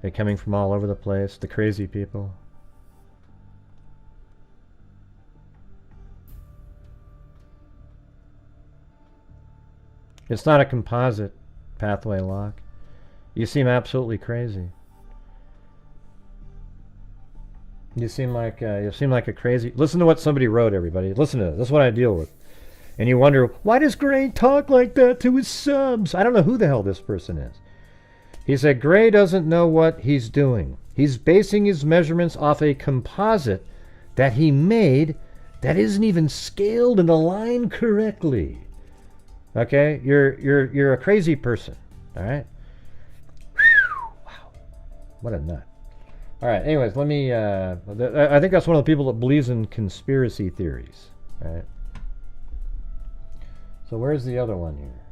They're coming from all over the place. The crazy people. It's not a composite pathway lock. You seem absolutely crazy. You seem like a crazy. Listen to what somebody wrote, everybody. Listen to this. This is what I deal with. And you wonder, why does Gray talk like that to his subs? I don't know who the hell this person is. He said, Gray doesn't know what he's doing. He's basing his measurements off a composite that he made that isn't even scaled and aligned correctly. Okay? You're a crazy person. All right? Wow. What a nut. All right. Anyways, let me... I think that's one of the people that believes in conspiracy theories. All right? So where's the other one here?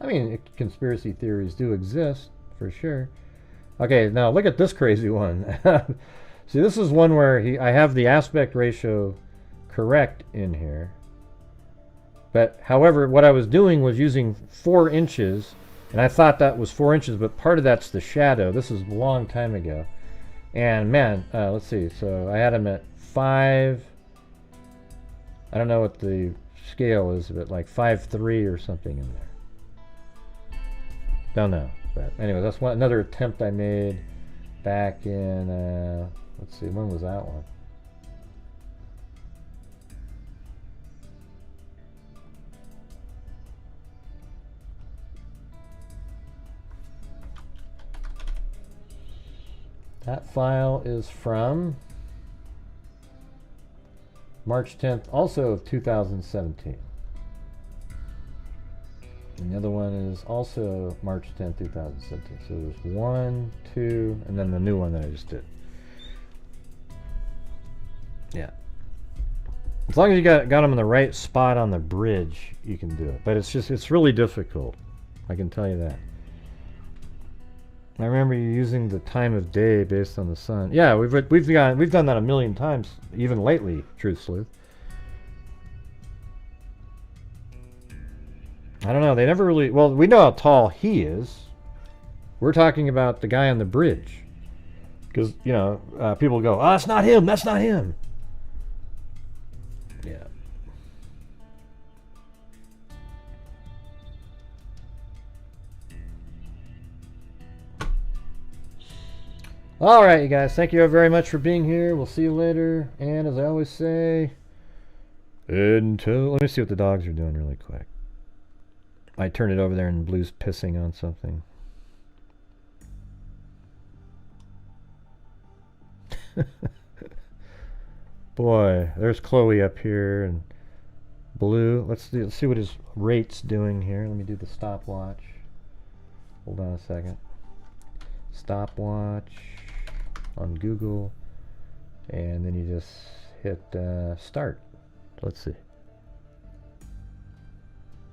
I mean, conspiracy theories do exist, for sure. Okay, now look at this crazy one. See, this is one where I have the aspect ratio correct in here. But, however, what I was doing was using 4 inches, and I thought that was 4 inches, but part of that's the shadow. This is a long time ago. And, man, let's see. So I had them at 5... I don't know what the scale is, but like 5'3" or something in there. Don't know. But anyway, that's another attempt I made back in, let's see, when was that one? That file is from March 10th, also of 2017. And the other one is also March 10th, 2017. So there's 1, 2, and then the new one that I just did. Yeah. As long as you got them in the right spot on the bridge, you can do it. But it's really difficult. I can tell you that. I remember you using the time of day based on the sun. Yeah, we've done that a million times, even lately, Truth Sleuth. I don't know. They never really... Well, we know how tall he is. We're talking about the guy on the bridge. Because, you know, people go, oh, that's not him. That's not him. Yeah. All right, you guys. Thank you very much for being here. We'll see you later. And as I always say, until... Let me see what the dogs are doing really quick. I turn it over there and Blue's pissing on something. Boy, there's Chloe up here and Blue. Let's see what his rate's doing here. Let me do the stopwatch. Hold on a second. Stopwatch on Google, and then you just hit start. Let's see.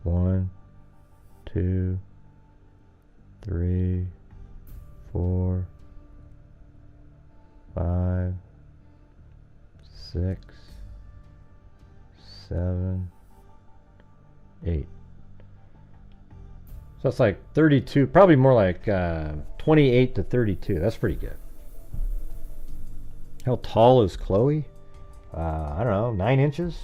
1, 2, 3, 4, 5, 6, 7, 8. So it's like 32, probably more like 28 to 32. That's pretty good. How tall is Chloe? I don't know, 9 inches?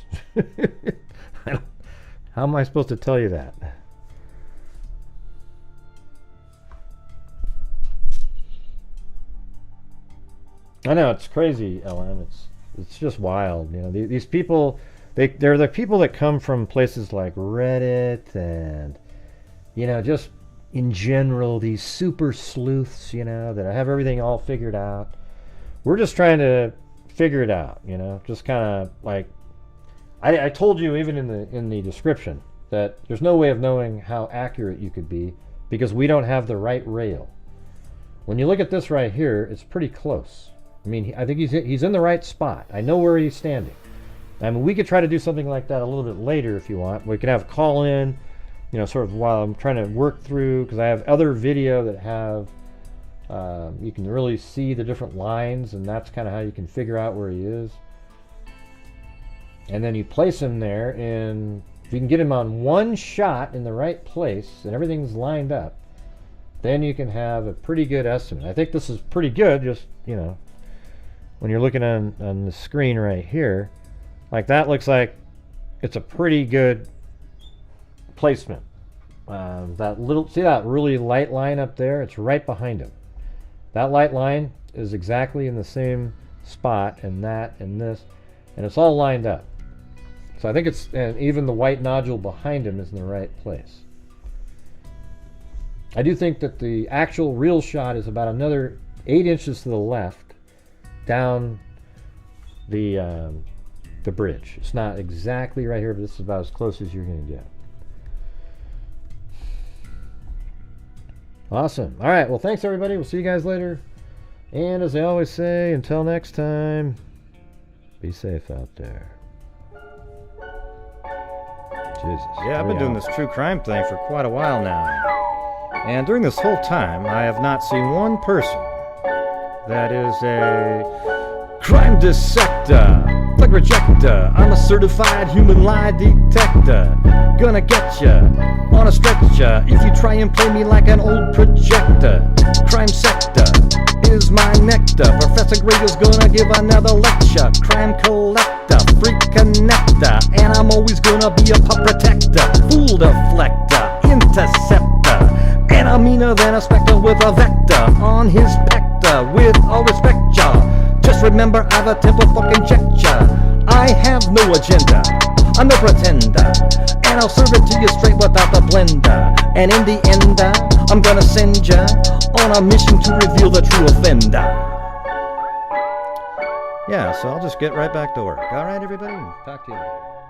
How am I supposed to tell you that? I know, it's crazy, Ellen. It's just wild. You know, these people, they're the people that come from places like Reddit and, you know, just in general, these super sleuths, you know, that have everything all figured out. We're just trying to figure it out, you know, just kind of like, I told you even in the description that there's no way of knowing how accurate you could be because we don't have the right rail. When you look at this right here, it's pretty close. I mean, I think he's in the right spot. I know where he's standing. I mean, we could try to do something like that a little bit later if you want. We could have call in, you know, sort of while I'm trying to work through, because I have other video that have, you can really see the different lines, and that's kind of how you can figure out where he is. And then you place him there, and if you can get him on one shot in the right place, and everything's lined up, then you can have a pretty good estimate. I think this is pretty good, just, you know, when you're looking on the screen right here, like that looks like it's a pretty good placement. That little, see that really light line up there? It's right behind him. That light line is exactly in the same spot, and that and this, and it's all lined up. So I think it's, and even the white nodule behind him is in the right place. I do think that the actual real shot is about another 8 inches to the left down the bridge. It's not exactly right here, but this is about as close as you're going to get. Awesome. All right. Well, thanks, everybody. We'll see you guys later. And as I always say, until next time, be safe out there. Jesus. Yeah, I've been doing this true crime thing for quite a while now. And during this whole time, I have not seen one person that is a crime dissector, thug rejector. I'm a certified human lie detector. Gonna get ya on a stretcher if you try and play me like an old projector. Crime sector is my nectar. Professor Gragel's gonna give another lecture. Crime collector, freak connector, and I'm always gonna be a pup protector. Fool deflector, interceptor, and I'm meaner than a spectre with a vector on his pector. With all respect, y'all, just remember I've a temple fucking check ya. I have no agenda, I'm no pretender, and I'll serve it to you straight without the blender. And in the end, I'm gonna send ya on a mission to reveal the true offender. Yeah, so I'll just get right back to work. Alright, everybody? Talk to you later.